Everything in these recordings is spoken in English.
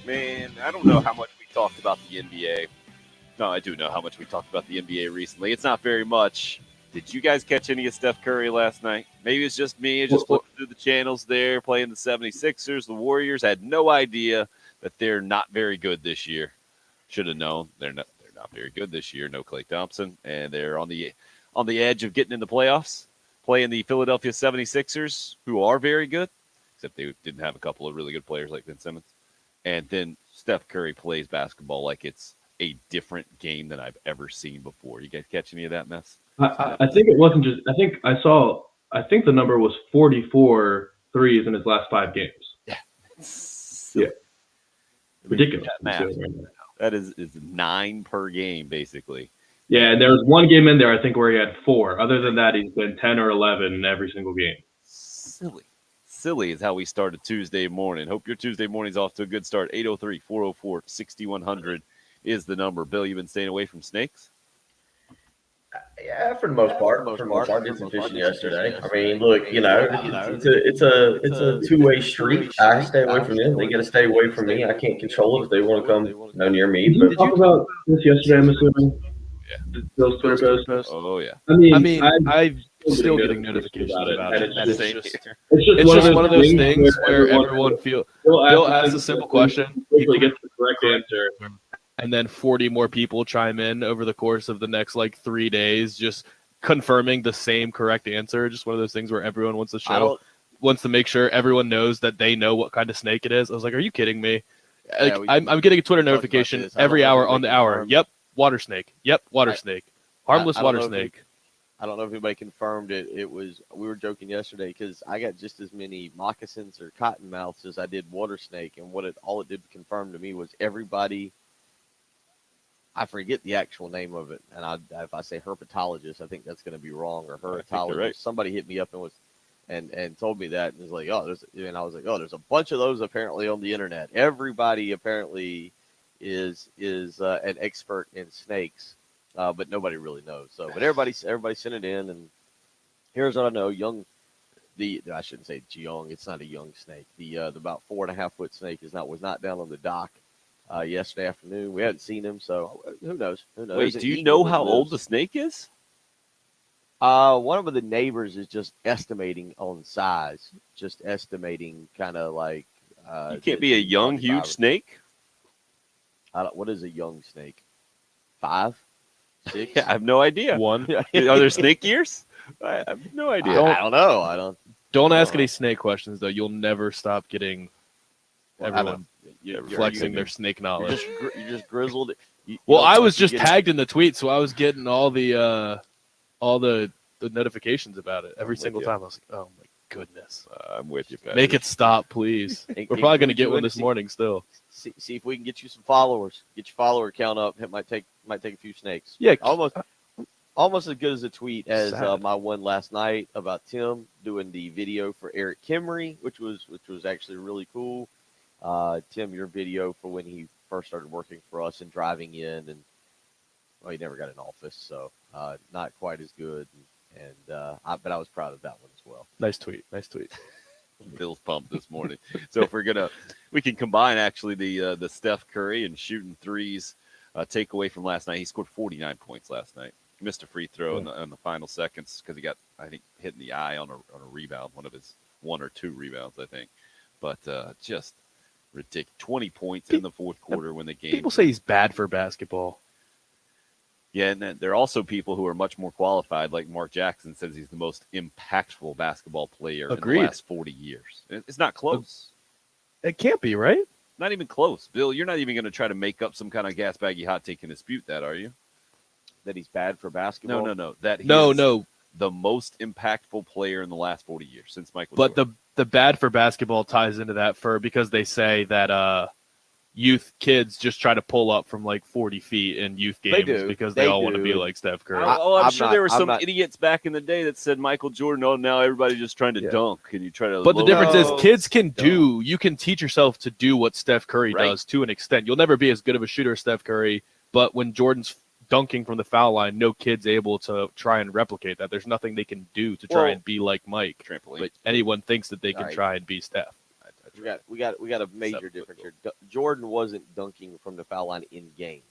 Man, I don't know how much we talked about the NBA. No, I do know how much we talked about the NBA recently. It's not very much. Did you guys catch any of Steph Curry last night? Maybe it's just me, just flipping through the channels there, playing the 76ers, the Warriors. Had no idea that they're not very good this year. Should have known they're not very good this year. No Klay Thompson, and they're on the edge of getting in the playoffs, playing the Philadelphia 76ers, who are very good, except they didn't have a couple of really good players like Ben Simmons. And then Steph Curry plays basketball like it's a different game than I've ever seen before. You guys catch any of that mess? I think it wasn't just. I think I saw. I think the number was 44 threes in his last 5 games. Yeah. Yeah. Ridiculous. That is 9 per game, basically. Yeah, and there was one game in there, I think, where he had 4. Other than that, he's been 10 or 11 in every single game. Silly is how we started Tuesday morning. Hope your Tuesday morning's off to a good start. 803-404-6100 is the number. Bill, you been staying away from snakes? Yeah, for the most part. Did some fishing yesterday. I mean, look, it's a two-way street. I stay away from them. They got to stay away from me. I can't control it if they want to come near me. Did you talk about this yesterday, I'm assuming? Yeah. Those Twitter posts? Oh, yeah. I mean, I'm still getting notifications about it. And it's just one of those things where everyone Bill asks a simple question, he gets the correct answer, and then 40 more people chime in over the course of the next 3 days, just confirming the same correct answer. Just one of those things where everyone wants to make sure everyone knows that they know what kind of snake it is. I was like, are you kidding me? I'm getting a Twitter notification every hour on the hour. Yep, water snake. Yep, water snake. Harmless water snake. I don't know if anybody confirmed it. We were joking yesterday because I got just as many moccasins or cottonmouths as I did water snake, and all it did confirm to me was everybody. I forget the actual name of it, and if I say herpetologist, I think that's going to be wrong, or herpetologist. Right. Somebody hit me up and told me that, and was like, I was like, there's a bunch of those apparently on the internet. Everybody apparently is an expert in snakes, but nobody really knows. So, but everybody sent it in, and here's what I know: I shouldn't say it's young. It's not a young snake. The about 4.5 foot snake was not down on the dock yesterday afternoon. We hadn't seen him, so who knows? Wait, do you know how old the snake is? One of the neighbors is just estimating on size, just estimating kind of like. You can't be a young, huge snake. What is a young snake? 5, 6? Yeah, I have no idea. 1. Are there snake ears? I have no idea. I don't know. Don't ask any snake questions, though. You'll never stop getting everyone flexing their snake knowledge. You're just grizzled. I was just tagged in the tweet, so I was getting all the notifications about it every single time. I was like, oh my goodness. I'm with you, Pat. Make it stop, please. We're probably going to get one this morning still. See if we can get you some followers. Get your follower count up. It might take a few snakes. Yeah, almost as good as a tweet as my one last night about Tim doing the video for Eric Kimmery, which was actually really cool. Tim, your video for when he first started working for us and driving in, and he never got an office, so not quite as good. But I was proud of that one as well. Nice tweet. Bill's pumped this morning. So if we can combine actually the Steph Curry and shooting threes takeaway from last night. He scored 49 points last night. He missed a free throw in the final seconds because he got, I think, hit in the eye on a rebound, one of his 1 or 2 rebounds, I think. But just ridiculous. 20 points in the fourth quarter when the game. People say he's bad for basketball. Yeah, and then there are also people who are much more qualified, like Mark Jackson says he's the most impactful basketball player in the last 40 years. It's not close. It can't be, right? Not even close. Bill, you're not even going to try to make up some kind of gas baggy hot take and dispute that, are you? That he's bad for basketball? No. That he is the most impactful player in the last 40 years since Michael Jordan. But the bad for basketball ties into that because they say that youth kids just try to pull up from 40 feet in youth games because they all want to be like Steph Curry. I'm sure there were some idiots back in the day that said Michael Jordan, now everybody's just trying to dunk. And you try to. But the difference is kids you can teach yourself to do what Steph Curry does to an extent. You'll never be as good of a shooter as Steph Curry, but when Jordan's dunking from the foul line, no kid's able to try and replicate that. There's nothing they can do to try and be like Mike. Trampoline. But anyone thinks that they can try and be Steph. I We got a major 7 foot difference here. Jordan wasn't dunking from the foul line in games.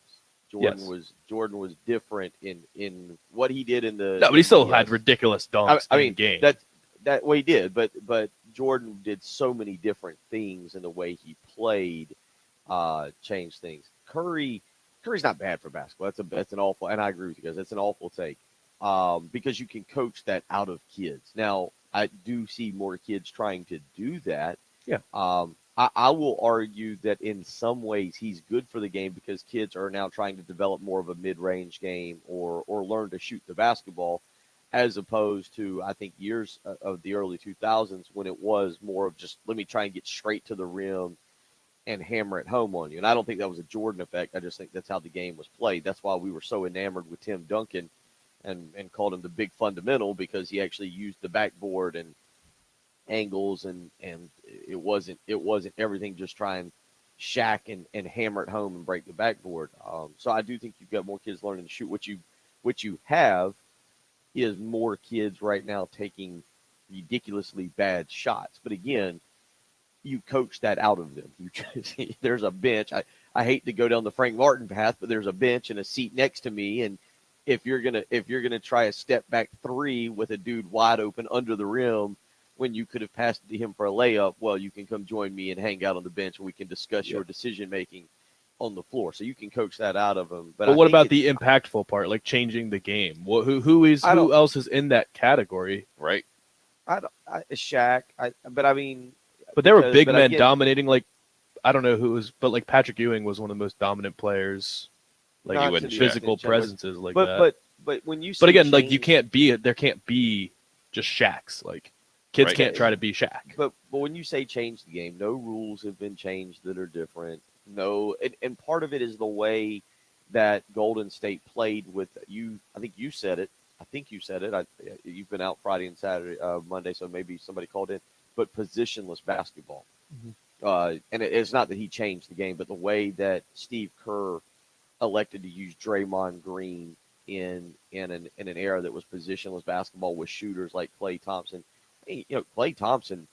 Jordan was different in what he did in the. No, but he still the, had ridiculous dunks in game. That way he did, but Jordan did so many different things in the way he played, changed things. Curry's not bad for basketball. That's an awful, and I agree with you guys. That's an awful take, because you can coach that out of kids. Now I do see more kids trying to do that. Yeah. I will argue that in some ways he's good for the game because kids are now trying to develop more of a mid-range game or learn to shoot the basketball, as opposed to, I think, years of the early 2000s when it was more of just, let me try and get straight to the rim and hammer it home on you. And I don't think that was a Jordan effect. I just think that's how the game was played. That's why we were so enamored with Tim Duncan and called him the big fundamental, because he actually used the backboard and angles and it wasn't everything just try and shack and hammer it home and break the backboard. So I do think you've got more kids learning to shoot. What you have is more kids right now taking ridiculously bad shots. But again, you coach that out of them. There's a bench. I hate to go down the Frank Martin path, but there's a bench and a seat next to me, and if you're gonna try a step back three with a dude wide open under the rim when you could have passed it to him for a layup, well, you can come join me and hang out on the bench and we can discuss your decision making on the floor. So you can coach that out of them. But what about the impactful part, like changing the game? Who else is in that category? Right. Shaq. But there were big men dominating. Like, I don't know who was, but like Patrick Ewing was one of the most dominant players. Like physical presences like that. But when you say but again, like there can't be just Shaqs. Like kids can't try to be Shaq. But when you say change the game, no rules have been changed that are different. No, and part of it is the way that Golden State played with you. I think you said it. You've been out Friday and Saturday, Monday, so maybe somebody called in. But positionless basketball. Mm-hmm. And it's not that he changed the game, but the way that Steve Kerr elected to use Draymond Green in an era that was positionless basketball with shooters like Klay Thompson. Hey, Klay Thompson,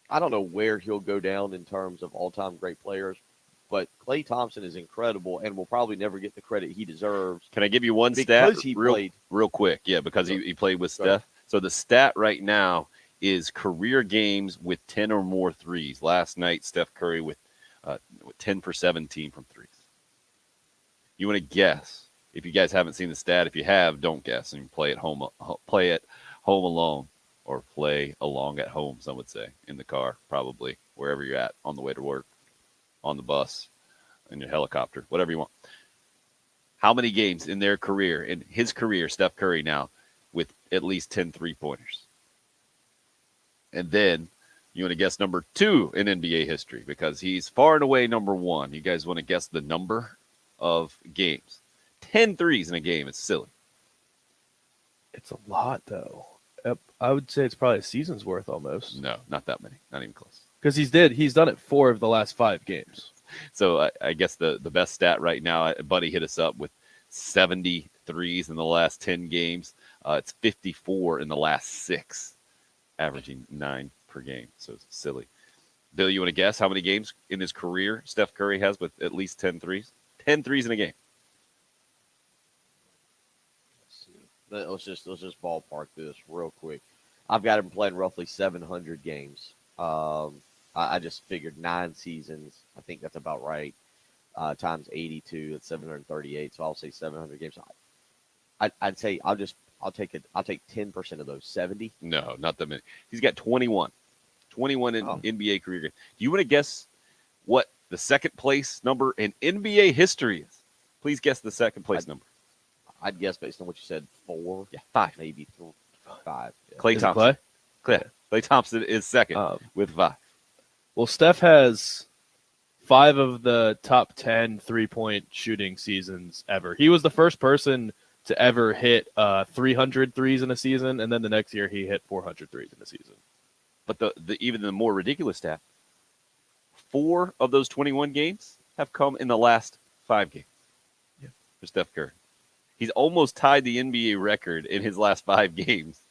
I don't know where he'll go down in terms of all-time great players, but Klay Thompson is incredible and will probably never get the credit he deserves. Can I give you one stat real quick? Yeah, because he played with Steph. So the stat right now is career games with 10 or more threes. Last night, Steph Curry with 10 for 17 from threes. You want to guess? If you guys haven't seen the stat, if you have, don't guess and play at home alone, or play along at home. Some would say in the car, probably wherever you're at, on the way to work, on the bus, in your helicopter, whatever you want. How many games in his career, Steph Curry now, with at least 10 3-pointers? And then you want to guess number 2 in NBA history, because he's far and away number 1. You guys want to guess the number of games? 10 threes in a game. It's silly. It's a lot, though. I would say it's probably a season's worth almost. No, not that many. Not even close. Because he's done it 4 of the last 5 games. So I guess the best stat right now, Buddy hit us up with 70 threes in the last 10 games. It's 54 in the last 6, averaging 9 per game. So it's silly. Bill, you want to guess how many games in his career Steph Curry has with at least 10 threes? 10 threes in a game. Let's just ballpark this real quick. I've got him playing roughly 700 games. I just figured 9 seasons. I think that's about right. Times 82, that's 738. So I'll say 700 games. I'd say I'll take 10% of those. 70. No, not that many. He's got 21 in NBA career games. Do you want to guess what the second place number in NBA history is? Please guess the second place number. I'd guess based on what you said, 4. Yeah, 5. Maybe 5. Yeah. Klay Thompson. Klay Thompson is second with 5. Well, Steph has 5 of the top 10 3-point shooting seasons ever. He was the first person to ever hit 300 threes in a season, and then the next year he hit 400 threes in a season. But the even the more ridiculous stat, 4 of those 21 games have come in the last 5 games. Yeah, for Steph Curry. He's almost tied the NBA record in his last 5 games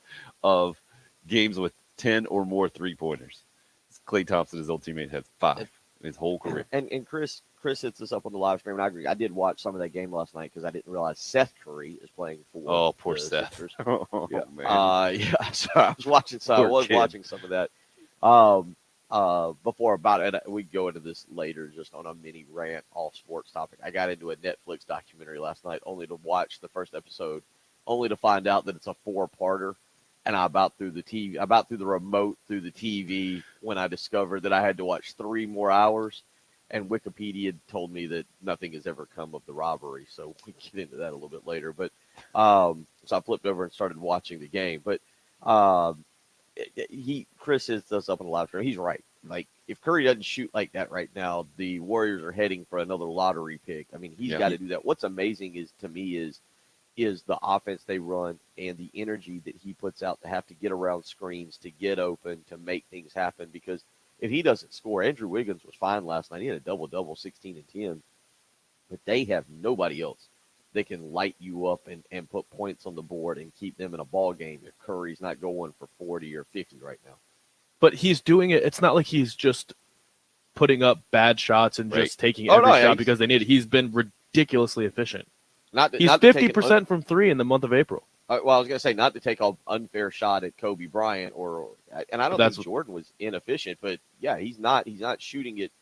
of games with 10 or more 3-pointers. It's Klay Thompson, his old teammate, had 5 in his whole career. And Chris hits us up on the live stream, and I agree. I did watch some of that game last night because I didn't realize Seth Curry is playing for. Oh, poor the Seth. Sixers. Oh, Yeah. man. Yeah. So I was watching. So I Poor was kid. watching some of that. Before about it, we go into this later, just on a mini rant off sports topic. I got into a Netflix documentary last night, only to watch the first episode, only to find out that it's a 4-parter. And I about threw the remote through the TV when I discovered that I had to watch 3 more hours. And Wikipedia told me that nothing has ever come of the robbery. So we can get into that a little bit later. But so I flipped over and started watching the game. But Chris hits us up on the live stream. He's right. Like, if Curry doesn't shoot like that right now, the Warriors are heading for another lottery pick. I mean, he's got to do that. What's amazing is the offense they run and the energy that he puts out to have to get around screens, to get open, to make things happen. Because if he doesn't score, Andrew Wiggins was fine last night. He had a double-double, 16 and 10. But they have nobody else that can light you up and put points on the board and keep them in a ball game if Curry's not going for 40 or 50 right now. But he's doing it. It's not like he's just putting up bad shots and Right. just taking Oh, every no, shot he's- because they need it. He's been ridiculously efficient. He's Not to take 50% from 3 in the month of April. well, I was going to say, not to take an unfair shot at Kobe Bryant and I don't think Jordan was inefficient, but yeah, he's not shooting it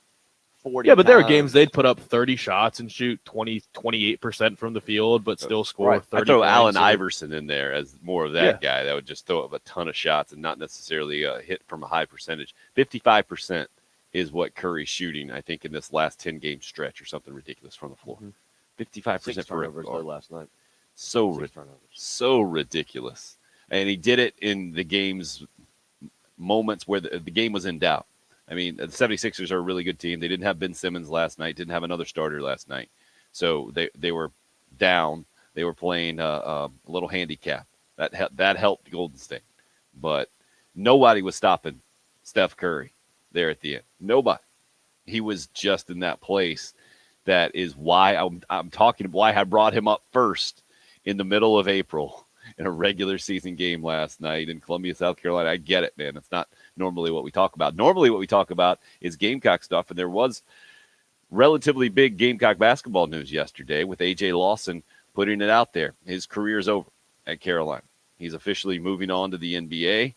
40. Yeah, but there are times. games they'd put up 30 shots and shoot 28% from the field, but still score Right. 30 I throw points. Allen Iverson in there as more of that Yeah. guy that would just throw up a ton of shots and not necessarily hit from a high percentage. 55% is what Curry's shooting, I think, in this last 10-game stretch or something ridiculous from the floor. Mhm. 55% 6 for turnovers though last night. so 6 turnovers. so ridiculous. And he did it in the game's moments where the game was in doubt. I mean, the 76ers are a really good team. They didn't have Ben Simmons last night, didn't have another starter last night. So they were down. They were playing a little handicap. That helped Golden State. But nobody was stopping Steph Curry there at the end. Nobody. He was just in that place. That is why I'm talking, why I brought him up first in the middle of April in a regular season game last night in Columbia, South Carolina. I get it, man. It's not normally what we talk about. Normally what we talk about is Gamecock stuff, and there was relatively big Gamecock basketball news yesterday with A.J. Lawson putting it out there. His career's over at Carolina. He's officially moving on to the NBA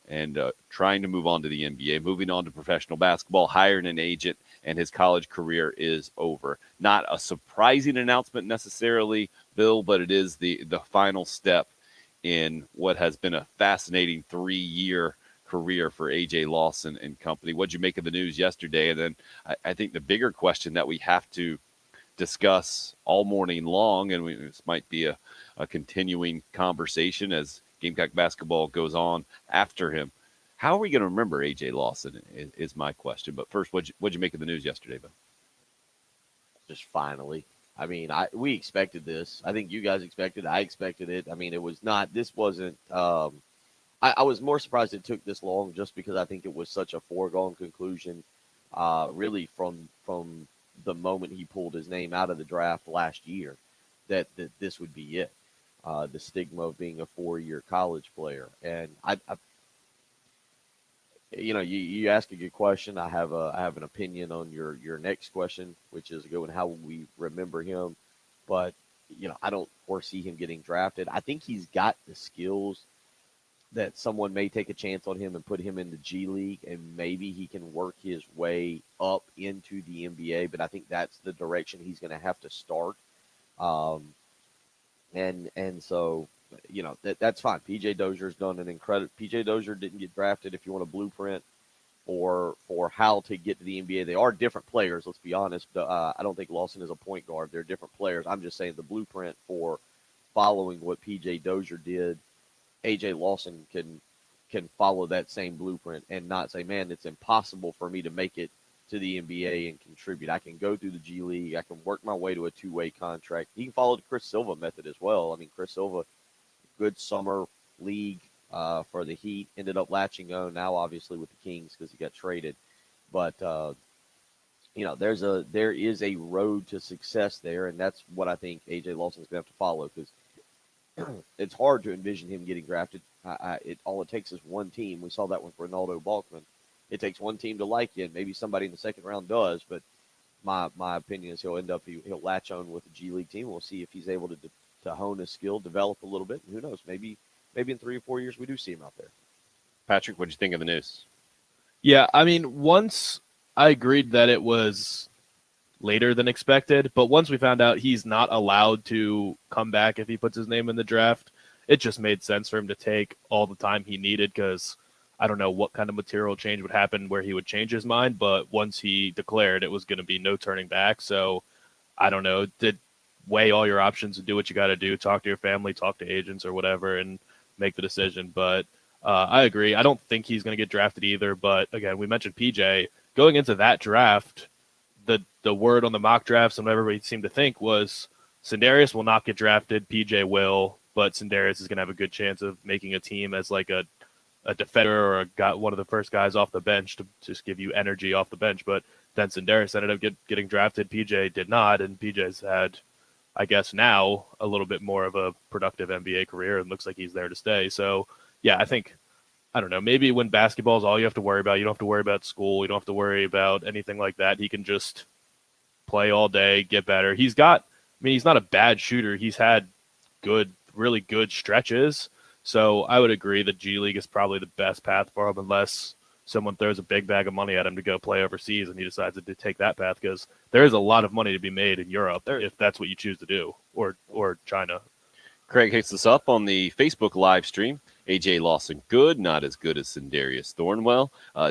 and trying to move on to the NBA, moving on to professional basketball, hiring an agent, and his college career is over. Not a surprising announcement necessarily, Bill, but it is the final step in what has been a fascinating 3-year career for A.J. Lawson and company. What'd you make of the news yesterday? And then I think the bigger question that we have to discuss all morning long, and this might be a continuing conversation as Gamecock basketball goes on after him. How are we going to remember A.J. Lawson is my question. But first, what'd you make of the news yesterday, Bill? Just finally. I mean, we expected this. I think you guys expected it. I expected it. I mean, this wasn't I was more surprised it took this long just because I think it was such a foregone conclusion, really from the moment he pulled his name out of the draft last year, that this would be it. The stigma of being a 4-year college player. And you ask a good question. I have an opinion on your next question, which is going how we remember him. But I don't foresee him getting drafted. I think he's got the skills that someone may take a chance on him and put him in the G League, and maybe he can work his way up into the NBA. But I think that's the direction he's going to have to start. And so, that's fine. PJ Dozier's done an incredible. PJ Dozier didn't get drafted. If you want a blueprint for how to get to the NBA, they are different players. Let's be honest. I don't think Lawson is a point guard. They're different players. I'm just saying the blueprint for following what PJ Dozier did, AJ Lawson can follow that same blueprint and not say, man, it's impossible for me to make it to the NBA and contribute. I can go through the G League. I can work my way to a 2-way contract. He can follow the Chris Silva method as well. I mean, Chris Silva, good summer league for the Heat, ended up latching on now, obviously, with the Kings because he got traded. But, there is a road to success there, and that's what I think A.J. Lawson's going to have to follow because it's hard to envision him getting drafted. All it takes is one team. We saw that with Ronaldo Balkman. it takes one team to like you, and maybe somebody in the second round does. But my opinion is he'll latch on with the G League team. We'll see if he's able to hone his skill, develop a little bit, and who knows, maybe in 3 or 4 years we do see him out there. Patrick, what did you think of the news? Yeah, I mean, once I agreed that it was later than expected, but once we found out he's not allowed to come back if he puts his name in the draft, it just made sense for him to take all the time he needed, because I don't know what kind of material change would happen where he would change his mind, but once he declared, it was going to be no turning back. So I don't know, weigh all your options and do what you got to do, talk to your family, talk to agents or whatever, and make the decision. But I agree. I don't think he's going to get drafted either, but again, we mentioned PJ. Going into that draft, the word on the mock drafts and what everybody seemed to think was Sindarius will not get drafted, PJ will, but Sindarius is going to have a good chance of making a team as like a defender or one of the first guys off the bench to just give you energy off the bench. But then Sindarius ended up getting drafted. PJ did not, and PJ's had, I guess now, a little bit more of a productive NBA career, and looks like he's there to stay. So, yeah, I don't know, maybe when basketball is all you have to worry about, you don't have to worry about school, you don't have to worry about anything like that. He can just play all day, get better. He's not a bad shooter. He's had really good stretches. So I would agree that G League is probably the best path for him, unless someone throws a big bag of money at him to go play overseas and he decides to take that path, because there is a lot of money to be made in Europe if that's what you choose to do, or China. Craig hits us up on the Facebook live stream. AJ Lawson, good, not as good as Sindarius Thornwell.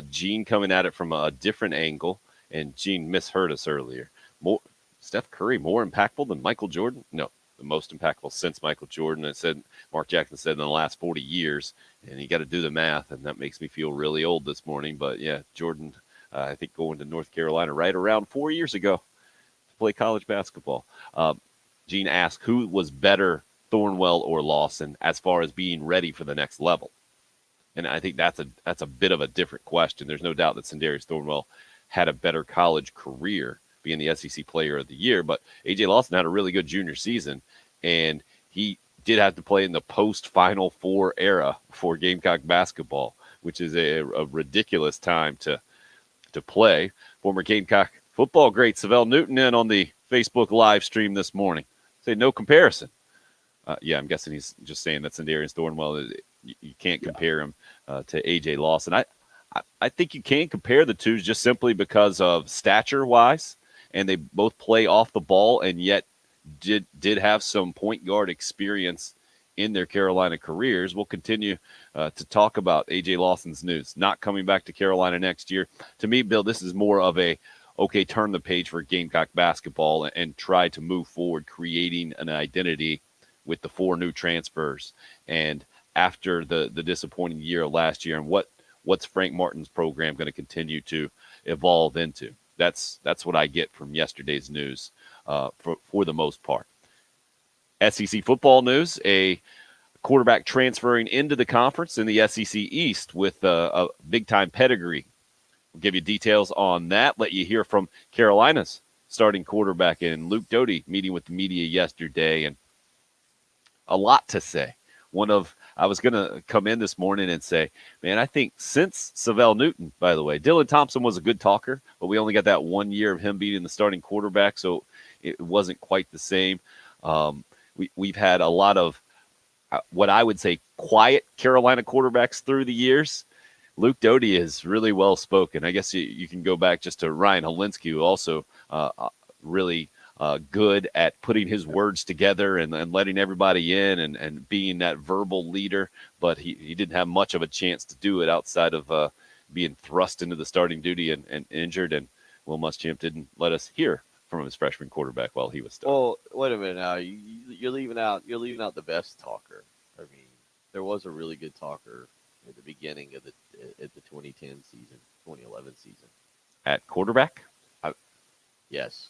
Gene coming at it from a different angle, and Gene misheard us earlier. Steph Curry more impactful than Michael Jordan? No, the most impactful since Michael Jordan. I said Mark Jackson said in the last 40 years, and you got to do the math, and that makes me feel really old this morning. But yeah, Jordan, I think going to North Carolina right around 4 years ago to play college basketball. Gene asked who was better, Thornwell or Lawson, as far as being ready for the next level. And I think that's a bit of a different question. There's no doubt that Sindarius Thornwell had a better college career, being the SEC Player of the Year, but AJ Lawson had a really good junior season, and he did have to play in the post-Final Four era for Gamecock basketball, which is a ridiculous time to play. Former Gamecock football great Savell Newton in on the Facebook live stream this morning. Say no comparison. Yeah, I'm guessing he's just saying that Sindarius Thornwell, you can't compare him to AJ Lawson. I think you can compare the two just simply because of stature-wise, and they both play off the ball, and yet did have some point guard experience in their Carolina careers. We'll continue to talk about A.J. Lawson's news, not coming back to Carolina next year. To me, Bill, this is more of turn the page for Gamecock basketball and try to move forward, creating an identity with the 4 new transfers. And after the disappointing year of last year, and what's Frank Martin's program going to continue to evolve into? That's what I get from yesterday's news for the most part. SEC football news, a quarterback transferring into the conference in the SEC East with a big-time pedigree. We'll give you details on that, let you hear from Carolina's starting quarterback and Luke Doty meeting with the media yesterday, and a lot to say. I was going to come in this morning and say, man, I think since Savell Newton, by the way, Dylan Thompson was a good talker, but we only got that 1 year of him being the starting quarterback, so it wasn't quite the same. We've had a lot of what I would say quiet Carolina quarterbacks through the years. Luke Doty is really well spoken. I guess you can go back just to Ryan Helinski, who also really good at putting his words together and letting everybody in and being that verbal leader, but he didn't have much of a chance to do it outside of being thrust into the starting duty and injured, and Will Muschamp didn't let us hear from his freshman quarterback while he was starting. Well, wait a minute now. You're leaving out the best talker. I mean, there was a really good talker at the beginning of the 2010 season, 2011 season. At quarterback? Yes.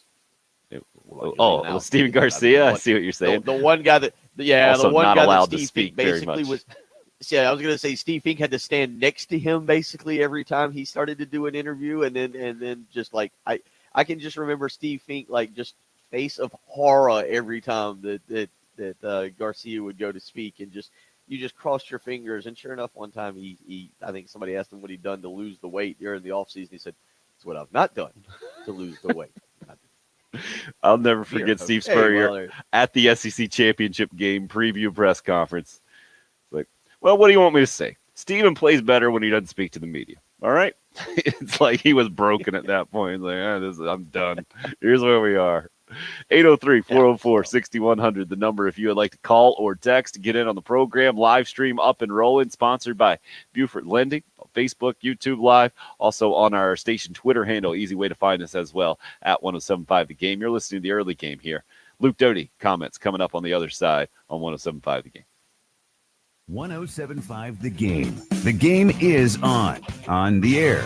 Steven Garcia. I see what you're saying. The one guy that, also the one not guy allowed that to Steve speak Fink very basically much. was. Yeah, I was gonna say Steve Fink had to stand next to him basically every time he started to do an interview, and then just like I can just remember Steve Fink like just face of horror every time that Garcia would go to speak, and just you just crossed your fingers. And sure enough, one time I think somebody asked him what he'd done to lose the weight during the offseason. He said, "It's what I've not done to lose the weight." I'll never forget Steve Spurrier Hey, at the SEC championship game preview press conference. It's like, well, what do you want me to say? Steven plays better when he doesn't speak to the media. All right. It's like he was broken at that point. He's like, I'm done. Here's where we are. 803-404-6100, the number if you would like to call or text to get in on the program. Live stream up and rolling, sponsored by Buford Lending, Facebook, YouTube Live, also on our station Twitter handle. Easy way to find us as well at 107.5 The Game. You're listening to the early game here. Luke Doty comments coming up on the other side on 107.5 The Game. 107.5 The Game. The game is on the air,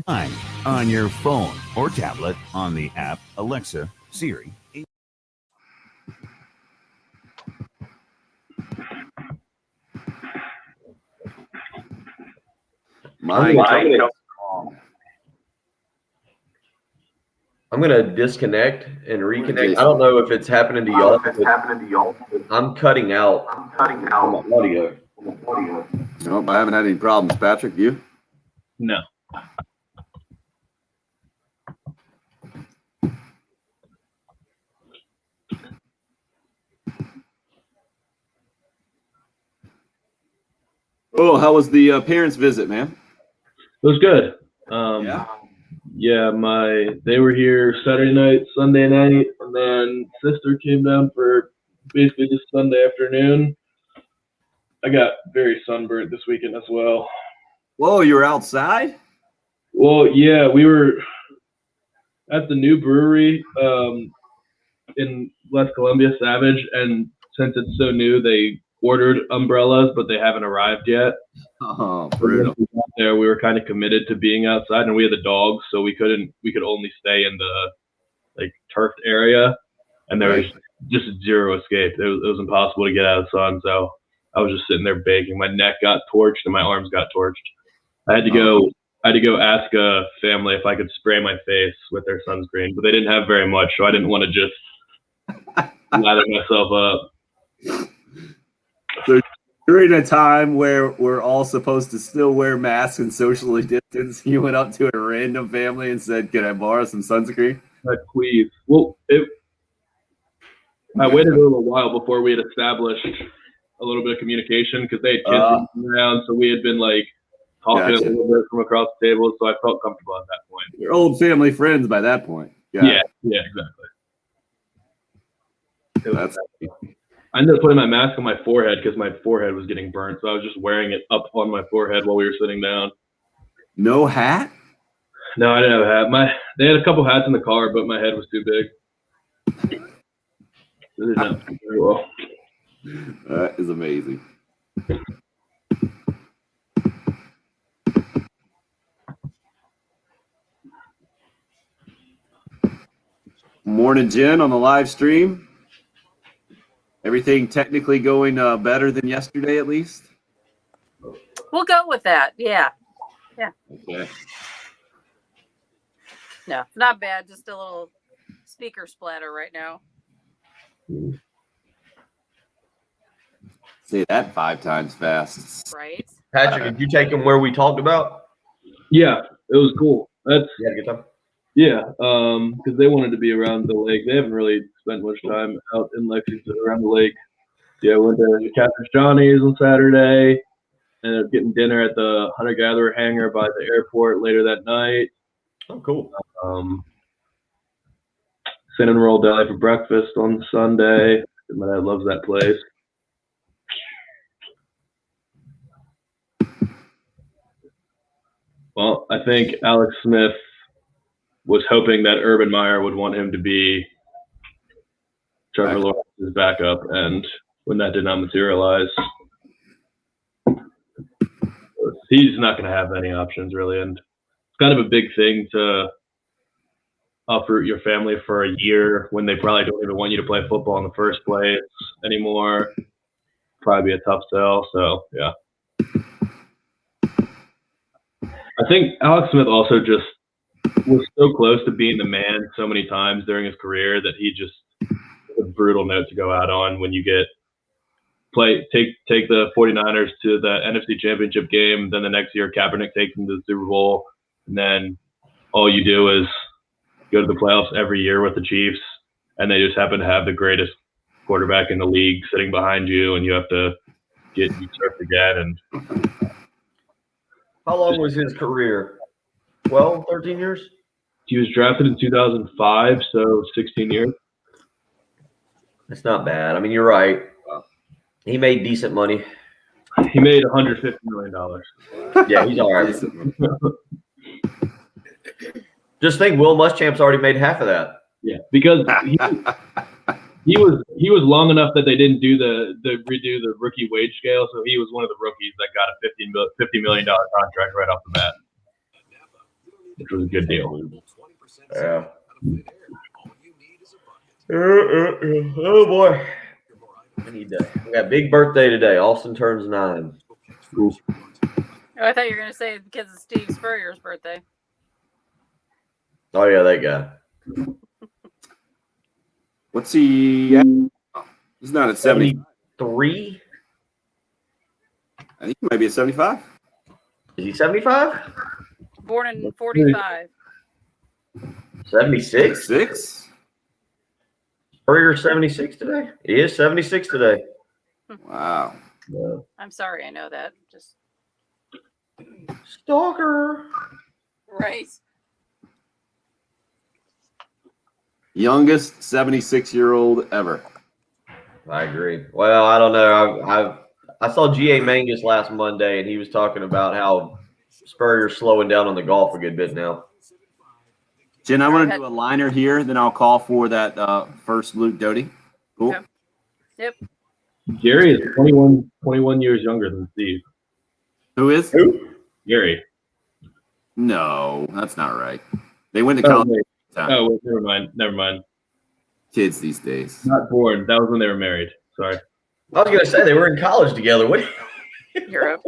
on your phone or tablet, on the app, Alexa, Siri. I'm gonna disconnect and reconnect. I don't know if it's happening to y'all. I'm cutting out on my audio. Nope, I haven't had any problems. Patrick, you? No. Oh, how was the parents' visit, man? It was good. Yeah. They were here Saturday night, Sunday night, and then sister came down for basically just Sunday afternoon. I got very sunburnt this weekend as well. Whoa, you were outside? Well, yeah, we were at the new brewery in West Columbia, Savage, and since it's so new, they ordered umbrellas, but they haven't arrived yet. Oh, brutal. We got there, we were kind of committed to being outside, and we had the dogs, so we could only stay in the turfed area, and there was just zero escape. It was impossible to get out of the sun, so I was just sitting there baking. My neck got torched and my arms got torched. I had to go ask a family if I could spray my face with their sunscreen, but they didn't have very much, so I didn't want to just lather myself up. So during a time where we're all supposed to still wear masks and socially distance, you went up to a random family and said, "Can I borrow some sunscreen?" Please. Well, I waited a little while before we had established a little bit of communication because they had kids around, so we had been talking a little bit from across the table, so I felt comfortable at that point. You're old family friends by that point. Yeah, exactly. That's I ended up putting my mask on my forehead because my forehead was getting burnt, so I was just wearing it up on my forehead while we were sitting down. no hat? No, I didn't have a hat. They had a couple hats in the car, but my head was too big. It did not do very well. That is amazing. Morning, Jen, on the live stream. Everything technically going better than yesterday, at least? We'll go with that. Yeah. Okay. No, not bad. Just a little speaker splatter right now. Say that 5 times fast. Right. Patrick, did you take them where we talked about? Yeah, it was cool. You had a good time? Yeah, because they wanted to be around the lake. They haven't really spent much time out in Lexington around the lake. Yeah, we went to Catherine Johnny's on Saturday. Ended up getting dinner at the hunter-gatherer hangar by the airport later that night. Oh, cool. Cinnamon Roll Deli for breakfast on Sunday. My dad loves that place. Well, I think Alex Smith was hoping that Urban Meyer would want him to be Trevor Lawrence's backup, and when that did not materialize, he's not going to have any options really, and it's kind of a big thing to uproot your family for a year when they probably don't even want you to play football in the first place anymore. Probably be a tough sell, so yeah. I think Alex Smith also just was so close to being the man so many times during his career that he just a brutal note to go out on when you get take the 49ers to the NFC Championship game. Then the next year, Kaepernick takes them to the Super Bowl. And then all you do is go to the playoffs every year with the Chiefs. And they just happen to have the greatest quarterback in the league sitting behind you, and you have to get usurped again. And How long was his career? 12, 13 years? he was drafted in 2005, so 16 years. It's not bad. I mean, you're right. He made decent money. He made $150 million. Yeah, he's all right. Just think, Will Muschamp's already made half of that. Yeah, because he was long enough that they didn't do redo the rookie wage scale, so he was one of the rookies that got a $50 million contract right off the bat, which was a good deal. Yeah. Oh boy. We got a big birthday today. Austin turns 9. Oh, I thought you were going to say because it's Steve Spurrier's birthday. Oh yeah, that guy. What's he at? He's not at 70. 73? I think he might be at 75. Is he 75? Born in 45. 76? 6? Spurrier 76 today? He is 76 today. Wow. Yeah. I'm sorry, I know that. Just Stalker. right. Youngest 76-year-old ever. I agree. Well, I don't know. I saw G.A. Mangus last Monday, and he was talking about how Spurrier's slowing down on the golf a good bit now. Jen, I want to do a liner here, then I'll call for that first Luke Doty. Cool. Okay. Yep. Gary is 21 years younger than Steve. Who is? Gary. No, that's not right. They went to college. Wait. Wait, never mind. Kids these days. Not born. That was when they were married. Sorry. I was going to say they were in college together. What? Europe.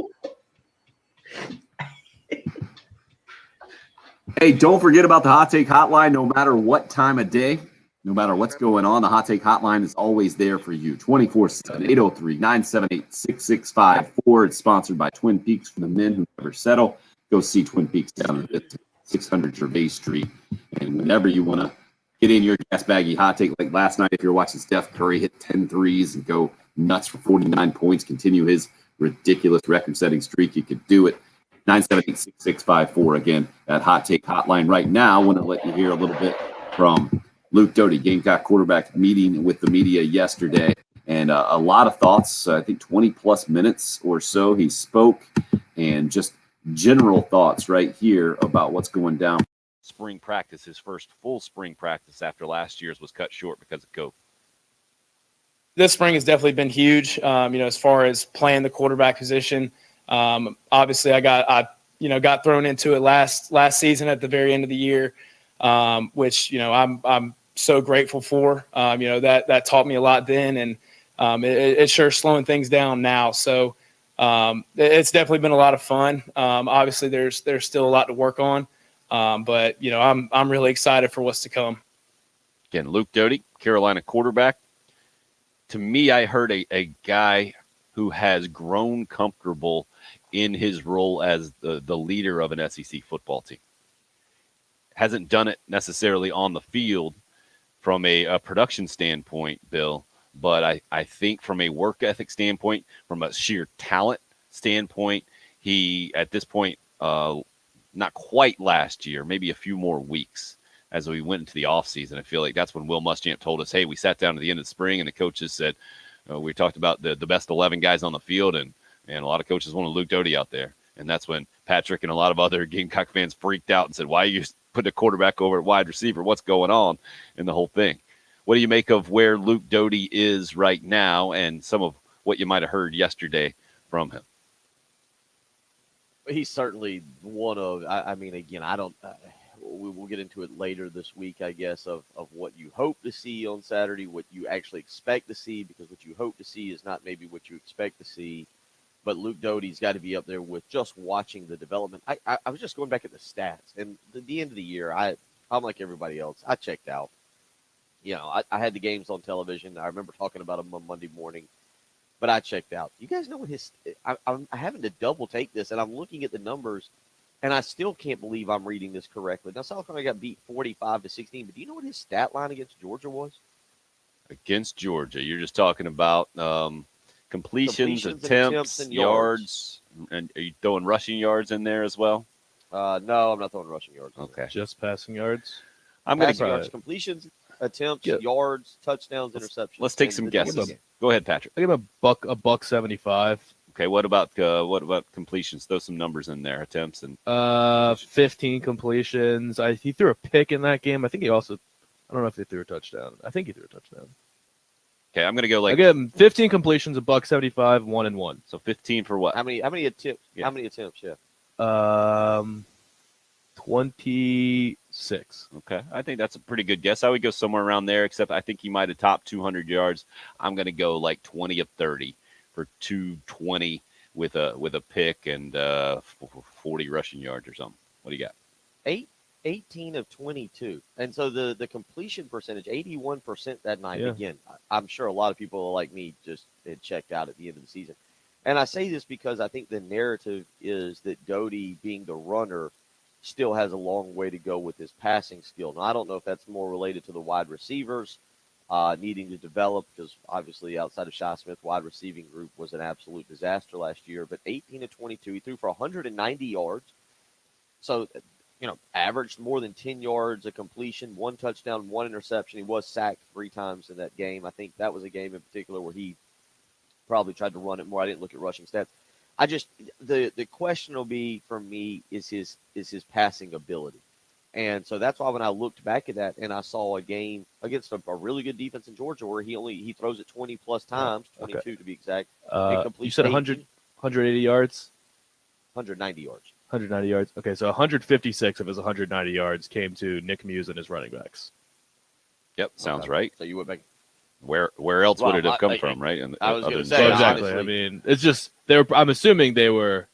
Hey, don't forget about the Hot Take Hotline. No matter what time of day, no matter what's going on, the Hot Take Hotline is always there for you. 24/7, 803-978-6654. It's sponsored by Twin Peaks for the men who never settle. Go see Twin Peaks down at 600 Gervais Street. And whenever you want to get in your gas baggy hot take, like last night, if you're watching Steph Curry hit 10 threes and go nuts for 49 points, continue his ridiculous record-setting streak, you could do it. 978-6654. Again, that Hot Take Hotline right now. I want to let you hear a little bit from Luke Doty, Gamecock quarterback, meeting with the media yesterday. And a lot of thoughts, I think 20-plus minutes or so he spoke, and just general thoughts right here about what's going down. Spring practice, his first full spring practice after last year's was cut short because of COVID. This spring has definitely been huge, as far as playing the quarterback position. Obviously, I got thrown into it last season at the very end of the year, which I'm so grateful for. That taught me a lot then, and it's sure slowing things down now. So it's definitely been a lot of fun. Obviously, there's still a lot to work on, but I'm really excited for what's to come. Again, Luke Doty, Carolina quarterback. To me, I heard a guy who has grown comfortable in his role as the leader of an SEC football team. Hasn't done it necessarily on the field from a production standpoint, Bill, but I think from a work ethic standpoint, from a sheer talent standpoint, he, at this point, not quite last year, maybe a few more weeks as we went into the offseason. I feel like that's when Will Muschamp told us, hey, we sat down at the end of the spring and the coaches said, we talked about the best 11 guys on the field, and a lot of coaches wanted Luke Doty out there. And that's when Patrick and a lot of other Gamecock fans freaked out and said, why are you putting a quarterback over at wide receiver? What's going on in the whole thing? What do you make of where Luke Doty is right now and some of what you might have heard yesterday from him? He's certainly one of, again, I don't, we will get into it later this week, I guess, of what you hope to see on Saturday, what you actually expect to see, because what you hope to see is not maybe what you expect to see. But Luke Doty's got to be up there with just watching the development. I was just going back at the stats, and at the end of the year, I'm like everybody else. I checked out. I had the games on television. I remember talking about them on Monday morning. but I checked out. You guys know what his? I'm having to double take this, and I'm looking at the numbers, and I still can't believe I'm reading this correctly. Now South Carolina got beat 45-16, but do you know what his stat line against Georgia was? Against Georgia, you're just talking about completions, and attempts, and yards, and are you throwing rushing yards in there as well? No, I'm not throwing rushing yards. Okay, Just passing yards. I'm going Passing to yards, completions, attempts, Yeah. yards, touchdowns, interceptions. let's take And some the guesses. Georgia game. Go ahead, Patrick. I give him a buck 75. Okay, what about completions? Throw some numbers in there, attempts and 15 completions. He threw a pick in that game. I think he also. I don't know if he threw a touchdown. I think he threw a touchdown. okay. I'm going to go I like give him 15 completions, a buck 75, 1-1. so 15 for what? How many attempts? Yeah. How many attempts? Yeah. 26. Okay, I think that's a pretty good guess. I would go somewhere around there, except I think he might have topped 200 yards. I'm going to go like 20 of 30 for 220 with a pick and 40 rushing yards or something. What do you got? 18 of 22. And so the completion percentage, 81% that night. Yeah. Again, I'm sure a lot of people like me just had checked out at the end of the season. And I say this because I think the narrative is that Doty, being the runner, still has a long way to go with his passing skill. Now, I don't know if that's more related to the wide receivers needing to develop, because obviously outside of Shi Smith, wide receiving group was an absolute disaster last year. But 18 of 22, he threw for 190 yards. So, averaged more than 10 yards a completion, 1 touchdown, 1 interception. He was sacked 3 times in that game. I think that was a game in particular where he probably tried to run it more. I didn't look at rushing stats. I just the question will be for me is his passing ability. And so that's why when I looked back at that and I saw a game against a really good defense in Georgia where he throws it 20 plus times, 22 to be exact. You said 180 yards? 190 yards. 190 yards. Okay, so 156 of his 190 yards came to Nick Muse and his running backs. Yep, sounds Okay. right. So you went back. Where else would Well, it have come I- from, right? And I was other gonna than say, So Georgia. exactly. honestly- I mean, it's just I'm assuming they were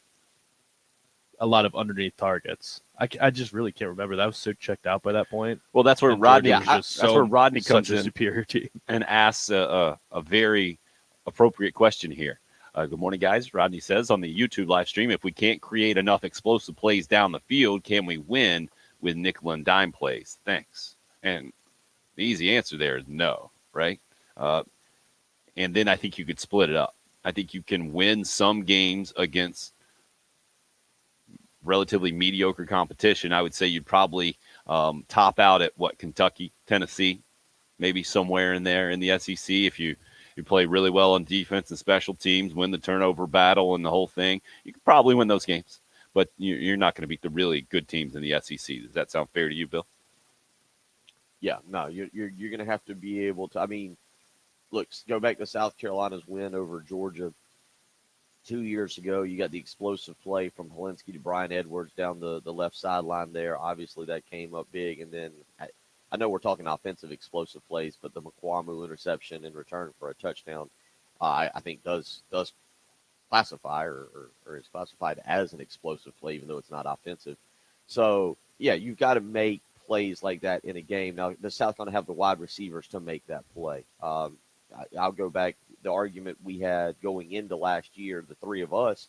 a lot of underneath targets. I just really can't remember. That was so checked out by that point. Well, that's where And Rodney. Georgia was just That's where Rodney comes such a in superior team. and asks a very appropriate question here. Good morning, guys. Rodney says on the YouTube live stream, if we can't create enough explosive plays down the field, can we win with nickel and dime plays? Thanks. And the easy answer there is no, right? And then I think you could split it up. I think you can win some games against relatively mediocre competition. I would say you'd probably top out at Kentucky, Tennessee, maybe somewhere in there in the SEC. If you play really well on defense and special teams, win the turnover battle and the whole thing, you could probably win those games. But you're not going to beat the really good teams in the SEC. Does that sound fair to you, Bill? Yeah, no, you're going to have to be able to. I mean, look, go back to South Carolina's win over Georgia 2 years ago. You got the explosive play from Helinski to Brian Edwards down the left sideline there. Obviously, that came up big. And then I know we're talking offensive explosive plays, but the McQuamu interception in return for a touchdown, I think does classify or is classified as an explosive play, even though it's not offensive. So, yeah, you've got to make plays like that in a game. Now, the South going to have the wide receivers to make that play. I'll go back. The argument we had going into last year, the three of us,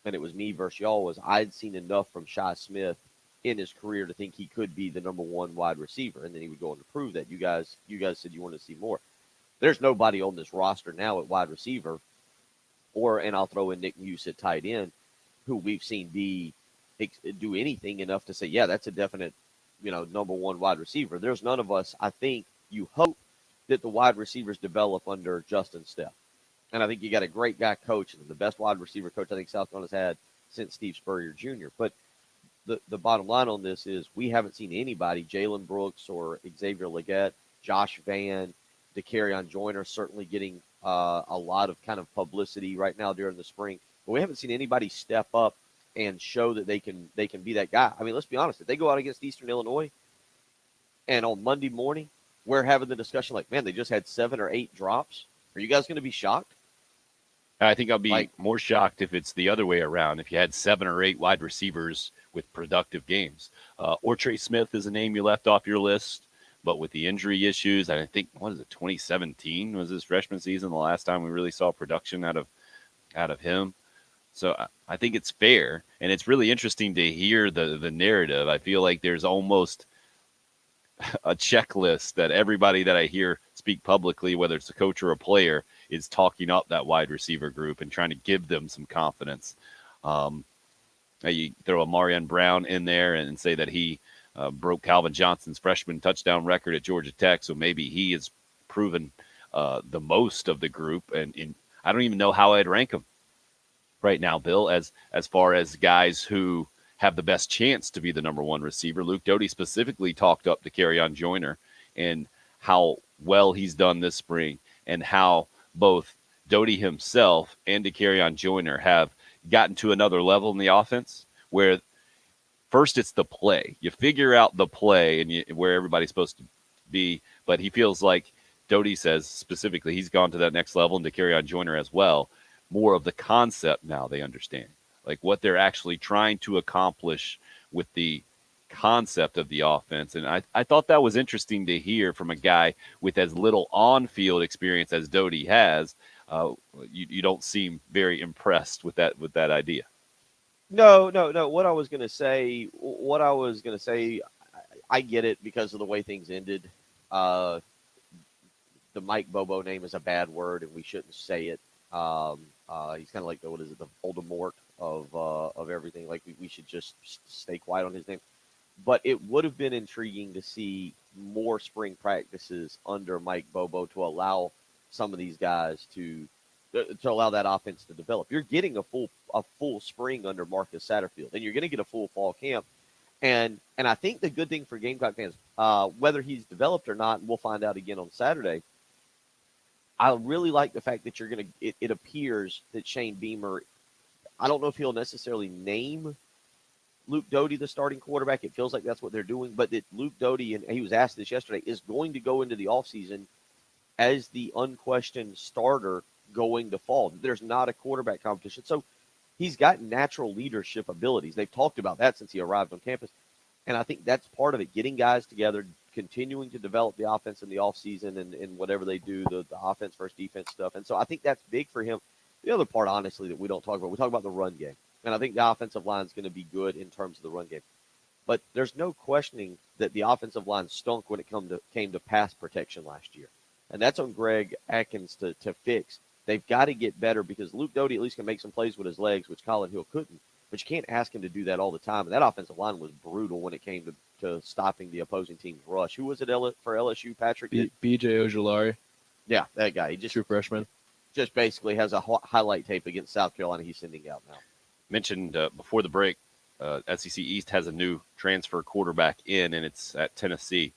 and it was me versus y'all, was I'd seen enough from Shi Smith in his career to think he could be the number one wide receiver, and then he would go on to prove that. You guys said you wanted to see more. There's nobody on this roster now at wide receiver, and I'll throw in Nick Muse at tight end, who we've seen do anything enough to say, yeah, that's a definite, number one wide receiver. There's none of us. I think you hope that the wide receivers develop under Justin Stepp. And I think you got a great guy coaching them, the best wide receiver coach I think South Carolina's had since Steve Spurrier Jr. But the bottom line on this is we haven't seen anybody, Jalen Brooks or Xavier Legette, Josh Vann, DeCarrion Joyner certainly getting a lot of kind of publicity right now during the spring. But we haven't seen anybody step up and show that they can be that guy. I mean, let's be honest. If they go out against Eastern Illinois and on Monday morning we're having the discussion like, man, they just had 7 or 8 drops, are you guys going to be shocked? I think I'll be more shocked if it's the other way around. If you had 7 or 8 wide receivers with productive games, or Trey Smith is a name you left off your list. but with the injury issues, I think, what is it, 2017 was his freshman season, the last time we really saw production out of him. So I think it's fair, and it's really interesting to hear the narrative. I feel like there's almost a checklist that everybody that I hear speak publicly, whether it's a coach or a player, is talking up that wide receiver group and trying to give them some confidence. You throw a Marion Brown in there and say that he broke Calvin Johnson's freshman touchdown record at Georgia Tech, so maybe he has proven the most of the group. And I don't even know how I'd rank him right now, Bill, as far as guys who have the best chance to be the number one receiver. Luke Doty specifically talked up to Kerryon Joyner and how well he's done this spring, and how both Doty himself and Kerryon Joyner have gotten to another level in the offense, where first it's the play. You figure out the play and where everybody's supposed to be, but he feels like Doty says specifically he's gone to that next level, and Kerryon Joyner as well. More of the concept now they understand, like what they're actually trying to accomplish with the concept of the offense. And I thought that was interesting to hear from a guy with as little on-field experience as Doty has. You don't seem very impressed with that idea. No. What I was going to say, I get it because of the way things ended. The Mike Bobo name is a bad word, and we shouldn't say it. He's kind of like the Voldemort of everything. Like we should just stay quiet on his name. But it would have been intriguing to see more spring practices under Mike Bobo to allow some of these guys to allow that offense to develop. You're getting a full spring under Marcus Satterfield, and you're going to get a full fall camp. And I think the good thing for Gamecock fans, whether he's developed or not, and we'll find out again on Saturday, I really like the fact that you're going to, it appears that Shane Beamer, I don't know if he'll necessarily name Luke Doty the starting quarterback. It feels like that's what they're doing, but that Luke Doty, and he was asked this yesterday, is going to go into the offseason as the unquestioned starter going to fall. There's not a quarterback competition. So he's got natural leadership abilities. They've talked about that since he arrived on campus. And I think that's part of it, getting guys together, continuing to develop the offense in the offseason and whatever they do, the offense versus defense stuff. And so I think that's big for him. The other part, honestly, that we don't talk about, we talk about the run game. And I think the offensive line is going to be good in terms of the run game. But there's no questioning that the offensive line stunk when it came to pass protection last year. And that's on Greg Atkins to fix. They've got to get better because Luke Doty at least can make some plays with his legs, which Colin Hill couldn't. But you can't ask him to do that all the time. And that offensive line was brutal when it came to stopping the opposing team's rush. Who was it for LSU, Patrick? B.J. Ojulari. Yeah, that guy. He just true freshman. Just basically has a highlight tape against South Carolina he's sending out now. Mentioned before the break, SEC East has a new transfer quarterback in, and it's at Tennessee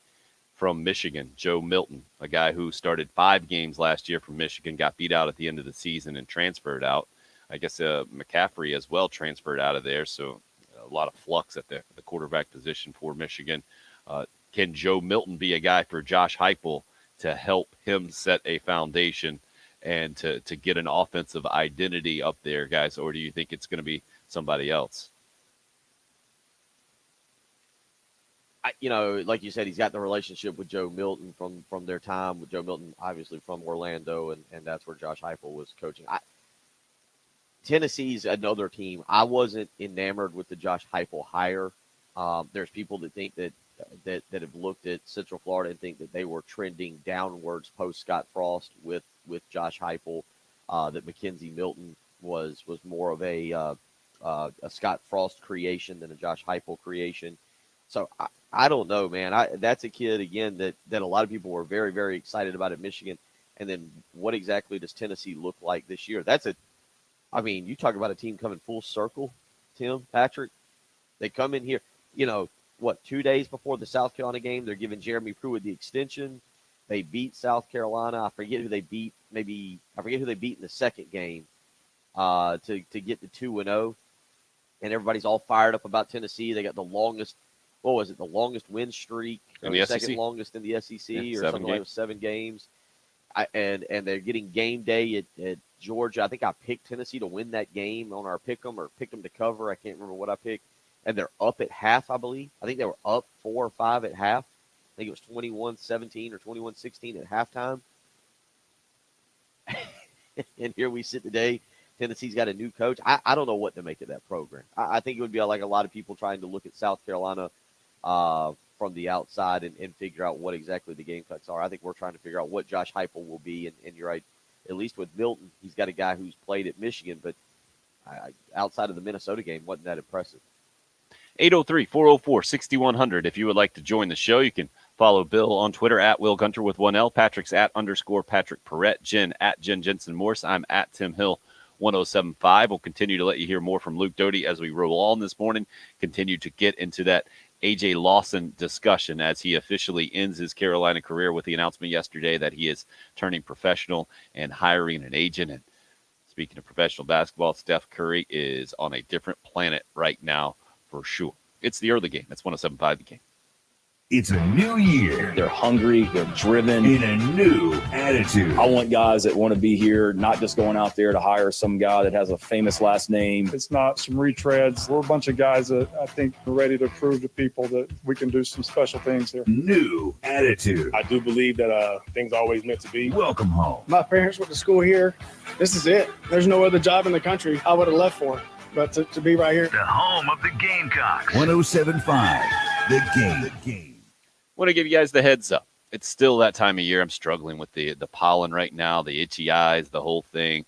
from Michigan, Joe Milton, a guy who started 5 games last year from Michigan, got beat out at the end of the season and transferred out. I guess McCaffrey as well transferred out of there, so a lot of flux at the quarterback position for Michigan. Can Joe Milton be a guy for Josh Heupel to help him set a foundation and to get an offensive identity up there, guys, or do you think it's going to be somebody else? Like you said, he's got the relationship with Joe Milton from their time with Joe Milton, obviously from Orlando, and that's where Josh Heupel was coaching. Tennessee's another team. I wasn't enamored with the Josh Heupel hire. There's people that think that have looked at Central Florida and think that they were trending downwards post Scott Frost with Josh Heupel. That Mackenzie Milton was more of a Scott Frost creation than a Josh Heupel creation. So I don't know, man. That's a kid again that a lot of people were very, very excited about at Michigan. And then what exactly does Tennessee look like this year? You talk about a team coming full circle, Tim, Patrick. They come in here, 2 days before the South Carolina game, they're giving Jeremy Pruitt the extension. They beat South Carolina. I forget who they beat. I forget who they beat in the second game to get to 2-0. And everybody's all fired up about Tennessee. They got the longest win streak, in the second SEC. Longest in the SEC, Yeah, or something like 7 games. And they're getting game day at Georgia. I think I picked Tennessee to win that game on our pick'em, or picked them to cover. I can't remember what I picked. And they're up at half, I believe. I think they were up 4 or 5 at half. think it was 21-17 or 21-16 at halftime. And here we sit today. Tennessee's got a new coach. I don't know what to make of that program. I think it would be like a lot of people trying to look at South Carolina from the outside and figure out what exactly the Gamecocks are. I think we're trying to figure out what Josh Heupel will be. And you're right, at least with Milton, he's got a guy who's played at Michigan, but outside of the Minnesota game, wasn't that impressive. 803-404-6100. If you would like to join the show, you can follow Bill on Twitter at Will Gunter with 1L. Patrick's at _Patrick Perrette. Jen at Jen Jensen Morse. I'm at Tim Hill 1075. We'll continue to let you hear more from Luke Doty as we roll on this morning. Continue to get into that A.J. Lawson discussion as he officially ends his Carolina career with the announcement yesterday that he is turning professional and hiring an agent. And speaking of professional basketball, Steph Curry is on a different planet right now for sure. It's the early game. It's 107.5 The Game. It's a new year. They're hungry. They're driven. In a new attitude. I want guys that want to be here, not just going out there to hire some guy that has a famous last name. It's not some retreads. We're a bunch of guys that I think are ready to prove to people that we can do some special things here. New attitude. I do believe that things are always meant to be. Welcome home. My parents went to school here. This is it. There's no other job in the country I would have left for. But to be right here. The home of the Gamecocks. 107.5 The Game. Want to give you guys the heads up. It's still that time of year. I'm struggling with the pollen right now, the itchy eyes, the whole thing.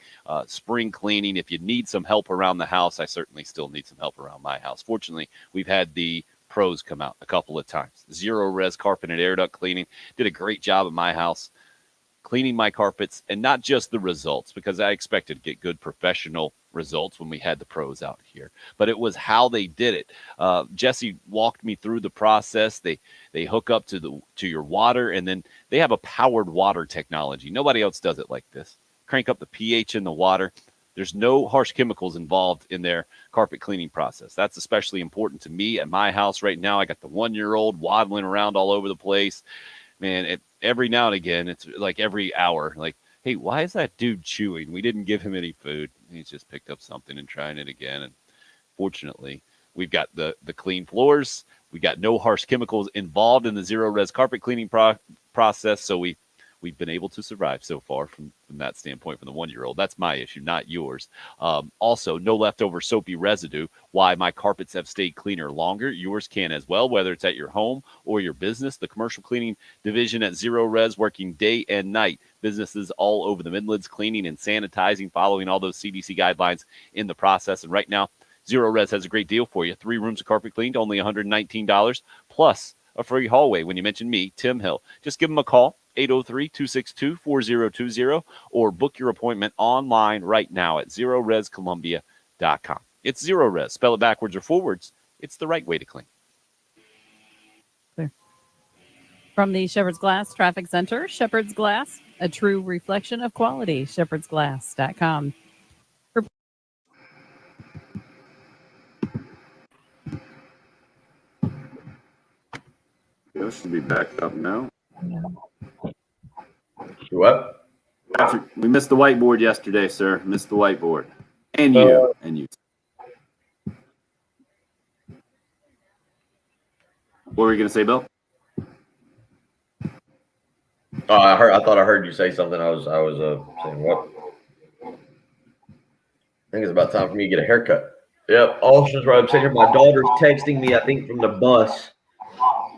Spring cleaning. If you need some help around the house, I certainly still need some help around my house. Fortunately, we've had the pros come out a couple of times. Zero Res Carpet and Air Duct Cleaning did a great job at my house cleaning my carpets, and not just the results, because I expected to get good professional results when we had the pros out here, but it was how they did it. Jesse walked me through the process. They hook up to your water, and then they have a powered water technology. Nobody else does it like this. Crank up the pH in the water. There's no harsh chemicals involved in their carpet cleaning process. That's especially important to me at my house right now. I got the 1-year-old waddling around all over the place. Man, every now and again, it's like every hour, like, hey, why is that dude chewing? We didn't give him any food. He's just picked up something and trying it again. And fortunately, we've got the clean floors. We got no harsh chemicals involved in the Zero Res carpet cleaning process. So we've been able to survive so far from that standpoint from the 1-year-old. That's my issue, not yours. Also, no leftover soapy residue. Why my carpets have stayed cleaner longer. Yours can as well, whether it's at your home or your business. The commercial cleaning division at Zero Res working day and night. Businesses all over the Midlands cleaning and sanitizing, following all those CDC guidelines in the process. And right now, Zero Res has a great deal for you. 3 rooms of carpet cleaned, only $119, plus a free hallway when you mention me, Tim Hill. Just give them a call. 803-262-4020, or book your appointment online right now at ZeroResColumbia.com. It's Zero Res. Spell it backwards or forwards. It's the right way to clean. From the Shepherd's Glass Traffic Center, Shepherd's Glass, a true reflection of quality. ShepherdsGlass.com. It should be back up now. What? Patrick, we missed the whiteboard yesterday, sir. Missed the whiteboard. And you. What were you going to say, Bill? Oh, I thought I heard you say something. I was saying what? I think it's about time for me to get a haircut. Yep, Austin's right. I'm sitting here. My daughter's texting me, I think, from the bus,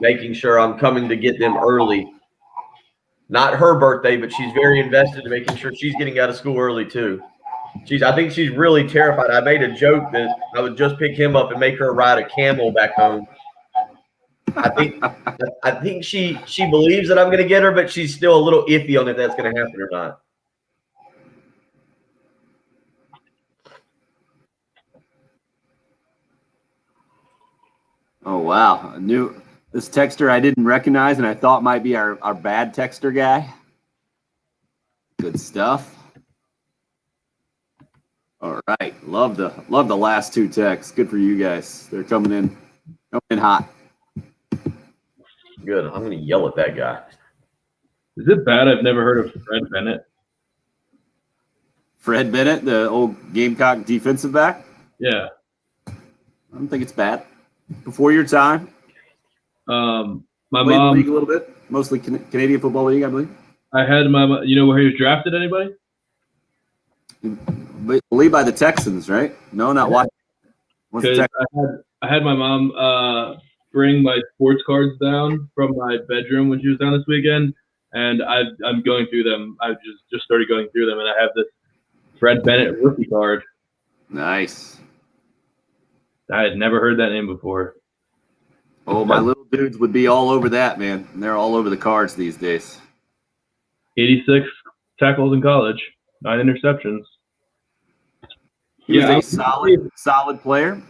making sure I'm coming to get them early. Not her birthday, but she's very invested in making sure she's getting out of school early too. I think she's really terrified. I made a joke that I would just pick him up and make her ride a camel back home. I think she believes that I'm going to get her, but she's still a little iffy on if that's going to happen or not. Oh, wow. This texter I didn't recognize and I thought might be our bad texter guy. Good stuff. All right. Love the last 2 texts. Good for you guys. They're coming in hot. Good. I'm going to yell at that guy. Is it bad I've never heard of Fred Bennett? Fred Bennett, the old Gamecock defensive back? Yeah. I don't think it's bad. Before your time? My Played the mom. league a little bit, mostly Canadian Football League, I believe. I had my. You know where he was drafted? Anybody? Believed by the Texans, right? No, not Washington. What's the Because Texans? I had my mom bring my sports cards down from my bedroom when she was down this weekend, and I'm going through them. I just started going through them, and I have this Fred Bennett rookie card. Nice. I had never heard that name before. Oh, my little dudes would be all over that, man. And they're all over the cards these days. 86 tackles in college, 9 interceptions. He's a solid player.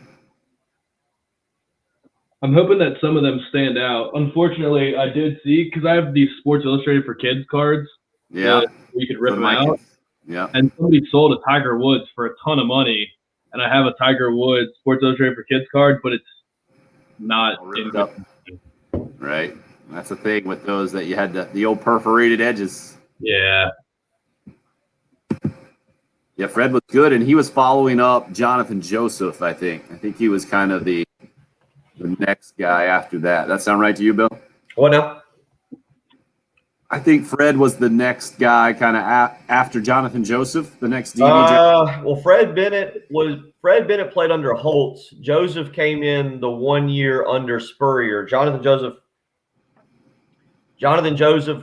I'm hoping that some of them stand out. Unfortunately, I did see, because I have these Sports Illustrated for Kids cards. Yeah. You could rip For them my out. kids. Yeah. And somebody sold a Tiger Woods for a ton of money. And I have a Tiger Woods Sports Illustrated for Kids card, but it's not in up. Right. That's the thing with those that you had the old perforated edges. Yeah. Yeah, Fred was good, and he was following up Jonathan Joseph, I think. I think he was kind of the next guy after that. That sound right to you, Bill? What now? I think Fred was the next guy kind of after Jonathan Joseph, the next DB. Well, Fred Bennett played under Holtz. Joseph came in the 1 year under Spurrier. Jonathan Joseph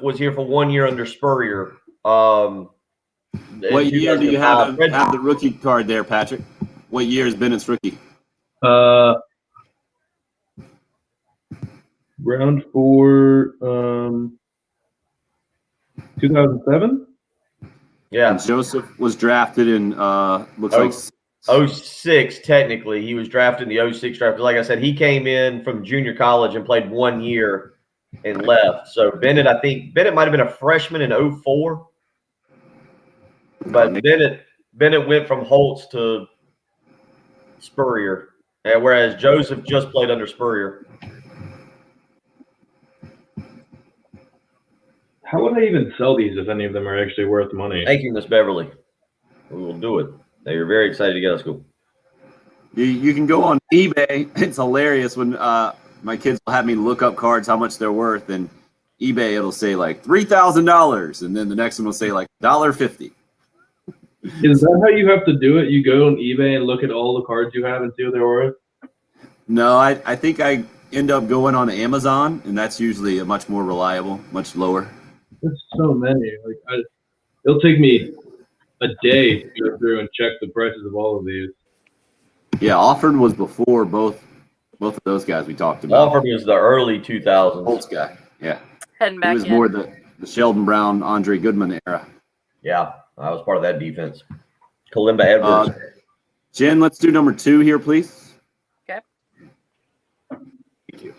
was here for 1 year under Spurrier. What year do you have the rookie card there, Patrick? What year is Bennett's rookie? Round 4, 2007. Yeah, and Joseph was drafted in looks like 06. Technically, he was drafted in the 06 draft. Like I said, he came in from junior college and played 1 year and left. So Bennett might have been a freshman in 04. But Bennett went from Holtz to Spurrier, whereas Joseph just played under Spurrier. How would I even sell these if any of them are actually worth money? Thank you, Miss Beverly. We will do it. They are very excited to get out of school. You can go on eBay. It's hilarious when my kids will have me look up cards, how much they're worth, and eBay it'll say like $3,000, and then the next one will say like $1.50. Is that how you have to do it? You go on eBay and look at all the cards you have and see what they're worth? No, I think I end up going on Amazon, and that's usually a much more reliable, much lower. There's so many. It'll take me a day to go through and check the prices of all of these. Yeah, Offord was before both of those guys we talked about. Offord was the early 2000s. Holtz guy, yeah. Heading back He was in. more the Sheldon Brown, Andre Goodman era. Yeah, I was part of that defense. Kalimba Edwards. Jen, let's do number 2 here, please. Okay. Thank you.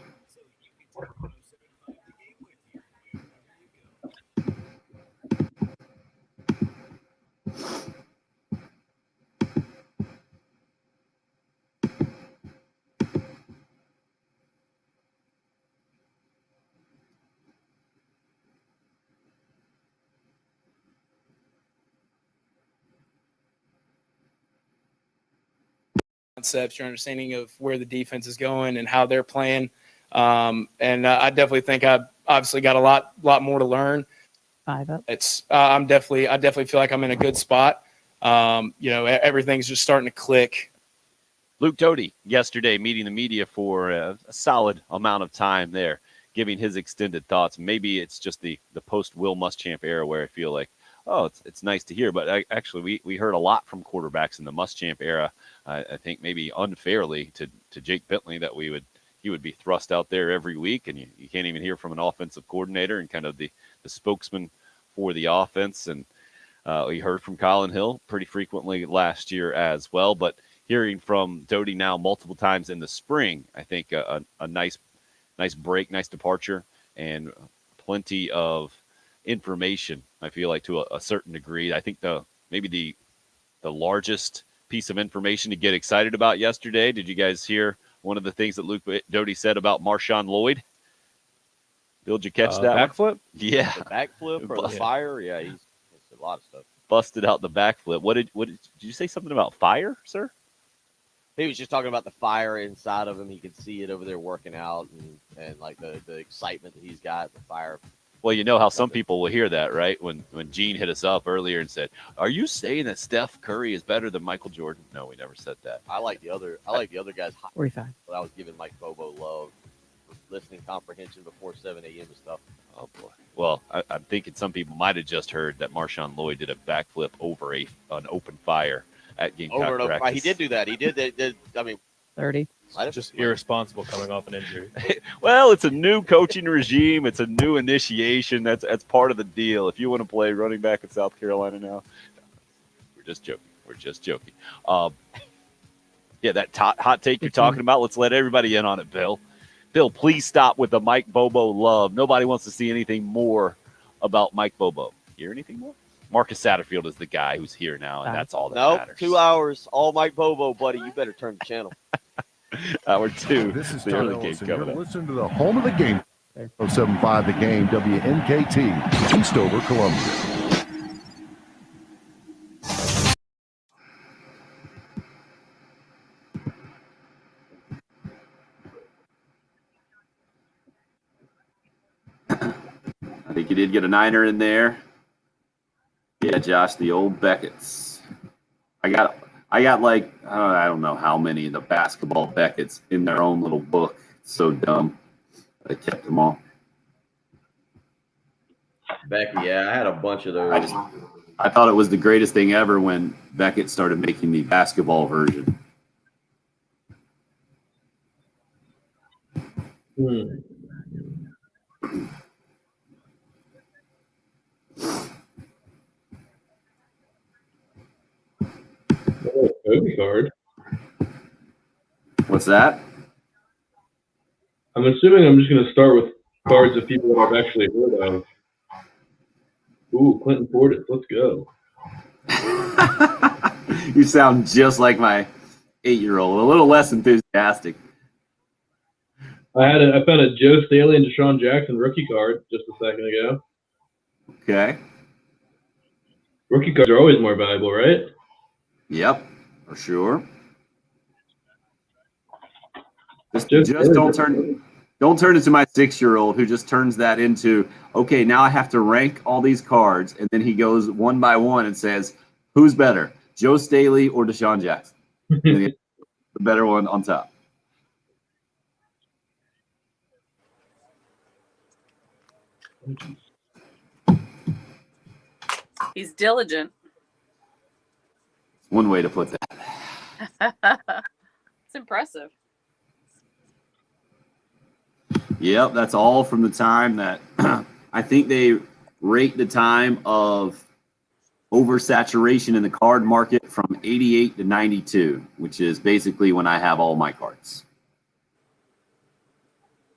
Concepts, your understanding of where the defense is going and how they're playing. And I definitely think I've obviously got a lot more to learn. 5 up. It's I definitely feel like I'm in a good spot. Everything's just starting to click. Luke Doty yesterday meeting the media for a solid amount of time there, giving his extended thoughts. Maybe it's just the post Will Muschamp era where I feel like, oh, it's nice to hear. But actually, we heard a lot from quarterbacks in the Muschamp era. I think maybe unfairly to Jake Bentley that he would be thrust out there every week, and you can't even hear from an offensive coordinator and kind of the spokesman for the offense. And we heard from Colin Hill pretty frequently last year as well. But hearing from Doty now multiple times in the spring, I think a nice break, nice departure, and plenty of information. I feel like to a certain degree. I think maybe the largest piece of information to get excited about yesterday. Did you guys hear one of the things that Luke Doty said about Marshawn Lloyd? Did you catch that backflip? one? Yeah, The backflip or the fire? Yeah, he's a lot of stuff. busted out the backflip. What did you say something about fire, sir? He was just talking about the fire inside of him. He could see it over there working out, and like the excitement that he's got, the fire. Well, you know how some people will hear that, right? When Gene hit us up earlier and said, "Are you saying that Steph Curry is better than Michael Jordan?" No, we never said that. I like the other guys. We're fine. But I was giving Mike Bobo love for listening comprehension before 7 a.m. and stuff. Oh boy. Well, I'm thinking some people might have just heard that Marshawn Lloyd did a backflip over an open fire at Gamecock Over and over. practice. He did do that. He did. I mean, 30. Just irresponsible coming off an injury. Well, it's a new coaching regime. It's a new initiation. That's part of the deal. If you want to play running back in South Carolina now, we're just joking. Yeah, that hot take you're talking about, let's let everybody in on it, Bill. Bill, please stop with the Mike Bobo love. Nobody wants to see anything more about Mike Bobo. Hear anything more? Marcus Satterfield is the guy who's here now, and that's all that matters. 2 hours, all Mike Bobo, buddy. You better turn the channel. Hour 2. This is the Tom early game Ellison. You're coming up. listening to the home of the game. 075 The Game, WNKT, Eastover, Columbia. I think you did get a niner in there. Yeah, Josh, the old Beckett's. I got like, I don't know how many of the basketball Beckett's in their own little book. It's so dumb. I kept them all. Becky, yeah, I had a bunch of those. I thought it was the greatest thing ever when Beckett started making the basketball version. Kobe card. What's that? I'm assuming I'm just going to start with cards of people that I've actually heard of. Ooh, Clinton Portis. Let's go. You sound just like my 8-year-old, a little less enthusiastic. I found a Joe Staley and Deshaun Jackson rookie card just a second ago. Okay. Rookie cards are always more valuable, right? Yep, for sure. Just don't turn into my 6-year-old who just turns that into, okay, now I have to rank all these cards, and then he goes one by one and says, who's better, Joe Staley or Deshaun Jackson? The better one on top. He's diligent. One way to put that. It's impressive. Yep, that's all from the time that I think they rate the time of oversaturation in the card market from 88 to 92, which is basically when I have all my cards.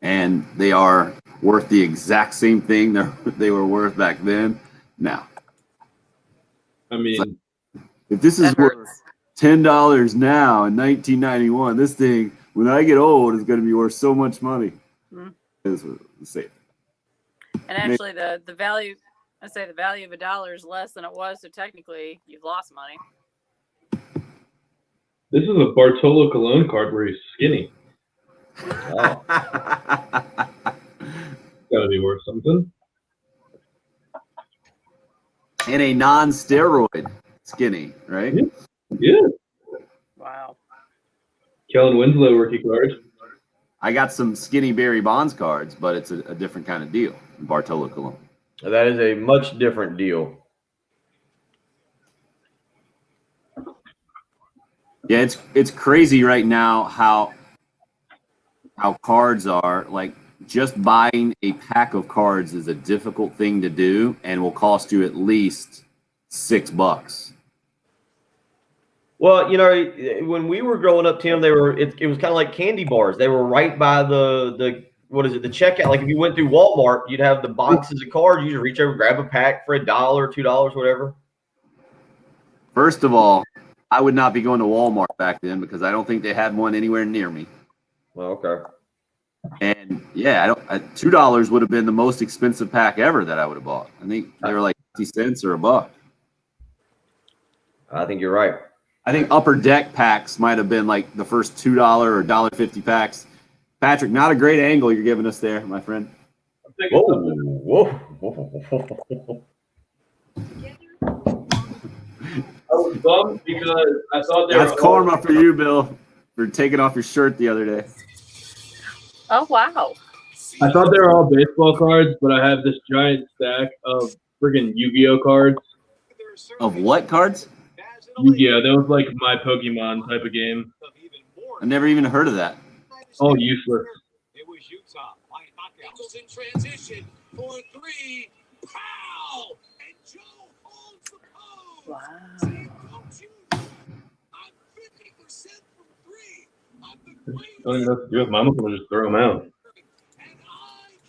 And they are worth the exact same thing they were worth back then. Now, I mean, if this is worth $10 now in 1991, this thing, when I get old, is going to be worth so much money. Is safe. And actually, the value, I say the value of $1 is less than it was, so technically you've lost money. this is a Bartolo Colon card where he's skinny. Oh. Gotta be worth something. And a non-steroid skinny, right? Yeah. Wow. Kellen Winslow rookie card. I got some skinny Barry Bonds cards, but it's a different kind of deal. Bartolo Colon. That is a much different deal. Yeah, it's crazy right now how cards are. Like, just buying a pack of cards is a difficult thing to do and will cost you at least $6. Well, you know, when we were growing up, Tim, it was kind of like candy bars. They were right by the what is it, the checkout. Like if you went through Walmart, you'd have the boxes of cards. You just reach over, grab a pack for $1, $2, whatever. First of all, I would not be going to Walmart back then because I don't think they had one anywhere near me. Well, okay. And yeah, $2 would have been the most expensive pack ever that I would have bought. I think they were like 50 cents or $1. I think you're right. I think Upper Deck packs might have been like the first $2 or $1.50 packs. Patrick, not a great angle you're giving us there, my friend. Whoa. I was bummed because I thought they That's were karma for you, Bill, for taking off your shirt the other day. Oh wow. I thought they were all baseball cards, but I have this giant stack of friggin' Yu-Gi-Oh cards. Of what cards? Yu-Gi-Oh! That was like my Pokemon type of game. I've never even heard of that. Oh, useless. It was Utah. White Hawkins in transition for 3. Pow! And Joe holds the pose. Wow. I'm 50% from 3. I'm the I don't even know what to do with mine. I'm gonna just throw them out. and I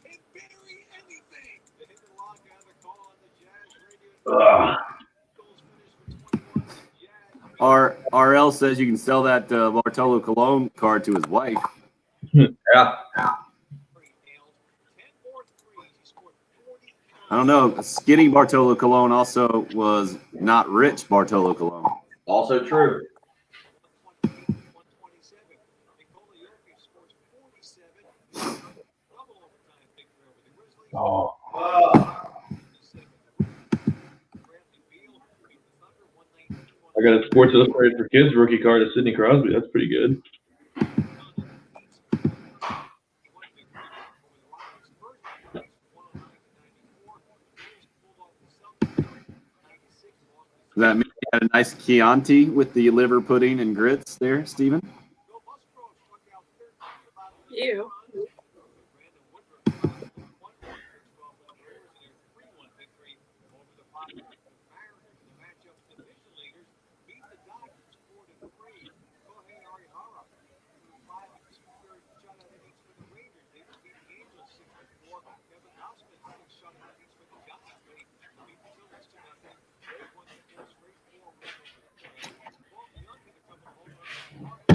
can bury anything. The hit the lock out of the call on the Jazz radio. RL says you can sell that Bartolo Colon card to his wife. Yeah. I don't know. Skinny Bartolo Colon also was not rich Bartolo Colon. Also true. Oh. I got a Sports Illustrated for Kids rookie card of Sidney Crosby. That's pretty good. Does that mean you had a nice Chianti with the liver pudding and grits there, Steven? You.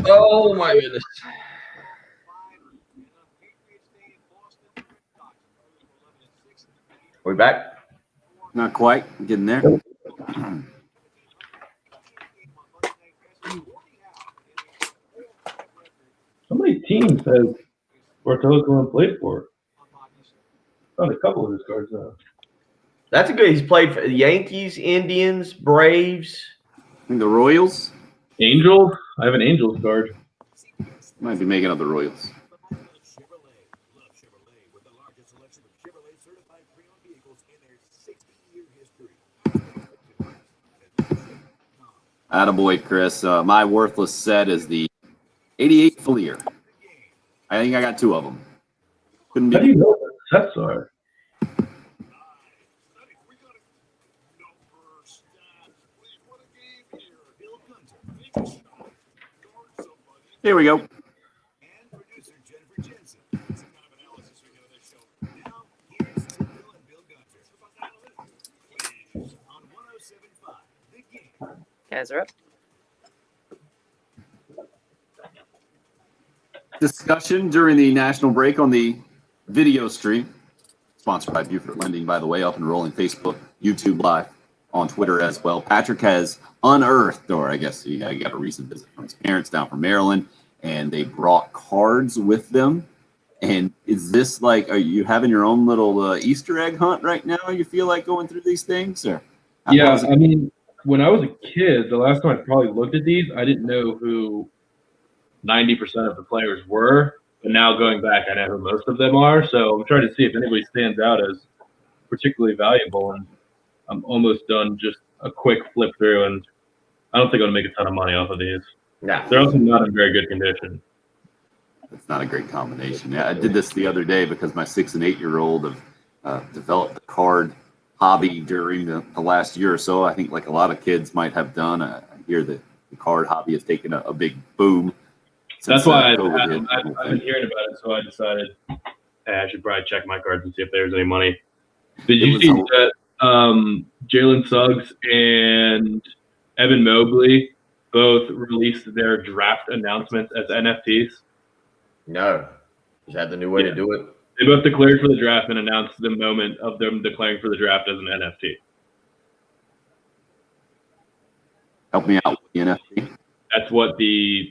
Oh my goodness. We back? Not quite. I'm getting there. How many teams has Bartolo Colon played for? Found a couple of his cards now. That's a good. He's played for the Yankees, Indians, Braves. I think the Royals. Angels? I have an Angels card. Might be making up the Royals. Attaboy, Chris. My worthless set is the 88 Fleer. I think I got 2 of them. Couldn't How do you be. know what the sets are? Here we go. Guys are up. Discussion during the national break on the video stream, sponsored by Buford Lending, by the way, up and rolling Facebook, YouTube Live, on Twitter as well. Patrick has unearthed, or I guess he got a recent visit from his parents down from Maryland, and they brought cards with them. And is this like, are you having your own little Easter egg hunt right now? You feel like going through these things? Or Yeah, I mean, when I was a kid, the last time I probably looked at these, I didn't know who 90% of the players were. But now going back, I know who most of them are. So I'm trying to see if anybody stands out as particularly valuable. And I'm almost done just a quick flip through. And I don't think I'm going to make a ton of money off of these. Nah. They're also not in very good condition. It's not a great combination. Yeah, I did this the other day because my 6 and 8 year old have developed the card hobby during the last year or so. I think like a lot of kids might have done. I hear that the card hobby has taken a big boom. That's why I've COVID hit. been hearing about it. So I decided I should probably check my cards and see if there's any money. Did you see that Jalen Suggs and Evan Mobley both released their draft announcements as NFTs? No. Is that the new way to do it? They both declared for the draft and announced the moment of them declaring for the draft as an NFT. Help me out with the NFT. That's what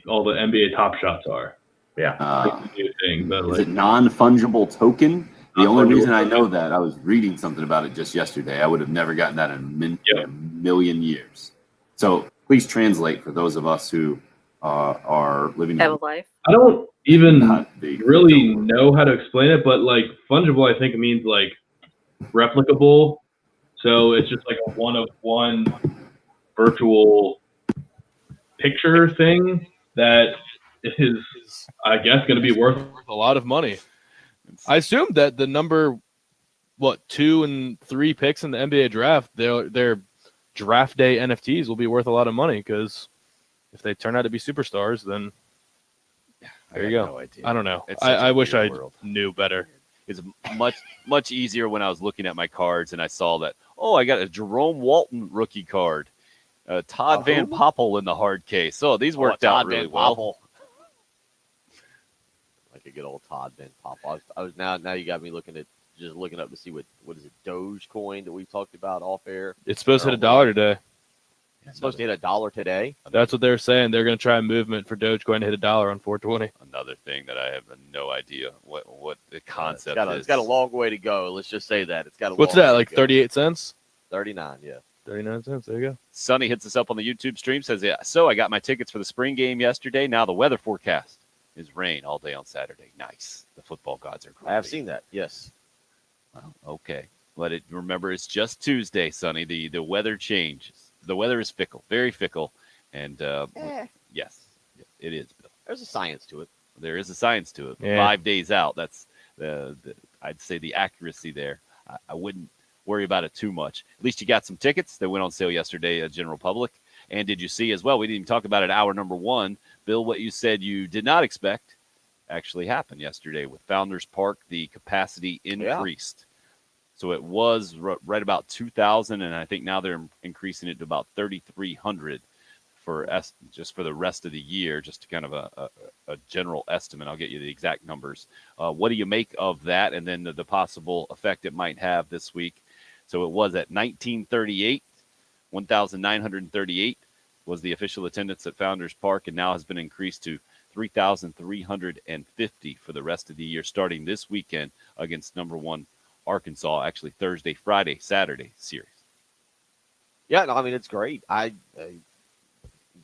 all the NBA Top Shots are. Yeah. That's the new thing. But Is it non-fungible token? The only Non-fungible reason I know that, I was reading something about it just yesterday. I would have never gotten that in a million years. So please translate for those of us who are living Have a life. I don't even Not the really know how to explain it, but like fungible, I think means like replicable. So it's just like a one-of-one virtual picture thing that is, I guess, going to be worth a lot of money. I assume that the number, 2 and 3 picks in the NBA draft, their draft day NFTs will be worth a lot of money, because if they turn out to be superstars, then there you go. No idea. I don't know. It's such I a wish I weird world. knew better. It's much easier when I was looking at my cards and I saw that, I got a Jerome Walton rookie card, Todd Van Poppel in the hard case. So these worked out Todd really Van well. Poppel. Like a good old Todd Van Poppel. I was now you got me looking up to see what is it, Dogecoin that we talked about off air. It's supposed to hit $1 today. It's supposed to hit $1 today. That's what they're saying. They're going to try a movement for Dogecoin to hit $1 on 420. Another thing that I have no idea what the concept It's is. got a long way to go. Let's just say that it's got a. What's long that? way Like to go. 38 cents? 39, yeah. 39 cents. There you go. Sonny hits us up on the YouTube stream, says, yeah, so I got my tickets for the spring game yesterday. Now the weather forecast is rain all day on Saturday. Nice. The football gods are great. I have seen that. Yes. Well, okay. Remember, it's just Tuesday, Sonny. The weather changes. The weather is fickle, very fickle. And yes, it is, Bill. There's a science to it. There is a science to it. Yeah. 5 days out, that's I'd say the accuracy there. I wouldn't worry about it too much. At least you got some tickets that went on sale yesterday at General Public. And did you see as well, we didn't even talk about it hour number 1. Bill, what you said you did not expect actually happened yesterday with Founders Park. The capacity increased. So it was right about 2,000, and I think now they're increasing it to about 3,300 just for the rest of the year, just to kind of a general estimate. I'll get you the exact numbers. What do you make of that, and then the possible effect it might have this week? So it was at 1,938 was the official attendance at Founders Park, and now has been increased to 3,350 for the rest of the year, starting this weekend against number 1 Arkansas, actually Thursday, Friday, Saturday series. Yeah, no, I mean, it's great. The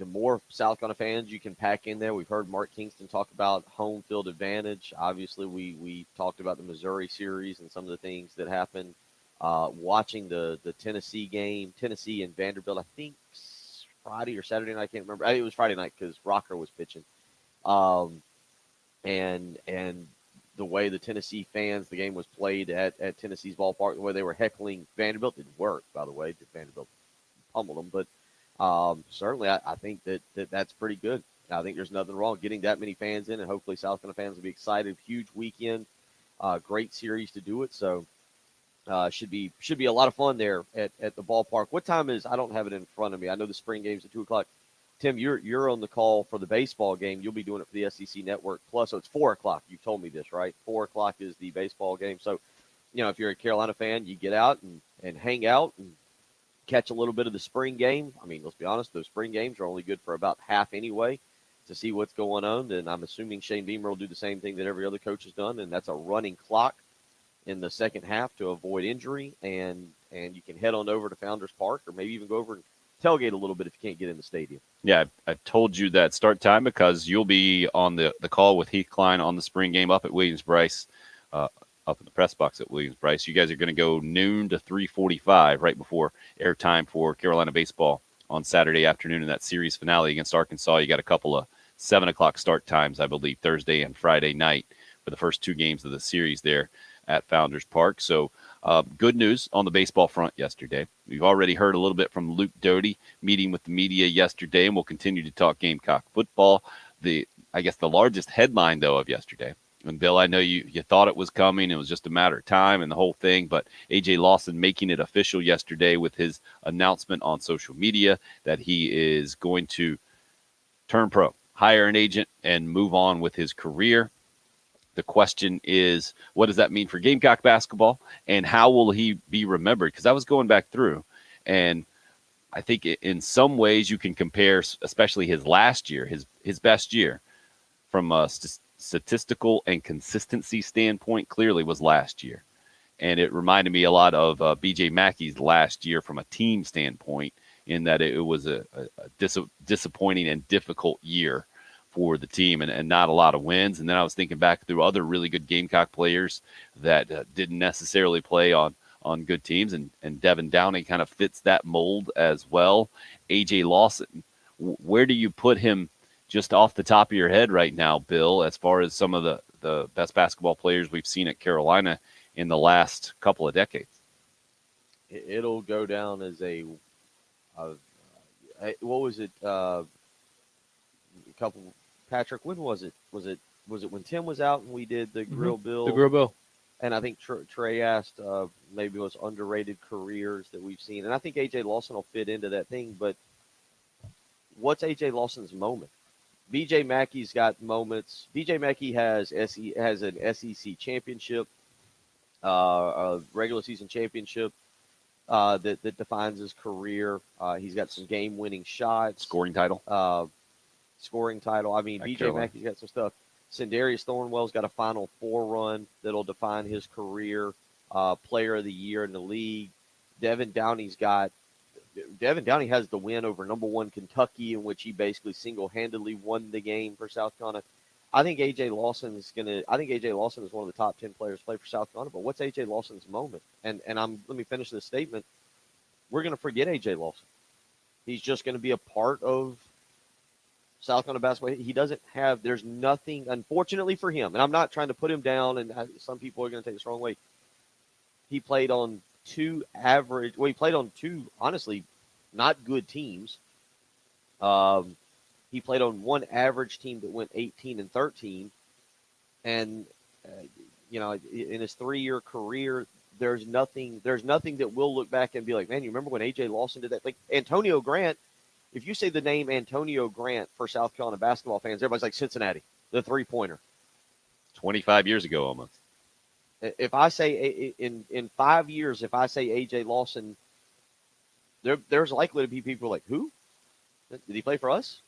more South Carolina fans you can pack in there. We've heard Mark Kingston talk about home field advantage. Obviously, we talked about the Missouri series and some of the things that happened. Watching the Tennessee game, Tennessee and Vanderbilt, I think Friday or Saturday night, I can't remember. I think it was Friday night because Rocker was pitching. And the way the Tennessee fans, the game was played at Tennessee's ballpark, the way they were heckling Vanderbilt didn't work, by the way. Vanderbilt pummeled them. But certainly I think that's pretty good. I think there's nothing wrong getting that many fans in, and hopefully South Carolina fans will be excited. Huge weekend, great series to do it. So should be a lot of fun there at the ballpark. What time is? I don't have it in front of me. I know the spring game's at 2:00. Tim, you're on the call for the baseball game. You'll be doing it for the SEC Network Plus. So it's 4:00. You told me this, right? 4:00 is the baseball game. So, if you're a Carolina fan, you get out and hang out and catch a little bit of the spring game. I mean, let's be honest, those spring games are only good for about half anyway to see what's going on. And I'm assuming Shane Beamer will do the same thing that every other coach has done, and that's a running clock in the second half to avoid injury. And you can head on over to Founders Park, or maybe even go over and tailgate a little bit if you can't get in the stadium. Yeah, I've told you that start time because you'll be on the call with Heath Klein on the spring game up at Williams-Brice, up in the press box at Williams-Brice. You guys are going to go noon to 3:45 right before airtime for Carolina baseball on Saturday afternoon in that series finale against Arkansas. You got a couple of 7 o'clock start times, I believe, Thursday and Friday night for the first 2 games of the series there at Founders Park. So good news on the baseball front yesterday. We've already heard a little bit from Luke Doty meeting with the media yesterday, and we'll continue to talk Gamecock football. I guess the largest headline, though, of yesterday, and Bill, I know you thought it was coming. It was just a matter of time and the whole thing, but A.J. Lawson making it official yesterday with his announcement on social media that he is going to turn pro, hire an agent, and move on with his career. The question is, what does that mean for Gamecock basketball, and how will he be remembered? Because I was going back through, and I think in some ways you can compare, especially his last year, his best year, from a statistical and consistency standpoint, clearly was last year. And it reminded me a lot of B.J. Mackey's last year from a team standpoint, in that it was a disappointing and difficult year for the team and not a lot of wins. And then I was thinking back through other really good Gamecock players that didn't necessarily play on good teams, and Devin Downey kind of fits that mold as well. A.J. Lawson, where do you put him just off the top of your head right now, Bill, as far as some of the best basketball players we've seen at Carolina in the last couple of decades? It'll go down as what was it? A couple. Patrick, when was it? Was it when Tim was out and we did the Grill Bill? The Grill Bill. And I think Trey asked maybe most underrated careers that we've seen, and I think A.J. Lawson will fit into that thing. But what's A.J. Lawson's moment? B.J. Mackey's got moments. B.J. Mackey has an SEC championship, a regular season championship that defines his career. He's got some game-winning shots, scoring title. I mean, B.J. Mackey's got some stuff. Sindarius Thornwell's got a Final Four run that'll define his career. Player of the year in the league. Devin Downey has the win over number 1 Kentucky, in which he basically single-handedly won the game for South Carolina. I think A.J. Lawson is one of the top 10 players to play for South Carolina. But what's A.J. Lawson's moment? And let me finish this statement. We're going to forget A.J. Lawson. He's just going to be a part of South Carolina basketball. He doesn't have. There's nothing, unfortunately for him. And I'm not trying to put him down. And some people are going to take this the wrong way. He played on two, honestly, not good teams. He played on one average team that went 18-13. And, in his 3-year career, there's nothing that we'll look back and be like, man, you remember when A.J. Lawson did that? Like Antonio Grant, if you say the name Antonio Grant for South Carolina basketball fans, everybody's like Cincinnati, the three-pointer. 25 years ago almost. If I say in 5 years, if I say A.J. Lawson, there's likely to be people like, who? Did he play for us?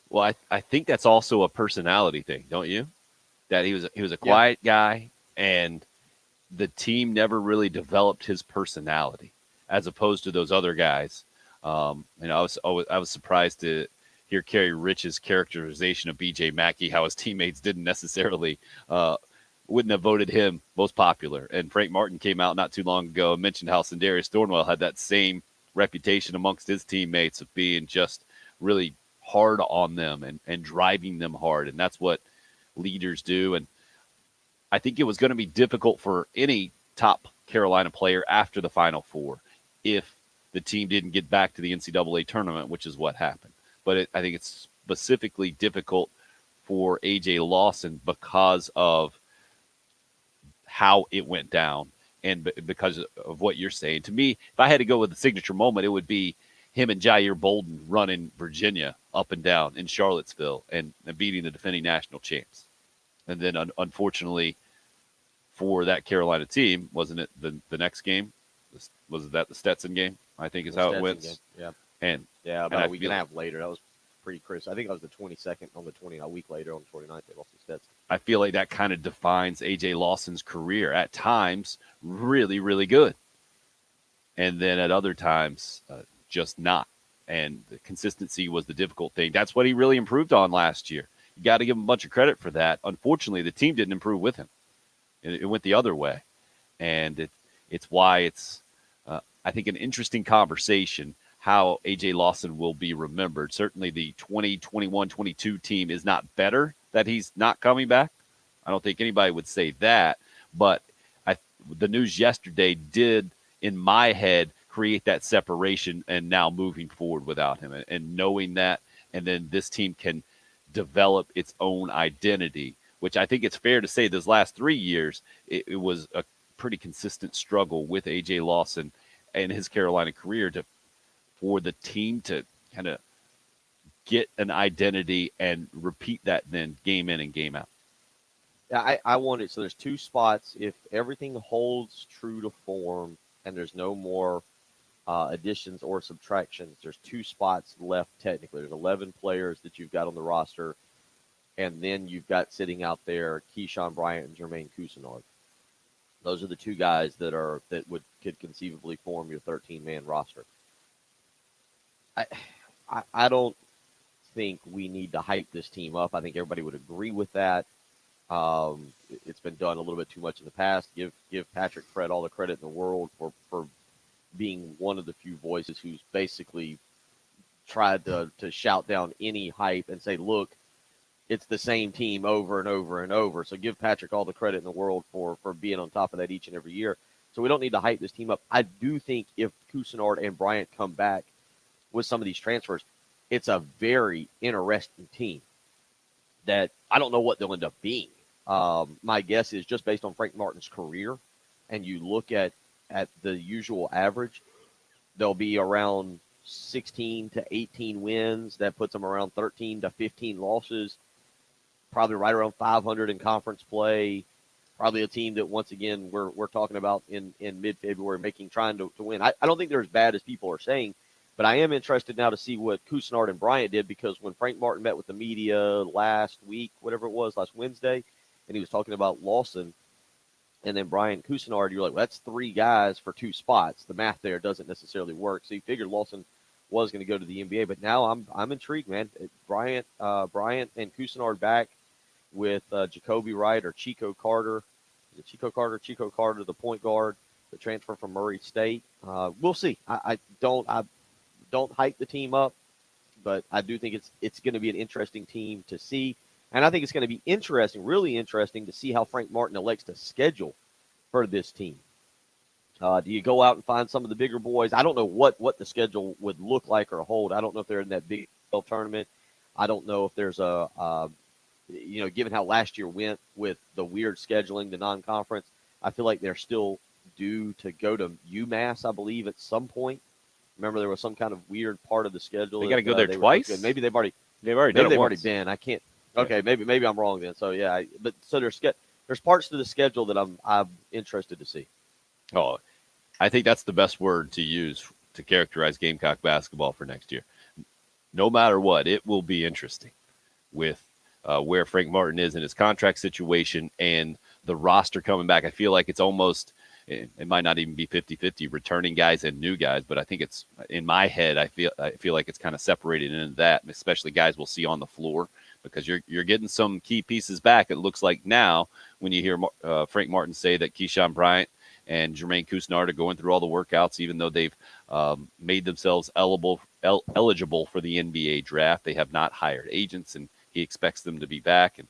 Well, I think that's also a personality thing, don't you? That he was a quiet guy, and the team never really developed his personality, as opposed to those other guys. I was surprised to hear Kerry Rich's characterization of B.J. Mackey, how his teammates didn't necessarily wouldn't have voted him most popular. And Frank Martin came out not too long ago and mentioned how Sindarius Thornwell had that same reputation amongst his teammates of being just really hard on them and driving them hard. And that's what leaders do. And I think it was going to be difficult for any top Carolina player after the Final Four if the team didn't get back to the NCAA tournament, which is what happened. But I think it's specifically difficult for A.J. Lawson because of how it went down and because of what you're saying. To me, if I had to go with the signature moment, it would be him and Jair Bolden running Virginia up and down in Charlottesville and beating the defending national champs. And then, unfortunately, for that Carolina team, wasn't it the next game? Was that the Stetson game? I think is how it went. Yeah. About a week and a half later. That was pretty crisp. I think I was the 22nd on the 20th. A week later on the 29th, they lost to Stetson. I feel like that kind of defines A.J. Lawson's career. At times, really, really good. And then at other times, just not. And the consistency was the difficult thing. That's what he really improved on last year. You got to give him a bunch of credit for that. Unfortunately, the team didn't improve with him. It went the other way. And it's why it's, I think, an interesting conversation how A.J. Lawson will be remembered. Certainly the 2021-22 team is not better that he's not coming back. I don't think anybody would say that. But the news yesterday did, in my head, create that separation and now moving forward without him. And knowing that, and then this team can develop its own identity, which I think it's fair to say those last 3 years, it was a pretty consistent struggle with A.J. Lawson and his Carolina career for the team to kind of get an identity and repeat that then game in and game out. Yeah, I want it. So there's two spots. If everything holds true to form and there's no more additions or subtractions, there's 2 spots left technically. There's 11 players that you've got on the roster, and then you've got sitting out there Keyshawn Bryant and Jermaine Couisnard. Those are the 2 guys that could conceivably form your 13-man roster. I don't think we need to hype this team up. I think everybody would agree with that. It's been done a little bit too much in the past. Give Patrick Fred all the credit in the world for being one of the few voices who's basically tried to shout down any hype and say, look, it's the same team over and over and over. So give Patrick all the credit in the world for being on top of that each and every year. So we don't need to hype this team up. I do think if Couisnard and Bryant come back with some of these transfers, it's a very interesting team that I don't know what they'll end up being. My guess is just based on Frank Martin's career, and you look at the usual average, they'll be around 16 to 18 wins. That puts them around 13 to 15 losses, probably right around 500 in conference play. Probably a team that, once again, we're talking about in mid-February trying to win. I don't think they're as bad as people are saying, but I am interested now to see what Couisnard and Bryant did, because when Frank Martin met with the media last week, whatever it was, last Wednesday, and he was talking about Lawson and then Brian Couisnard, you're like, well, that's 3 guys for 2 spots. The math there doesn't necessarily work. So you figured Lawson was going to go to the NBA, but now I'm intrigued, man. Bryant and Couisnard back with Jacoby Wright or Chico Carter. Is it Chico Carter, the point guard, the transfer from Murray State. We'll see. I don't hype the team up, but I do think it's going to be an interesting team to see. And I think it's going to be interesting, really interesting, to see how Frank Martin elects to schedule for this team. Do you go out and find some of the bigger boys? I don't know what the schedule would look like or hold. I don't know if they're in that Big 12 tournament. I don't know if there's given how last year went with the weird scheduling, the non-conference, I feel like they're still due to go to UMass, I believe, at some point. Remember, there was some kind of weird part of the schedule. They got to go there twice? Maybe they've already been. I can't. Okay, maybe I'm wrong then. So yeah, but there's parts to the schedule that I'm interested to see. Oh, I think that's the best word to use to characterize Gamecock basketball for next year. No matter what, it will be interesting with where Frank Martin is in his contract situation and the roster coming back. I feel like it's almost, it might not even be 50-50 returning guys and new guys, but I think it's, in my head, I feel like it's kind of separated into that, especially guys we'll see on the floor, because you're getting some key pieces back. It looks like now when you hear Frank Martin say that Keyshawn Bryant and Jermaine Couisnard are going through all the workouts, even though they've made themselves eligible for the NBA draft. They have not hired agents, and he expects them to be back. And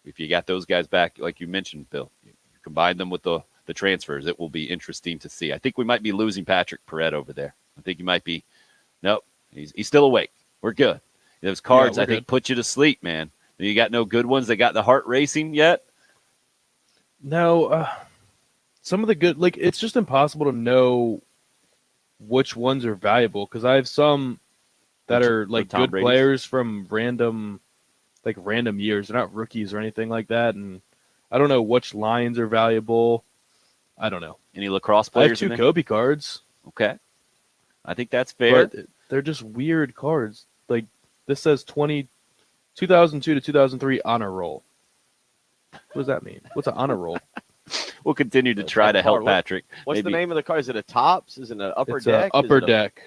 if you got those guys back, like you mentioned, Bill, you combine them with the transfers, it will be interesting to see. I think we might be losing Patrick Perrette over there. I think he might be. Nope, he's still awake. We're good. Those cards, I think, put you to sleep, man. You got no good ones that got the heart racing yet? No. Some of the good, like, it's just impossible to know which ones are valuable, because I have some that are like good players from random years. They're not rookies or anything like that, and I don't know which lines are valuable. I don't know. Any lacrosse players? I have 2 Kobe cards. Okay, I think that's fair. But they're just weird cards. Like, this says 2002 to 2003 honor roll. What does that mean? What's an honor roll? We'll continue to try to help Patrick. What's the name of the car? Is it a Tops? Is it an Upper It's Deck? Upper Deck.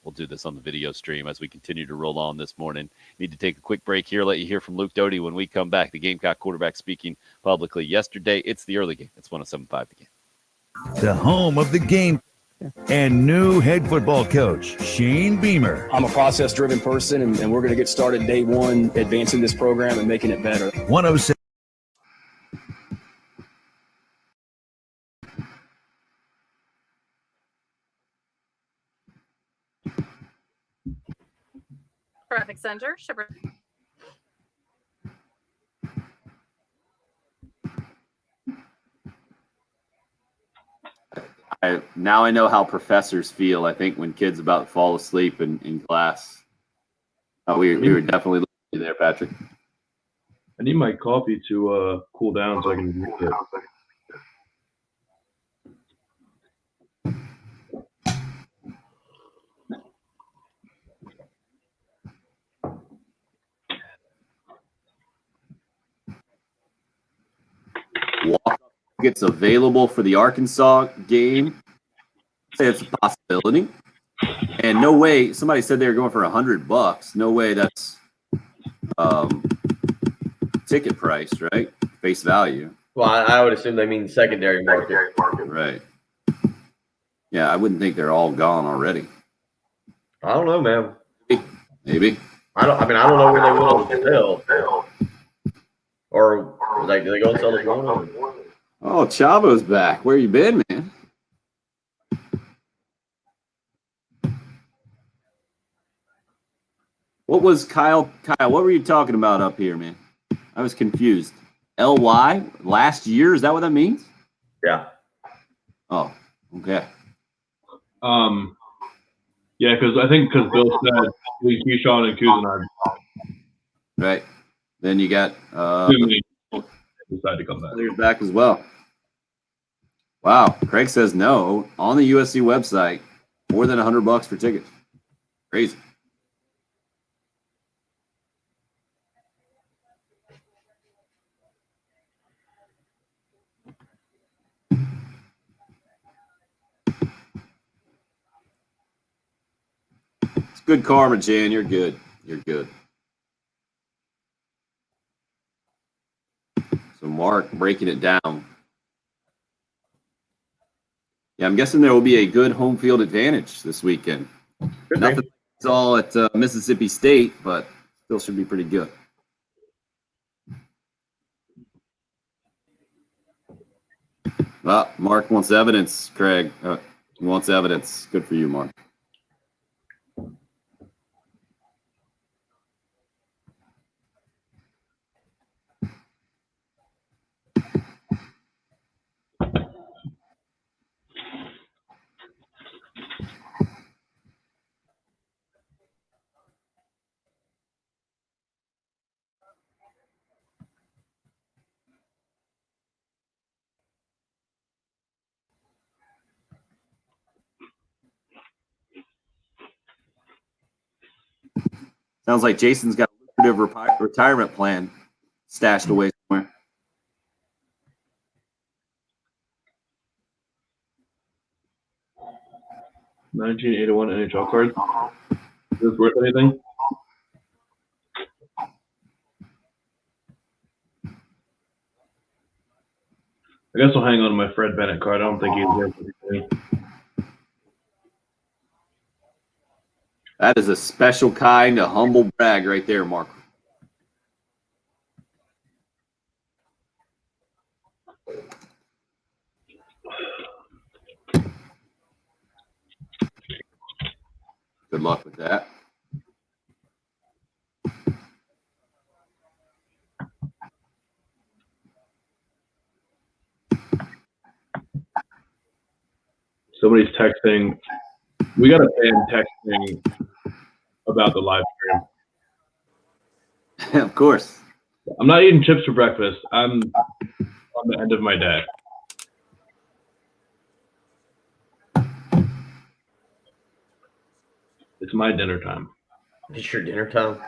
We'll do this on the video stream as we continue to roll on this morning. Need to take a quick break here. Let you hear from Luke Doty when we come back. The Gamecock quarterback speaking publicly yesterday. It's the early game. It's 107.5 The Game. The home of the game and new head football coach, Shane Beamer. I'm a process-driven person, and we're going to get started day one, advancing this program and making it better. 107. Traffic Center, Shepherd. Now I know how professors feel, I think, when kids about to fall asleep in class. We were definitely looking there, Patrick. I need my coffee to cool down so I can drink it. tickets available for the Arkansas game. Say it's a possibility. And no way, somebody said they were going for $100. No way that's ticket price, right? Face value. Well, I would assume they mean secondary market. Right. Yeah, I wouldn't think they're all gone already. I don't know, man. Maybe. I don't know where they went on sale. Or like, do they go and sell the one? Oh, Chavo's back. Where you been, man? What was Kyle? Kyle, what were you talking about up here, man? I was confused. LY last year? Is that what that means? Yeah. Oh, okay. Yeah, because Bill said Keyshawn and Cousin Right. Then you got decide to come back. players back as well. Wow. Craig says no on the USC website. More than $100 for tickets. Crazy. It's good karma, Jan. You're good. You're good. So Mark breaking it down. Yeah, I'm guessing there will be a good home field advantage this weekend. Nothing. It's all at Mississippi State, but still should be pretty good. Well, Mark wants evidence, Craig. He wants evidence. Good for you, Mark. Sounds like Jason's got a lucrative retirement plan stashed away somewhere. $1981 NHL card. Is this worth anything? I guess I'll hang on to my Fred Bennett card. I don't think he's worth anything. That is a special kind of humble brag right there, Mark. Good luck with that. Somebody's texting. We got a fan texting about the live stream. Of course. I'm not eating chips for breakfast. I'm on the end of my day. It's my dinner time. It's your dinner time?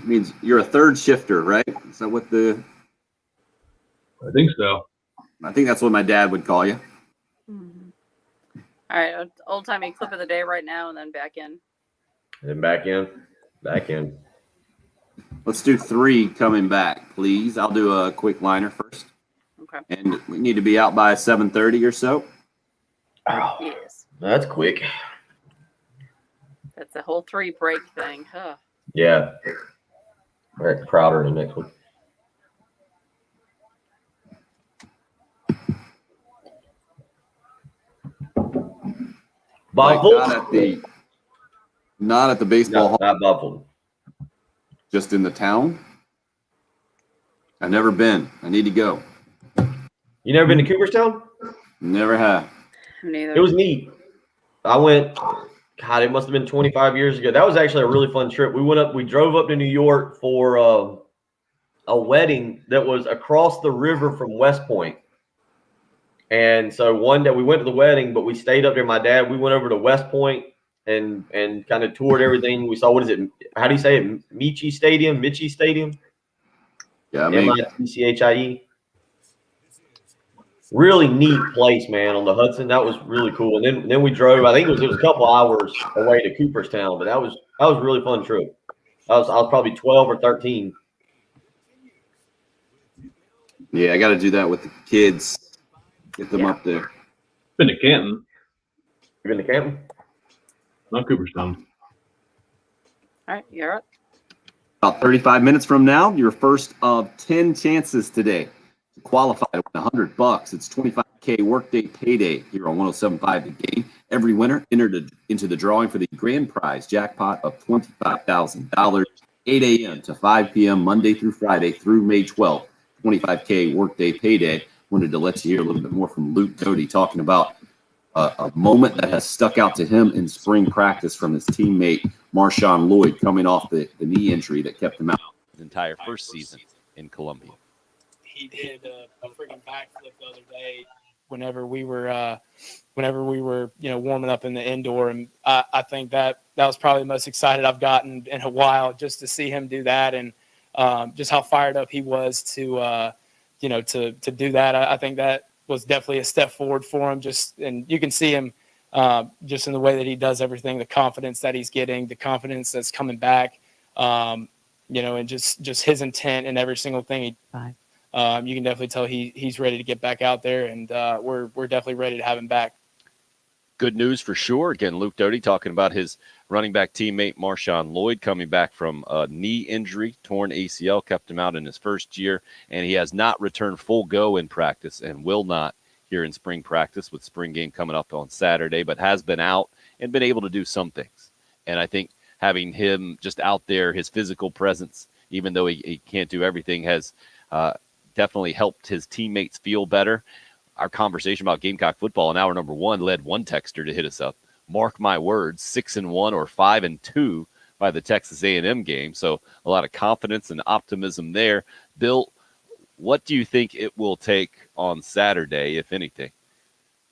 Means you're a third shifter, right? Is that what the... I think so. I think that's what my dad would call you. All right, old timey clip of the day right now, and then back in. And back in. Back in. Let's do 3 coming back, please. I'll do a quick liner first. Okay. And we need to be out by 7:30 or so. Oh, yes. That's quick. That's the whole 3 break thing. Huh. Yeah. All right, Crowder in the next one. Like, Buffalo? not at the baseball hall. Not Buffalo. Just in the town. I've never been. I need to go. You never been to Cooperstown? Never have. Neither. It was neat. I went, God, it must have been 25 years ago. That was actually a really fun trip. We drove up to New York for a wedding that was across the river from West Point. And so one day we went to the wedding, but we stayed up there. My dad, we went over to West Point and kind of toured everything. We saw, what is it? How do you say it? Michie Stadium? Yeah, MITCHIE. really neat place, man, on the Hudson. That was really cool. And then we drove. I think it was a couple hours away to Cooperstown, but that was a really fun trip. I was probably 12 or 13. Yeah, I got to do that with the kids. Get them up there. Been to Canton. You been to Canton? Not Cooperstown. All right, you're up. About 35 minutes from now, your first of 10 chances today to qualify to win $100. It's $25K workday payday here on 107.5 The Game. Every winner entered into the drawing for the grand prize jackpot of $25,000, 8 a.m. to 5 p.m. Monday through Friday through May 12th. 25K workday payday. Wanted to let you hear a little bit more from Luke Doty talking about a moment that has stuck out to him in spring practice from his teammate Marshawn Lloyd coming off the knee injury that kept him out. His entire first season in Columbia. He did a freaking backflip the other day whenever we were warming up in the indoor, and I think that was probably the most excited I've gotten in a while, just to see him do that, and just how fired up he was to do that. I think that was definitely a step forward for him. And you can see him just in the way that he does everything, the confidence that he's getting, the confidence that's coming back, and just his intent in every single thing. You can definitely tell he's ready to get back out there, and we're definitely ready to have him back. Good news for sure. Again, Luke Doty talking about his running back teammate Marshawn Lloyd coming back from a knee injury, torn ACL, kept him out in his first year, and he has not returned full go in practice and will not here in spring practice with spring game coming up on Saturday, but has been out and been able to do some things. And I think having him just out there, his physical presence, even though he can't do everything, has definitely helped his teammates feel better. Our conversation about Gamecock football in hour number one led one texter to hit us up. Mark my words, 6-1 or 5-2 by the Texas A&M game. So a lot of confidence and optimism there. Bill, what do you think it will take on Saturday, if anything,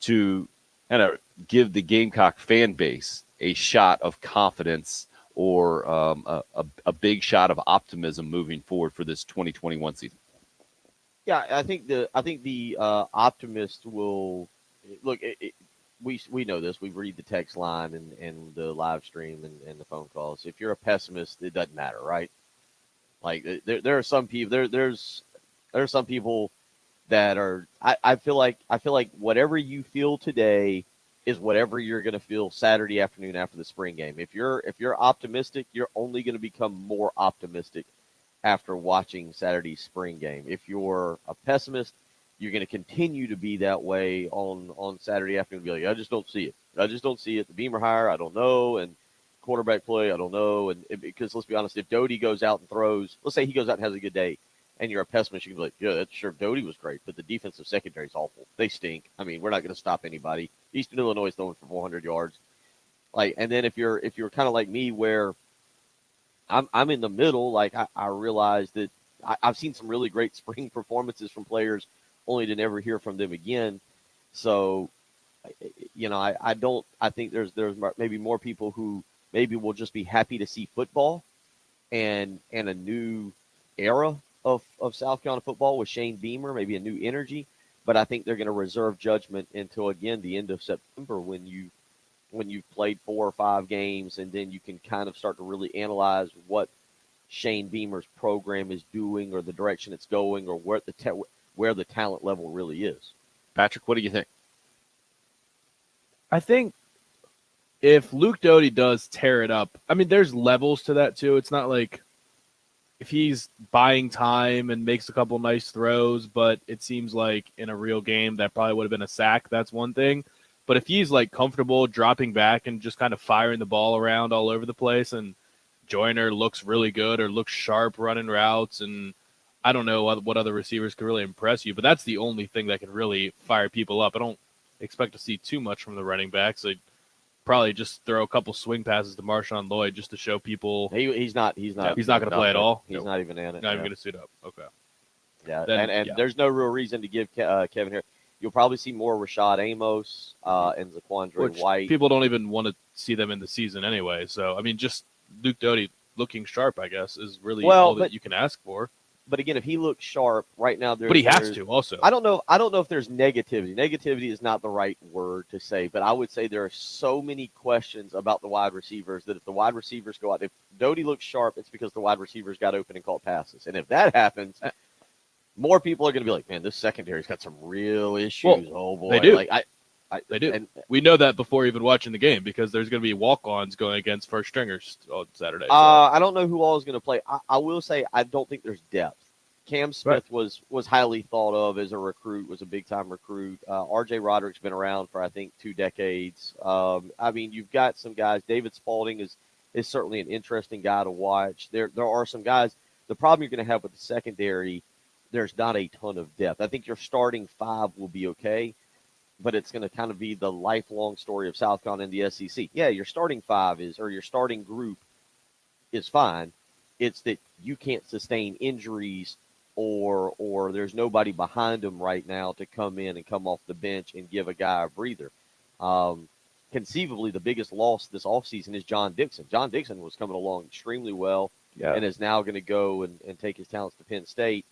to kind of give the Gamecock fan base a shot of confidence or a big shot of optimism moving forward for this 2021 season? Yeah, I think the optimist will look. We know this. We read the text line and the live stream and the phone calls. If you're a pessimist, it doesn't matter, right? Like there are some people. There are some people that are. I feel like whatever you feel today is whatever you're going to feel Saturday afternoon after the spring game. If you're optimistic, you're only going to become more optimistic after watching Saturday's spring game. If you're a pessimist, you're going to continue to be that way on Saturday afternoon. Be like, I just don't see it. The Beamer hire, I don't know, and quarterback play, I don't know. And because let's be honest, if Doty goes out and throws, let's say he goes out and has a good day, and you're a pessimist, you can be like, yeah, that's sure Doty was great, but the defensive secondary is awful. They stink. I mean, we're not going to stop anybody. Eastern Illinois is throwing for 400 yards. And then if you're kind of like me, where I'm in the middle. Like I realize that I've seen some really great spring performances from players, only to never hear from them again. So, I think there's maybe more people who maybe will just be happy to see football, and a new era of South Carolina football with Shane Beamer, maybe a new energy. But I think they're going to reserve judgment until again the end of September when you've played 4 or 5 games, and then you can kind of start to really analyze what Shane Beamer's program is doing or the direction it's going or where the talent level really is. Patrick, what do you think? I think if Luke Doty does tear it up, I mean, there's levels to that too. It's not like if he's buying time and makes a couple nice throws, but it seems like in a real game that probably would have been a sack. That's one thing. But if he's like comfortable dropping back and just kind of firing the ball around all over the place, and Joyner looks really good or looks sharp running routes, and I don't know what other receivers could really impress you, but that's the only thing that can really fire people up. I don't expect to see too much from the running backs. I'd probably just throw a couple swing passes to Marshawn Lloyd just to show people he's not going to play at all. He's not even in it. Not even going to suit up. Okay. Yeah, then, there's no real reason to give Kevin here. You'll probably see more Rashad Amos and Zaquandre White. People don't even want to see them in the season anyway. So, I mean, just Luke Doty looking sharp, I guess, is really all that you can ask for. But again, if he looks sharp right now, But he has to also. I don't know if there's negativity. Negativity is not the right word to say, but I would say there are so many questions about the wide receivers that if the wide receivers go out, if Doty looks sharp, it's because the wide receivers got open and caught passes. And if that happens, more people are going to be like, man, this secondary's got some real issues. Well, oh boy, they do. Like They do. And, We know that before even watching the game because there's going to be walk-ons going against first stringers on Saturday. I don't know who all is going to play. I will say I don't think there's depth. Cam Smith was highly thought of as a recruit, was a big-time recruit. R.J. Roderick's been around for, I think, 2 decades. I mean, you've got some guys. David Spalding is certainly an interesting guy to watch. There are some guys. The problem you're going to have with the secondary, there's not a ton of depth. I think your starting 5 will be okay, but it's going to kind of be the lifelong story of South Carolina and the SEC. Yeah, your starting 5 or your starting group is fine. It's that you can't sustain injuries or there's nobody behind him right now to come in and come off the bench and give a guy a breather. Conceivably, the biggest loss this offseason is John Dixon. John Dixon was coming along extremely well and is now going to go and take his talents to Penn State.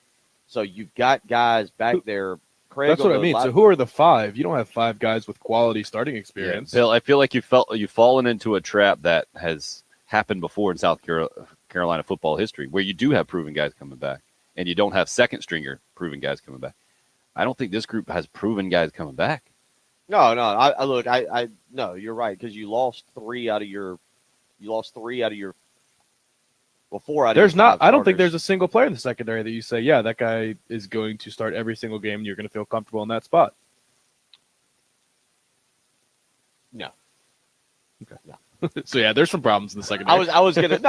So you've got guys back there. Craig, that's what I mean. So who are the 5? You don't have 5 guys with quality starting experience. Bill, I feel like you've fallen into a trap that has happened before in South Carolina football history, where you do have proven guys coming back, and you don't have second stringer proven guys coming back. I don't think this group has proven guys coming back. No. I no, you're right, because you lost 3 out of your. Well, 4 out of your. There's not. I don't think starters. there's a single player in the secondary that you say, yeah, that guy is going to start every single game, and you're going to feel comfortable in that spot. No. Okay. No. So yeah, there's some problems in the secondary. I was gonna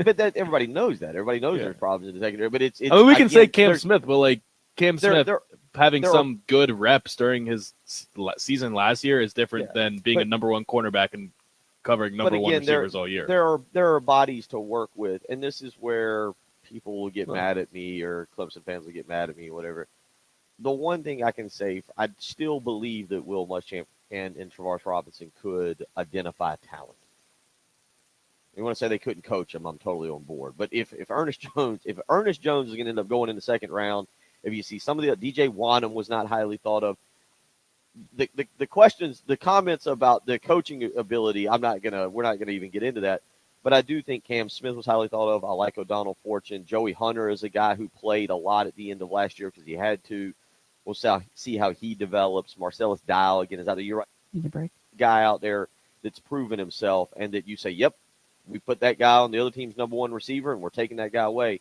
but everybody knows that. Everybody knows there's problems in the secondary, but it's I mean, we can say Cam Smith, but like Cam Smith there having are- some good reps during his season last year is different than being a number 1 cornerback and covering number 1 receivers all year. There are bodies to work with, and this is where people will get mad at me, or Clemson fans will get mad at me, or whatever. The one thing I can say, I still believe that Will Muschamp and Travaris Robinson could identify talent. You want to say they couldn't coach him, I'm totally on board. But if Ernest Jones is going to end up going in the second round, if you see some of the DJ Wanham was not highly thought of. The questions, the comments about the coaching ability, we're not gonna even get into that. But I do think Cam Smith was highly thought of. I like O'Donnell Fortune. Joey Hunter is a guy who played a lot at the end of last year because he had to. We'll see how he develops. Marcellus Dial again is out of your guy out there that's proven himself, and that you say, yep, we put that guy on the other team's number 1 receiver, and we're taking that guy away.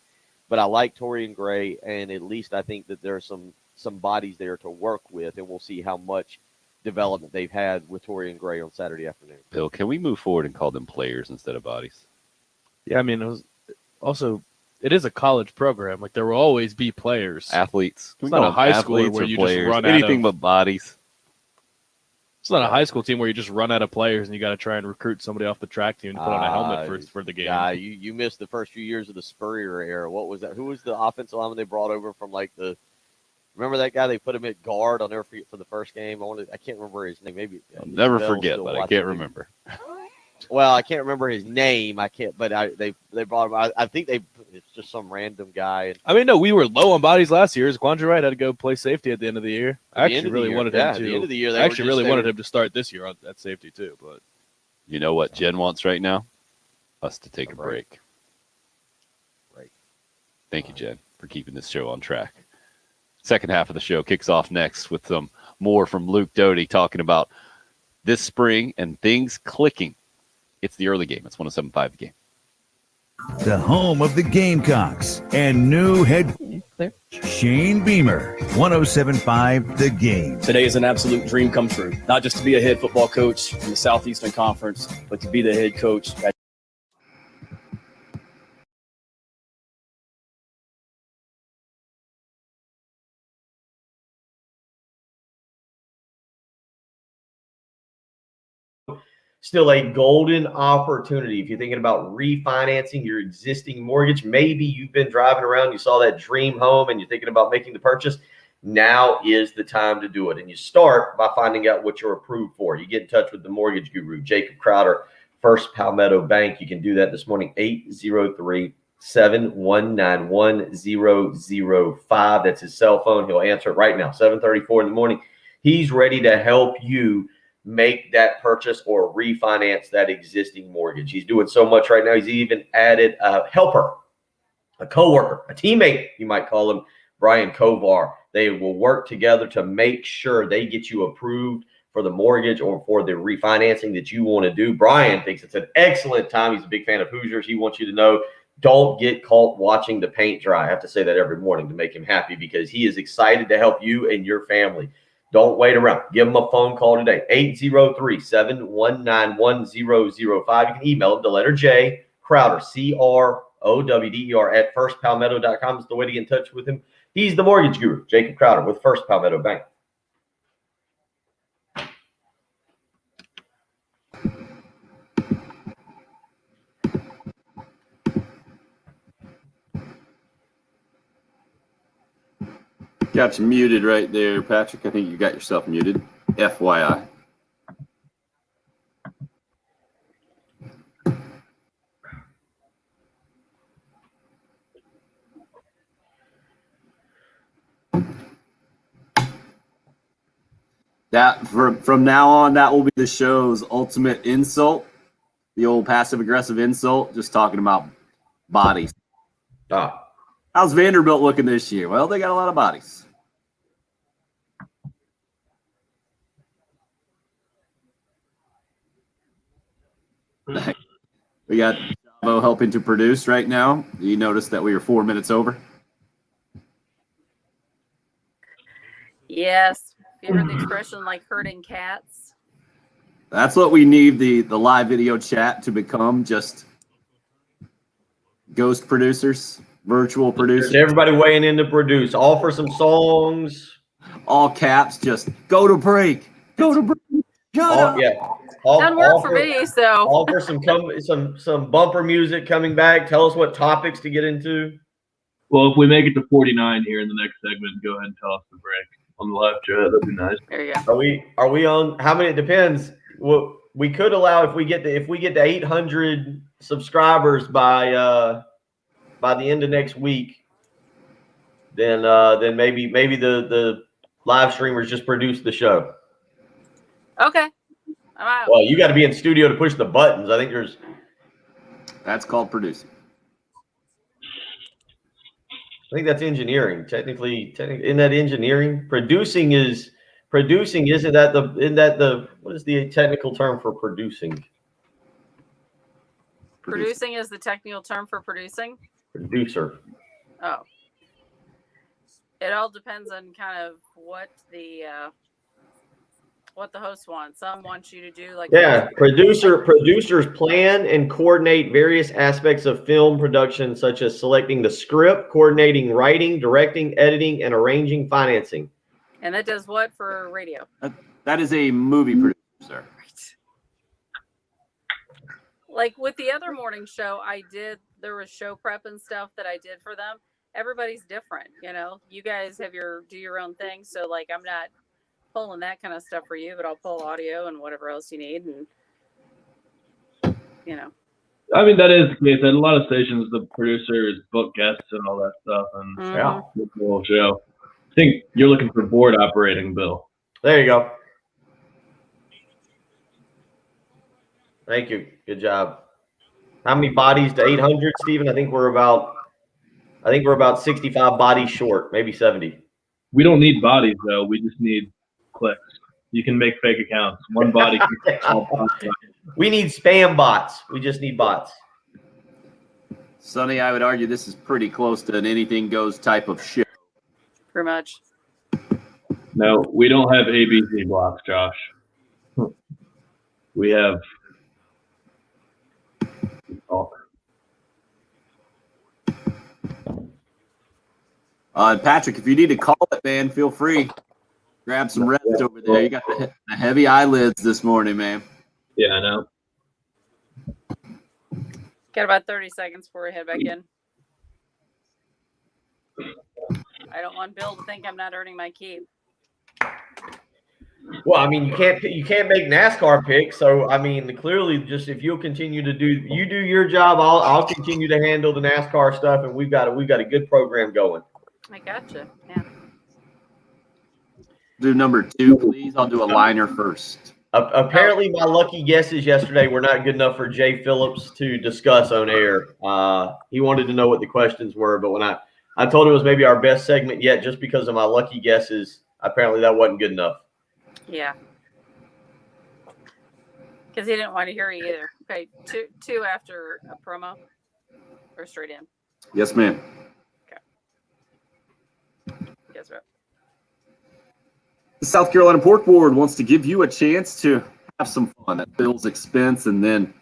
But I like Torian Gray, and at least I think that there are some bodies there to work with, and we'll see how much development they've had with Torian Gray on Saturday afternoon. Bill, can we move forward and call them players instead of bodies? Yeah, I mean, it is a college program. Like there will always be players, athletes. It's not a high schooler where you just run anything but bodies. It's not a high school team where you just run out of players and you got to try and recruit somebody off the track team to put on a helmet for the game. Yeah, you missed the first few years of the Spurrier era. What was that? Who was the offensive lineman they brought over from remember that guy? They put him at guard. I'll never forget for the first game. I can't remember his name. Maybe I'll never forget, but I can't remember. Well, I can't remember his name. I can't, but they brought him. I think it's just some random guy. I mean, no, we were low on bodies last year. Quandre Wright had to go play safety at the end of the year. I actually really wanted him to. At the end of the year, I actually really wanted him to start this year at safety too. But you know what Jen wants right now? Us to take a break. Right. Thank you, Jen, for keeping this show on track. Second half of the show kicks off next with some more from Luke Doty talking about this spring and things clicking. It's the early game. It's 107.5 The Game. The home of the Gamecocks and new head Shane Beamer, 107.5 The Game. Today is an absolute dream come true. Not just to be a head football coach in the Southeastern Conference, but to be the head coach at still a golden opportunity. If you're thinking about refinancing your existing mortgage, maybe you've been driving around, you saw that dream home and you're thinking about making the purchase. Now is the time to do it. And you start by finding out what you're approved for. You get in touch with the mortgage guru, Jacob Crowder, First Palmetto Bank. You can do that this morning, 734-719-1005. That's his cell phone. He'll answer it right now, 7:34 in the morning. He's ready to help you make that purchase or refinance that existing mortgage. He's doing so much right now. He's even added a helper, a coworker, a teammate, you might call him, Brian Kovar. They will work together to make sure they get you approved for the mortgage or for the refinancing that you want to do. Brian thinks it's an excellent time. He's a big fan of Hoosiers. He wants you to know, don't get caught watching the paint dry. I have to say that every morning to make him happy because he is excited to help you and your family. Don't wait around. Give him a phone call today, 803-719-1005. You can email him, the letter J, Crowder, CROWDER at firstpalmetto.com is the way to get in touch with him. He's the mortgage guru, Jacob Crowder with First Palmetto Bank. Got you muted right there, Patrick. I think you got yourself muted. FYI. That from now on, that will be the show's ultimate insult. The old passive-aggressive insult, just talking about bodies. How's Vanderbilt looking this year? Well, they got a lot of bodies. We got Javo helping to produce right now. You noticed that we were 4 minutes over? Yes. You heard the expression like herding cats? That's what we need the live video chat to become, just ghost producers, virtual producers. Everybody weighing in to produce. Offer some songs. All caps, just go to break. Go to break. Shut up. Yeah. Doesn't work for me, so. Offer some bumper music coming back. Tell us what topics to get into. Well, if we make it to 49 here in the next segment, go ahead and tell us the break on the live chat. That'd be nice. There you go. Are we on? How many? It depends. Well, we could allow if we get to 800 subscribers by the end of next week, then maybe the live streamers just produce the show. Okay. I'm out. Well, you got to be in studio to push the buttons. I think that's called producing. I think that's engineering. Technically, isn't that engineering? Producing isn't that the what is the technical term for producing? Producing is the technical term for producing? Producer. Oh. It all depends on kind of what the host wants. Some want you to do like producers plan and coordinate various aspects of film production, such as selecting the script, coordinating writing, directing, editing, and arranging financing. And that does what for radio? That is a movie producer. Like with the other morning show, there was show prep and stuff that I did for them. Everybody's different, you know. You guys do your own thing, so like I'm not pulling that kind of stuff for you, but I'll pull audio and whatever else you need, and you know. I mean, that is the case. At a lot of stations, the producers book guests and all that stuff, and it's a whole show. I think you're looking for board operating, Bill. There you go. Thank you. Good job. How many bodies to 800, Stephen? I think we're about 65 bodies short, maybe 70. We don't need bodies though. We just need clicks. You can make fake accounts. One body. We need spam bots. We just need bots. Sonny, I would argue this is pretty close to an anything goes type of show. Pretty much. No, we don't have ABC blocks, Josh. We have Patrick, if you need to call it, man, feel free. Grab some rest over there. You got the heavy eyelids this morning, man. Yeah, I know. Got about 30 seconds before we head back in. I don't want Bill to think I'm not earning my keep. Well, I mean, you can't make NASCAR picks. So, I mean, clearly, just if you'll continue to do your job, I'll continue to handle the NASCAR stuff, and we've got a good program going. I gotcha. Yeah. Do number 2, please. I'll do a liner first. Apparently, my lucky guesses yesterday were not good enough for Jay Phillips to discuss on air. He wanted to know what the questions were, but when I told him it was maybe our best segment yet, just because of my lucky guesses, apparently that wasn't good enough. Yeah. Because he didn't want to hear you either. Okay, two after a promo or straight in. Yes, ma'am. Guess what? The South Carolina Pork Board wants to give you a chance to have some fun at Bill's expense and then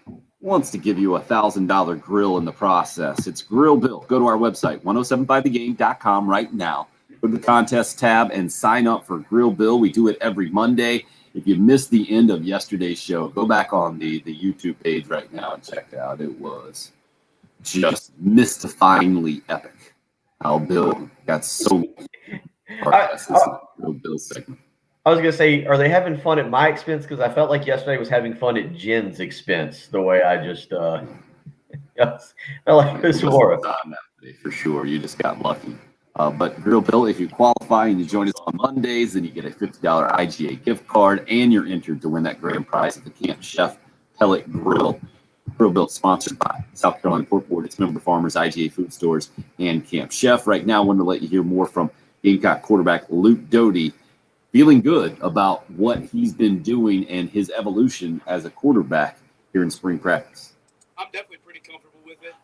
wants to give you a $1,000 grill in the process. It's Grill Bill. Go to our website, 1075thegame.com right now. Go to the contest tab and sign up for Grill Bill. We do it every Monday. If you missed the end of yesterday's show, go back on the YouTube page right now and check it out. It was just mystifyingly epic. How Bill got so Grill Bill segment. I was going to say, are they having fun at my expense? Because I felt like yesterday was having fun at Jen's expense, the way I just felt like it was more. For sure. You just got lucky. But Grill Bill, if you qualify and you join us on Mondays, then you get a $50 IGA gift card, and you're entered to win that grand prize at the Camp Chef Pellet Grill. Grill Bill sponsored by South Carolina Pork Board, its member farmers, IGA food stores, and Camp Chef. Right now, I wanted to let you hear more from Gamecock quarterback Luke Doty, feeling good about what he's been doing and his evolution as a quarterback here in spring practice. I'm definitely pretty comfortable with it.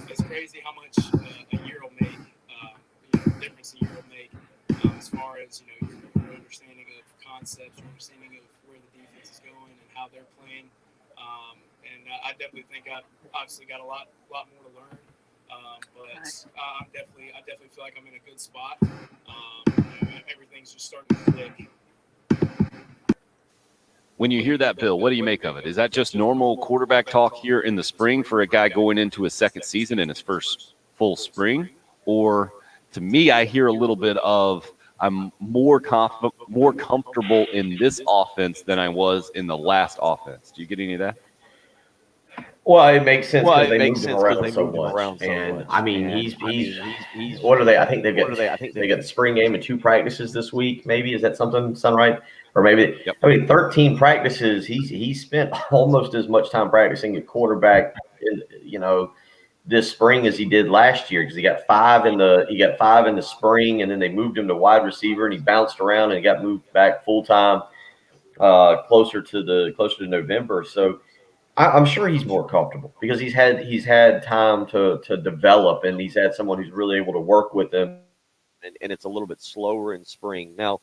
It's crazy how much a year will make, difference a year will make as far as your understanding of concepts, your understanding of where the defense is going and how they're playing. I definitely think I've obviously got a lot more to learn. But I definitely feel like I'm in a good spot. Everything's just starting to click. When you hear that, Bill, what do you make of it? Is that just normal quarterback talk here in the spring for a guy going into his second season in his first full spring? Or to me, I hear a little bit of I'm more comfortable in this offense than I was in the last offense. Do you get any of that? Well, it makes sense because they moved him around so much. And I mean, he's what are they? I think they got the spring game and 2 practices this week. Maybe is that sound right? Or maybe 13 practices. He's spent almost as much time practicing at quarterback, this spring as he did last year because he got 5 in the spring, and then they moved him to wide receiver, and he bounced around and got moved back full time closer to November. So I'm sure he's more comfortable because he's had time to develop, and he's had someone who's really able to work with him. And it's a little bit slower in spring. Now,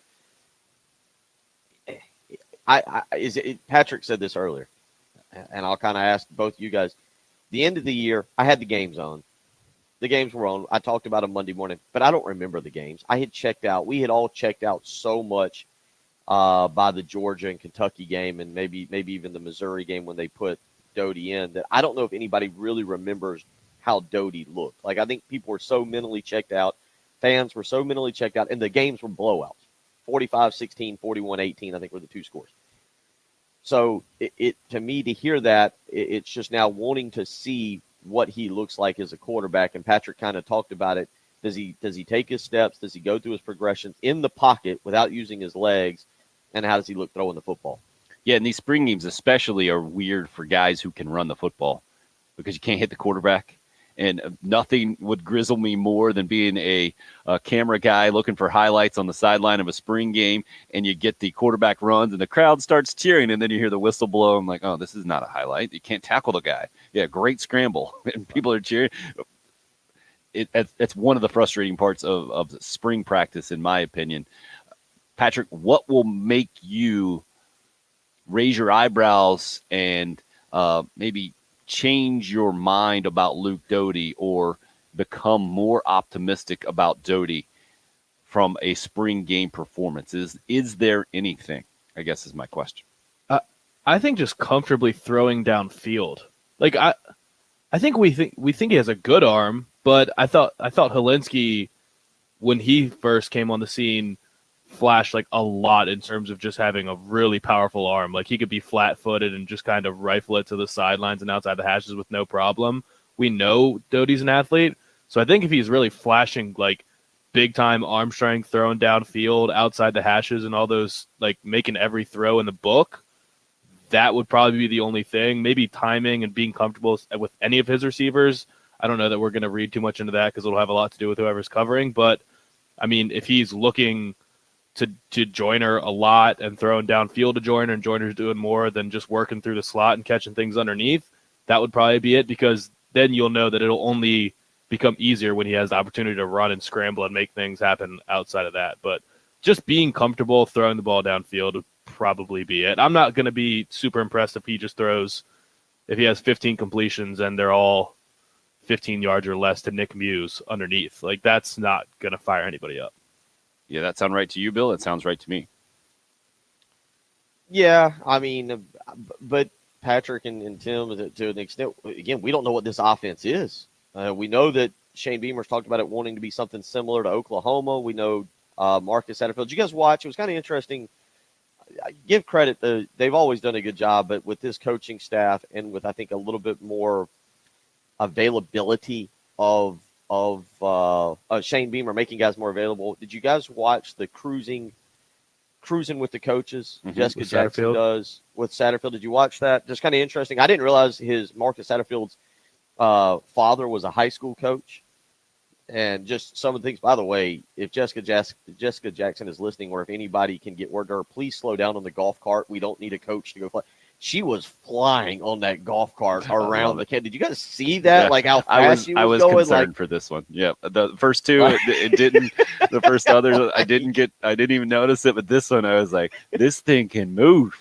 Patrick said this earlier, and I'll kind of ask both you guys. The end of the year, I had the games on. The games were on. I talked about them Monday morning, but I don't remember the games. I had checked out. We had all checked out so much by the Georgia and Kentucky game, and maybe even the Missouri game when they put Doty in, that I don't know if anybody really remembers how Doty looked. Like, I think people were so mentally checked out. Fans were so mentally checked out, and the games were blowouts. 45-16, 41-18, I think were the 2 scores. So it to me, to hear that, it's just now wanting to see what he looks like as a quarterback. And Patrick kind of talked about it. Does he take his steps? Does he go through his progressions in the pocket without using his legs? And how does he look throwing the football? Yeah, and these spring games especially are weird for guys who can run the football because you can't hit the quarterback. And nothing would grizzle me more than being a camera guy looking for highlights on the sideline of a spring game, and you get the quarterback runs, and the crowd starts cheering, and then you hear the whistle blow. I'm like, oh, this is not a highlight. You can't tackle the guy. Yeah, great scramble, and people are cheering. It's one of the frustrating parts of spring practice, in my opinion. Patrick, what will make you raise your eyebrows and maybe change your mind about Luke Doty or become more optimistic about Doty from a spring game performance? Is there anything, I guess, is my question. I think just comfortably throwing downfield. Like I think we think he has a good arm, but I thought Helinski, when he first came on the scene, flash like a lot in terms of just having a really powerful arm. Like he could be flat-footed and just kind of rifle it to the sidelines and outside the hashes with no problem. We know Doty's an athlete, so I think if he's really flashing like big-time arm strength, throwing downfield, outside the hashes, and all those, like making every throw in the book, that would probably be the only thing. Maybe timing and being comfortable with any of his receivers. I don't know that we're going to read too much into that because it'll have a lot to do with whoever's covering. But, I mean, if he's looking to Joyner a lot and throwing downfield to Joyner and Joyner's doing more than just working through the slot and catching things underneath, that would probably be it, because then you'll know that it'll only become easier when he has the opportunity to run and scramble and make things happen outside of that. But just being comfortable throwing the ball downfield would probably be it. I'm not going to be super impressed if he just throws, if he has 15 completions and they're all 15 yards or less to Nick Muse underneath. Like, that's not going to fire anybody up. Yeah, that sound right to you, Bill? It sounds right to me. Yeah, I mean, but Patrick and Tim, to an extent, again, we don't know what this offense is. We know that Shane Beamer's talked about it wanting to be something similar to Oklahoma. We know Marcus Satterfield. Did you guys watch? It was kind of interesting. I give credit. They've always done a good job, but with this coaching staff and with, I think, a little bit more availability of Shane Beamer making guys more available. Did you guys watch the cruising with the coaches? Jessica With Jackson Satterfield? does with Satterfield. Did you watch that? Just kind of interesting. I didn't realize Marcus Satterfield's father was a high school coach. And just some of the things, by the way, if Jessica Jackson is listening, or if anybody can get word to her, please slow down on the golf cart. We don't need a coach to go fly. She was flying on that golf cart around the kid. Did you guys see that? Yeah. Like how fast she was I was going? concerned Like, for this one. Yeah, the first two, it didn't. The first others, I didn't even notice it. But this one, I was like, this thing can move.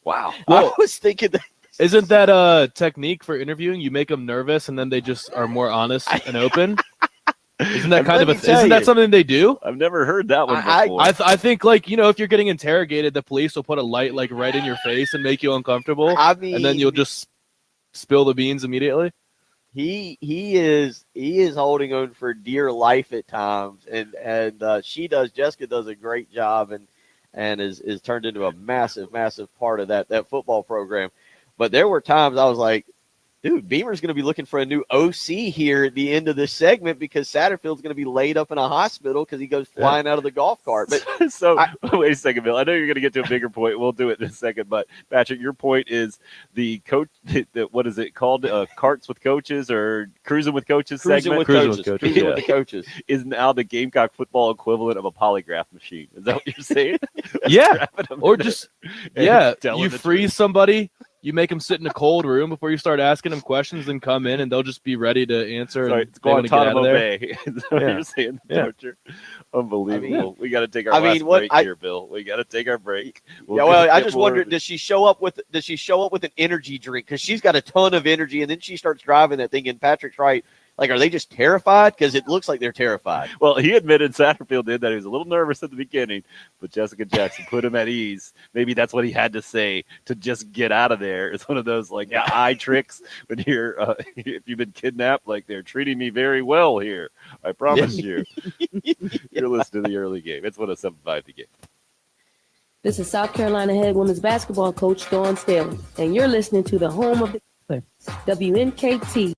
Wow. I was thinking that. Isn't that a technique for interviewing? You make them nervous and then they just are more honest and open. Isn't that kind of isn't that something they do? I've never heard that one before. I think, like, if you're getting interrogated, the police will put a light like right in your face and make you uncomfortable. I mean, and then you'll just spill the beans immediately. He is holding on for dear life at times, and Jessica does a great job, and is turned into a massive part of that football program. But there were times I was like, dude, Beamer's going to be looking for a new OC here at the end of this segment, because Satterfield's going to be laid up in a hospital because he goes flying out of the golf cart. But So wait a second, Bill. I know you're going to get to a bigger point. We'll do it in a second. But Patrick, your point is the coach. What is it called? Carts with coaches or cruising with coaches segment? Cruising with the coaches Is now the Gamecock football equivalent of a polygraph machine. Is that what you're saying? Yeah, or just telling you the freeze somebody. You make them sit in a cold room before you start asking them questions, and come in, and they'll just be ready to answer. Sorry, and it's they wanna get out of Guantanamo there. Bay. Is that what you're saying? Yeah. Torture. Unbelievable. I mean, we got to take our last break here, Bill. We got to take our break. I just wondered, does she show up with an energy drink? Because she's got a ton of energy, and then she starts driving that thing. And Patrick's right. Like, are they just terrified? Because it looks like they're terrified. Well, he admitted, Satterfield did, that he was a little nervous at the beginning, but Jessica Jackson put him at ease. Maybe that's what he had to say to just get out of there. It's one of those eye tricks when you're if you've been kidnapped, like, they're treating me very well here. I promise you. You're listening to the early game. It's 107.5 The Game. This is South Carolina head women's basketball coach Dawn Staley, and you're listening to the home of the WNKT.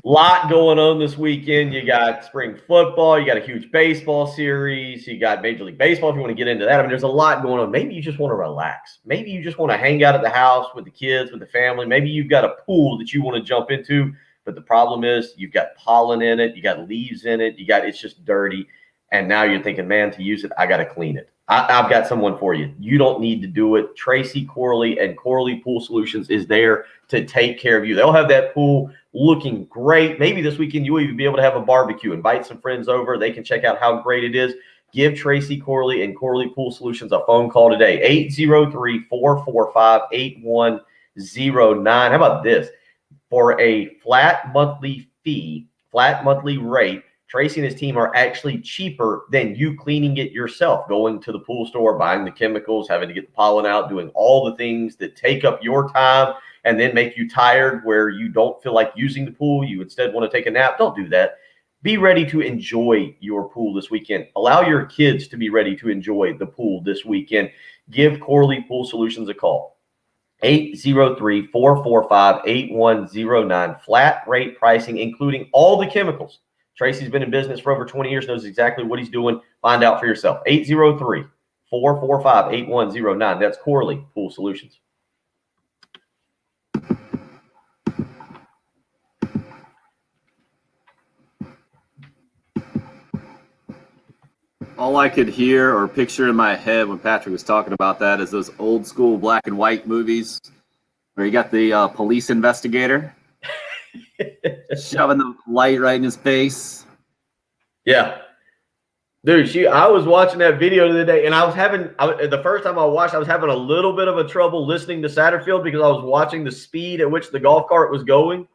Lot going on this weekend. You got spring football. You got a huge baseball series. You got Major League Baseball if you want to get into that. I mean, there's a lot going on. Maybe you just want to relax. Maybe you just want to hang out at the house with the kids, with the family. Maybe you've got a pool that you want to jump into, but the problem is you've got pollen in it. You got leaves in it. It's just dirty. And now you're thinking, man, to use it, I got to clean it. I've got someone for you. You don't need to do it. Tracy Corley and Corley Pool Solutions is there to take care of you. They'll have that pool looking great. Maybe this weekend you'll even be able to have a barbecue. Invite some friends over. They can check out how great it is. Give Tracy Corley and Corley Pool Solutions a phone call today, 803-445-8109. How about this? For a flat monthly rate, Tracy and his team are actually cheaper than you cleaning it yourself, going to the pool store, buying the chemicals, having to get the pollen out, doing all the things that take up your time and then make you tired where you don't feel like using the pool. You instead want to take a nap. Don't do that. Be ready to enjoy your pool this weekend. Allow your kids to be ready to enjoy the pool this weekend. Give Corley Pool Solutions a call. 803-445-8109. Flat rate pricing, including all the chemicals. Tracy's been in business for over 20 years, knows exactly what he's doing. Find out for yourself. 803-445-8109. That's Corley Pool Solutions. All I could hear or picture in my head when Patrick was talking about that is those old school black and white movies where you got the police investigator shoving the light right in his face. Yeah. Dude, I was watching that video the other day, and the first time I watched, I was having a little bit of a trouble listening to Satterfield because I was watching the speed at which the golf cart was going.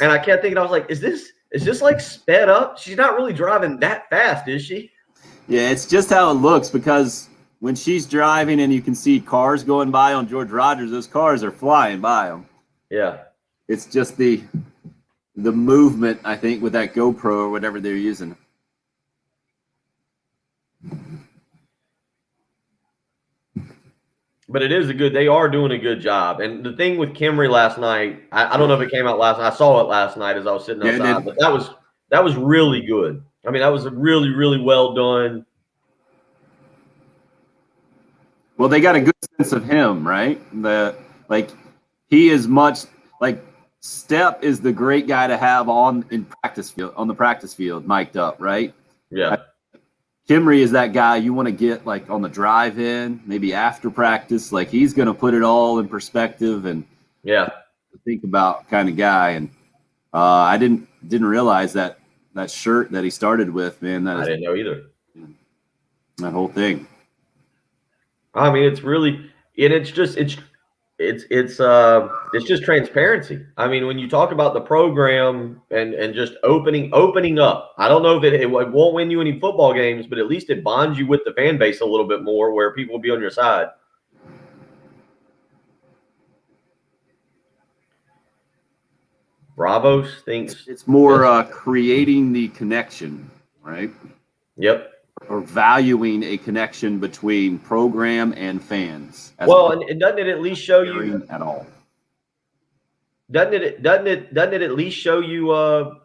And I kept thinking, I was like, is this like sped up? She's not really driving that fast, is she? Yeah, it's just how it looks, because when she's driving and you can see cars going by on George Rogers, those cars are flying by them. Yeah. It's just the movement, I think, with that GoPro or whatever they're using. But they are doing a good job. And the thing with Kimry last night, I don't know if it came out last night. I saw it last night as I was sitting outside, but that was really good. I mean, that was really, really well done. Well, they got a good sense of him, right? He is much like Step is the great guy to have on the practice field, mic'd up, right? Yeah. Kimry is that guy you want to get like on the drive-in, maybe after practice. Like he's going to put it all in perspective and think about kind of guy. And I didn't realize that shirt that he started with, man. I didn't know either. That whole thing. I mean, it's really, and it's just transparency. I mean, when you talk about the program and just opening up, I don't know if it won't win you any football games, but at least it bonds you with the fan base a little bit more, where people will be on your side. Bravos thinks it's more creating the connection, right? Yep. Or valuing a connection between program and fans. Well, and doesn't it at least show you at all? Doesn't it at least show you a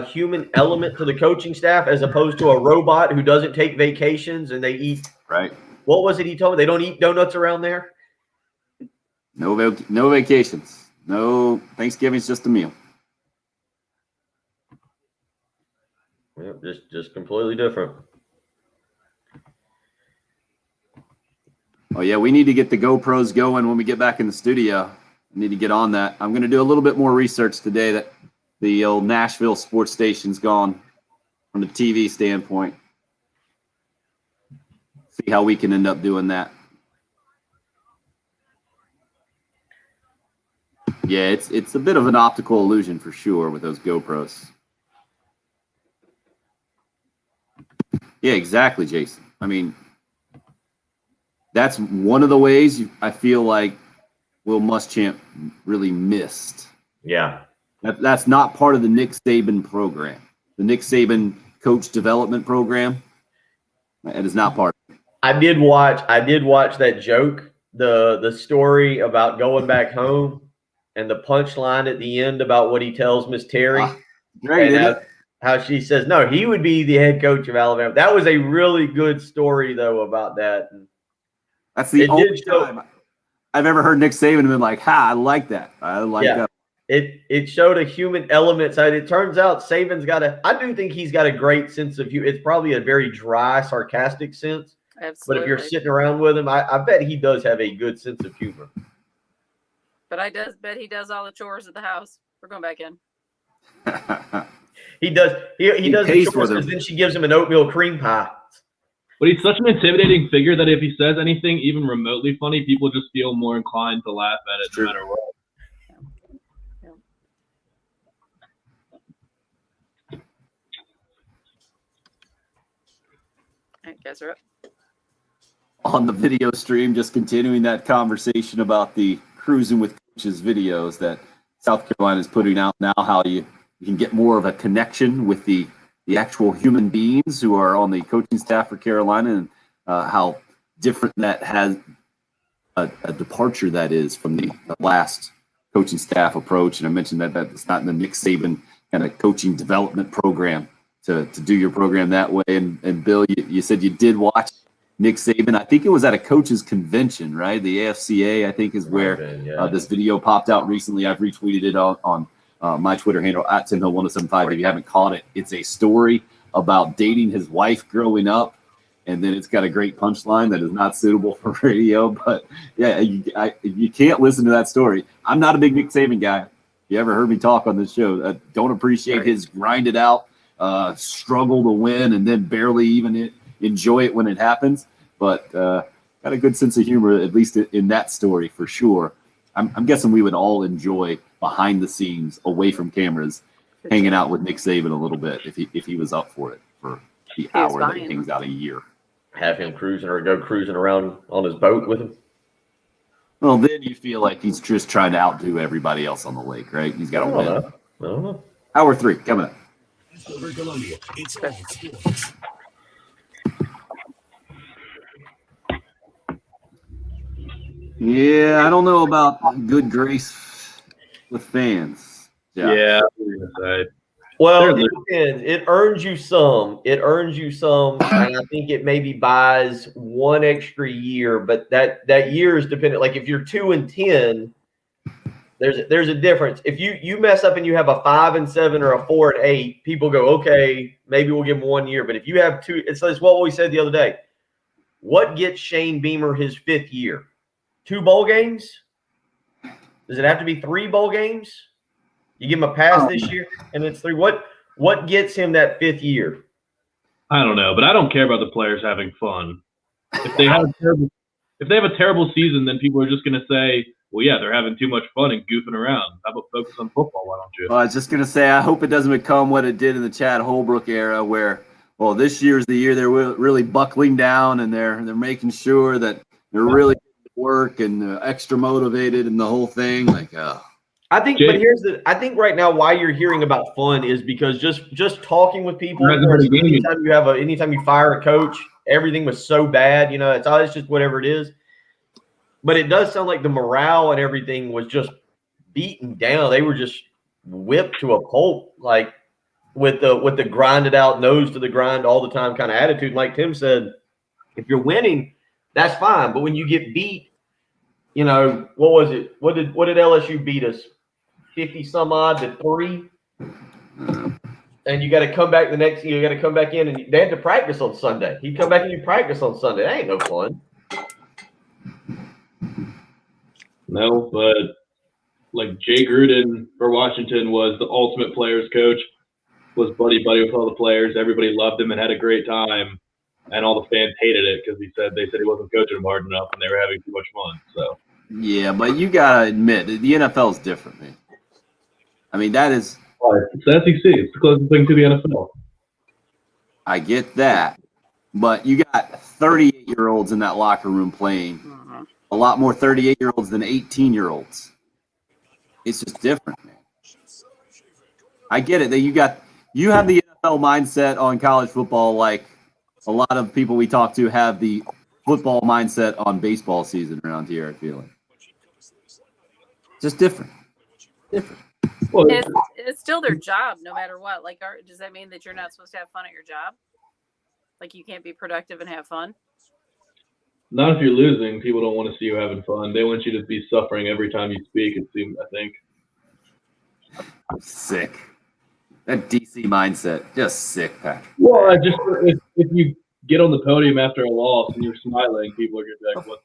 human element to the coaching staff as opposed to a robot who doesn't take vacations and they eat? Right. What was it he told me? They don't eat donuts around there? No vacations. No, Thanksgiving's just a meal. Yep, just completely different. Oh, yeah, we need to get the GoPros going when we get back in the studio. I need to get on that. I'm going to do a little bit more research today that the old Nashville sports station's gone from the TV standpoint. See how we can end up doing that. Yeah, it's a bit of an optical illusion for sure with those GoPros. Yeah, exactly, Jason. I mean, that's one of the ways I feel like Will Muschamp really missed. Yeah. That's not part of the Nick Saban program. The Nick Saban coach development program, that is not part of it. I did watch that joke, the story about going back home and the punchline at the end about what he tells Miss Terry. Great, and how she says, no, he would be the head coach of Alabama. That was a really good story, though, about that. And that's the only time I've ever heard Nick Saban and been like, I like that. I like that. It showed a human element. So it turns out Saban's I do think he's got a great sense of humor. It's probably a very dry, sarcastic sense. Absolutely. But if you're sitting around with him, I bet he does have a good sense of humor. But I bet he does all the chores at the house. We're going back in. He does. He does the chores, because then she gives him an oatmeal cream pie. But he's such an intimidating figure that if he says anything even remotely funny, people just feel more inclined to laugh at it no matter what. All right, guys are up. On the video stream, just continuing that conversation about the Cruising with Coaches videos that South Carolina is putting out now, how you you can get more of a connection with the actual human beings who are on the coaching staff for Carolina, and how different that has a departure that is from the last coaching staff approach. And I mentioned that it's not in the Nick Saban kind of coaching development program to do your program that way. And Bill, you said you did watch Nick Saban. I think it was at a coaches convention, right? The AFCA, I think, is where this video popped out recently. I've retweeted it on my Twitter handle at TimHill1075. If you haven't caught it, it's a story about dating his wife growing up. And then it's got a great punchline that is not suitable for radio. But yeah, you can't listen to that story. I'm not a big Nick Saban guy. If you ever heard me talk on this show, don't appreciate his grind it out, struggle to win, and then barely even enjoy it when it happens. But got a good sense of humor, at least in that story for sure. I'm guessing we would all enjoy behind the scenes, away from cameras, hanging out with Nick Saban a little bit if he was up for it for the hour that he hangs out a year. Have him cruising around on his boat with him. Well, then you feel like he's just trying to outdo everybody else on the lake, right? He's got to win. I don't know. Hour 3 coming up. Over Columbia, it's all sports. Yeah, I don't know about good grace with fans. Yeah. Well, it depends. It earns you some. And I think it maybe buys one extra year, but that year is dependent. Like if you're 2-10, there's a difference. If you mess up and you have a 5-7 or a 4-8, people go, okay, maybe we'll give him 1 year. But if you have two, it's what we said the other day. What gets Shane Beamer his 5th year? 2 bowl games? Does it have to be 3 bowl games? You give him a pass this year, and it's 3. What gets him that 5th year? I don't know, but I don't care about the players having fun. If they have a terrible season, then people are just going to say, well, yeah, they're having too much fun and goofing around. How about focus on football? Why don't you? Well, I was just going to say, I hope it doesn't become what it did in the Chad Holbrook era where, well, this year's the year they're really buckling down and they're making sure that they're really work and extra motivated and the whole thing. Like, I think, but I think right now why you're hearing about fun is because just talking with people. Anytime you fire a coach, everything was so bad. It's just whatever it is. But it does sound like the morale and everything was just beaten down. They were just whipped to a pulp, like with the grinded out, nose to the grind all the time kind of attitude. Like Tim said, if you're winning, that's fine. But when you get beat, what was it? What did LSU beat us? 50 some odd to 3. And you got to come back you got to come back in, and they had to practice on Sunday. He'd come back and you practice on Sunday. That ain't no fun. No, but like Jay Gruden for Washington was the ultimate players coach, was buddy with all the players. Everybody loved him and had a great time. And all the fans hated it because they said he wasn't coaching them hard enough and they were having too much fun. So yeah, but you gotta admit the NFL is different, man. I mean, that is. It's the SEC. It's the closest thing to the NFL. I get that, but you got 38-year-olds in that locker room playing. A lot more 38-year-olds than 18-year-olds. It's just different, man. I get it that you have the NFL mindset on college football, like a lot of people we talk to have the football mindset on baseball season around here. I feel like just different. Well, it's still their job, no matter what. Like, does that mean that you're not supposed to have fun at your job? Like, you can't be productive and have fun? Not if you're losing. People don't want to see you having fun. They want you to be suffering every time you speak, it seems, I think. Sick. That DC mindset, just sick, Patrick. Well, if you get on the podium after a loss and you're smiling, people are going to be like, what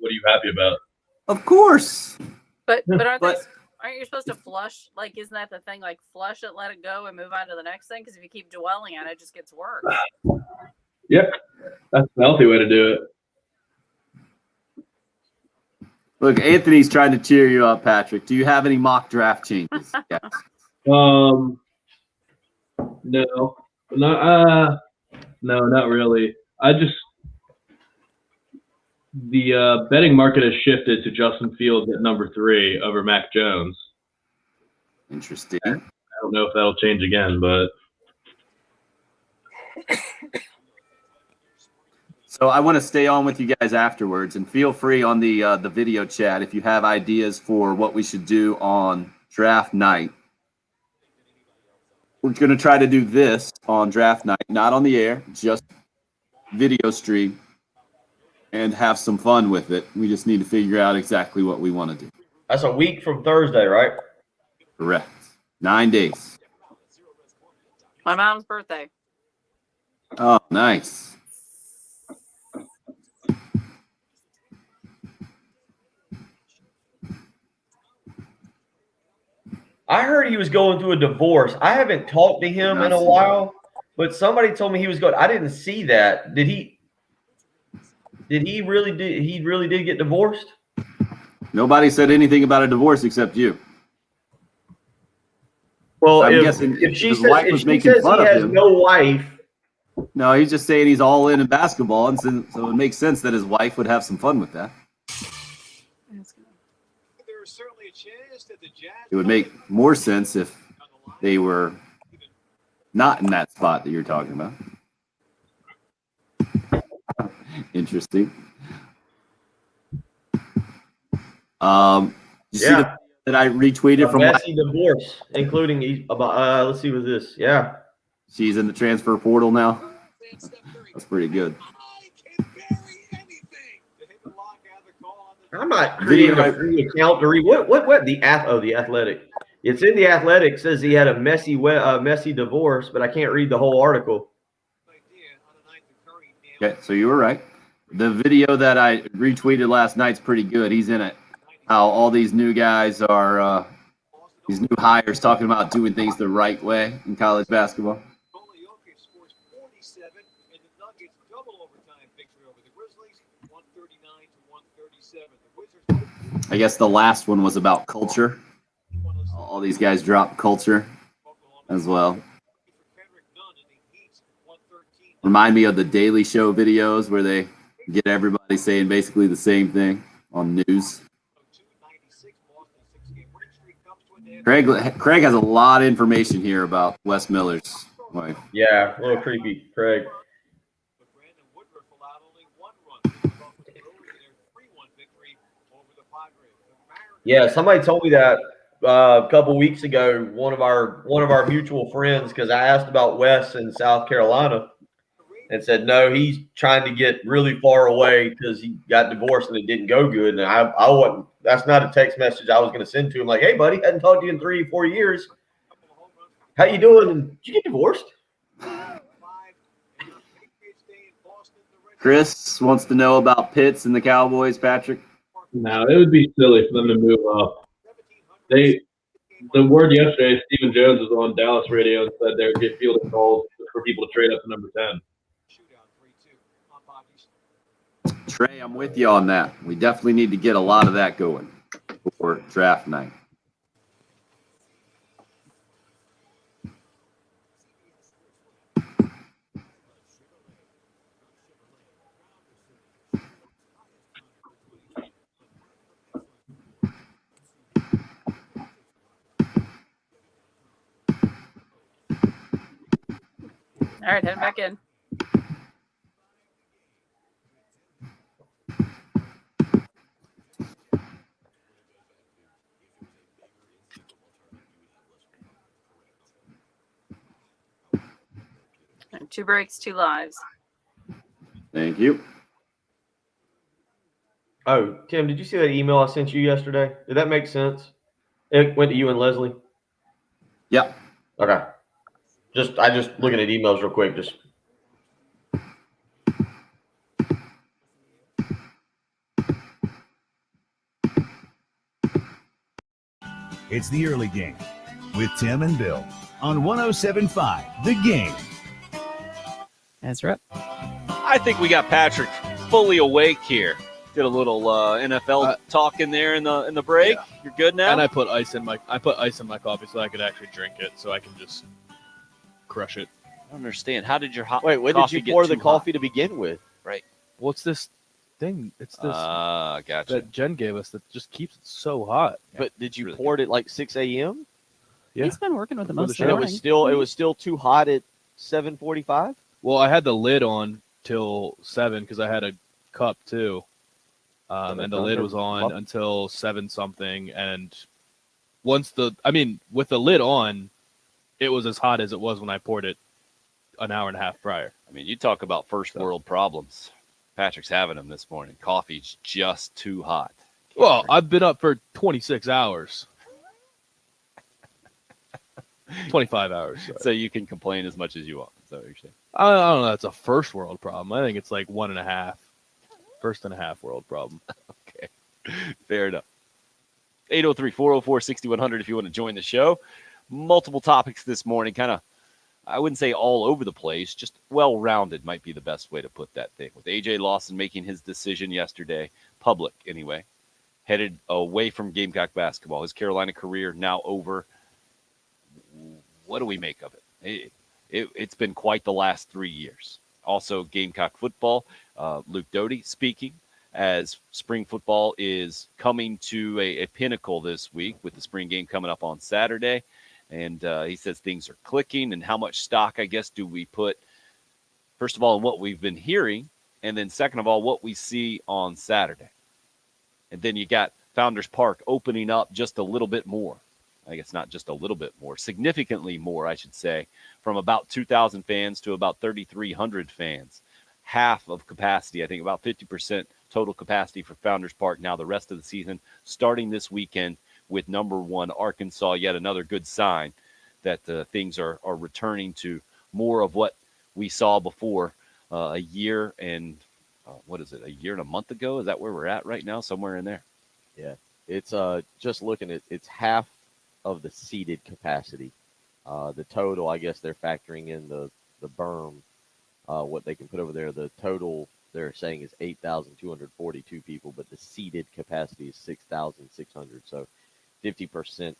are you happy about? Of course. But aren't you supposed to flush? Like, isn't that the thing? Like, flush it, let it go, and move on to the next thing? Because if you keep dwelling on it, it just gets worse. Yep. That's the healthy way to do it. Look, Anthony's trying to cheer you up, Patrick. Do you have any mock draft changes? Yes. No, not really. The betting market has shifted to Justin Fields at number 3 over Mac Jones. Interesting. I don't know if that'll change again, but So I want to stay on with you guys afterwards, and feel free on the video chat if you have ideas for what we should do on draft night. We're going to try to do this on draft night, not on the air, just video stream, and have some fun with it. We just need to figure out exactly what we want to do. That's a week from Thursday, right? Correct. 9 days. My mom's birthday. Oh, nice. I heard he was going through a divorce. I haven't talked to him in a while, but somebody told me he was going. I didn't see that. Did he? Did he really? He really did get divorced? Nobody said anything about a divorce except you. Well, I'm if guessing if she his says, wife if was she making says fun he of has him. no wife, No, he's just saying he's all in basketball, and so it makes sense that his wife would have some fun with that. There is certainly a chance that the Jazz It would make more sense if they were not in that spot that you're talking about. Interesting. You see yeah, that I retweeted a from messy divorce, including about. Let's see what this. Yeah, she's in the transfer portal now. That's pretty good. I'm not creating a free account to read. What the Athletic. It's in the Athletic. Says he had a messy divorce, but I can't read the whole article. Okay, so you were right. The video that I retweeted last night's pretty good. He's in it. How all these new guys are, these new hires talking about doing things the right way in college basketball. I guess the last one was about culture. All these guys drop culture as well. Remind me of the Daily Show videos where they get everybody saying basically the same thing on news. Craig has a lot of information here about Wes Miller's wife. Yeah, a little creepy, Craig. Yeah, somebody told me that a couple weeks ago. One of our mutual friends, because I asked about Wes in South Carolina, and said no, he's trying to get really far away because he got divorced and it didn't go good. And I wasn't. That's not a text message I was going to send to him. Like, hey, buddy, hadn't talked to you in 3 or 4 years. How you doing? And did you get divorced? Chris wants to know about Pitts and the Cowboys, Patrick. no, it would be silly for them to move up. The word yesterday, Stephen Jones was on Dallas radio and said they would get fielding calls for people to trade up to number 10. Trey, I'm with you on that. We definitely need to get a lot of that going before draft night. All right, heading back in. And 2 breaks, 2 lives. Thank you. Oh, Tim, did you see that email I sent you yesterday? Did that make sense? It went to you and Leslie. Yep. Okay. I just looking at emails real quick. Just It's the early game with Tim and Bill on 107.5 The Game. Ezra. I think we got Patrick fully awake here. Did a little NFL talk in there in the break. Yeah. You're good now. And I put ice in my coffee so I could actually drink it, so I can just crush it. I don't understand. How did your hot Wait, when did you pour the coffee to begin with? Right. What's this thing? It's this gotcha. that Jen gave us that just keeps it so hot. But did you pour it at like 6 a.m.? Yeah. He's been working with them Before the most show. of the And morning. it was still too hot at 7:45. Well, I had the lid on till 7 because I had a cup too, and the lid was on until 7 something. And with the lid on, it was as hot as it was when I poured it an hour and a half prior. I mean, you talk about first world problems. Patrick's having them this morning. Coffee's just too hot. Well, I've been up for 26 hours. 25 hours. Sorry. So you can complain as much as you want. Is that what you're saying? I don't know. That's a first world problem. I think it's like 1.5. First and a half world problem. Okay. Fair enough. 803-404-6100 if you want to join the show. Multiple topics this morning. Kind of, I wouldn't say all over the place, just well-rounded might be the best way to put that thing. With A.J. Lawson making his decision yesterday, public anyway, headed away from Gamecock basketball. His Carolina career now over. What do we make of it? It's been quite the last 3 years. Also, Gamecock football, Luke Doty speaking as spring football is coming to a pinnacle this week with the spring game coming up on Saturday. And he says things are clicking. And how much stock, I guess, do we put, first of all, in what we've been hearing, and then second of all, what we see on Saturday. And then you got Founders Park opening up just a little bit more. I guess not just a little bit more, significantly more, I should say, from about 2,000 fans to about 3,300 fans. Half of capacity, I think about 50% total capacity for Founders Park now the rest of the season, starting this weekend with number 1 Arkansas. Yet another good sign that things are returning to more of what we saw before a year and, a year and a month ago? Is that where we're at right now? Somewhere in there. Yeah. It's just looking at it's half of the seated capacity. The total, I guess they're factoring in the berm, what they can put over there. The total they're saying is 8,242 people, but the seated capacity is 6,600. So 50%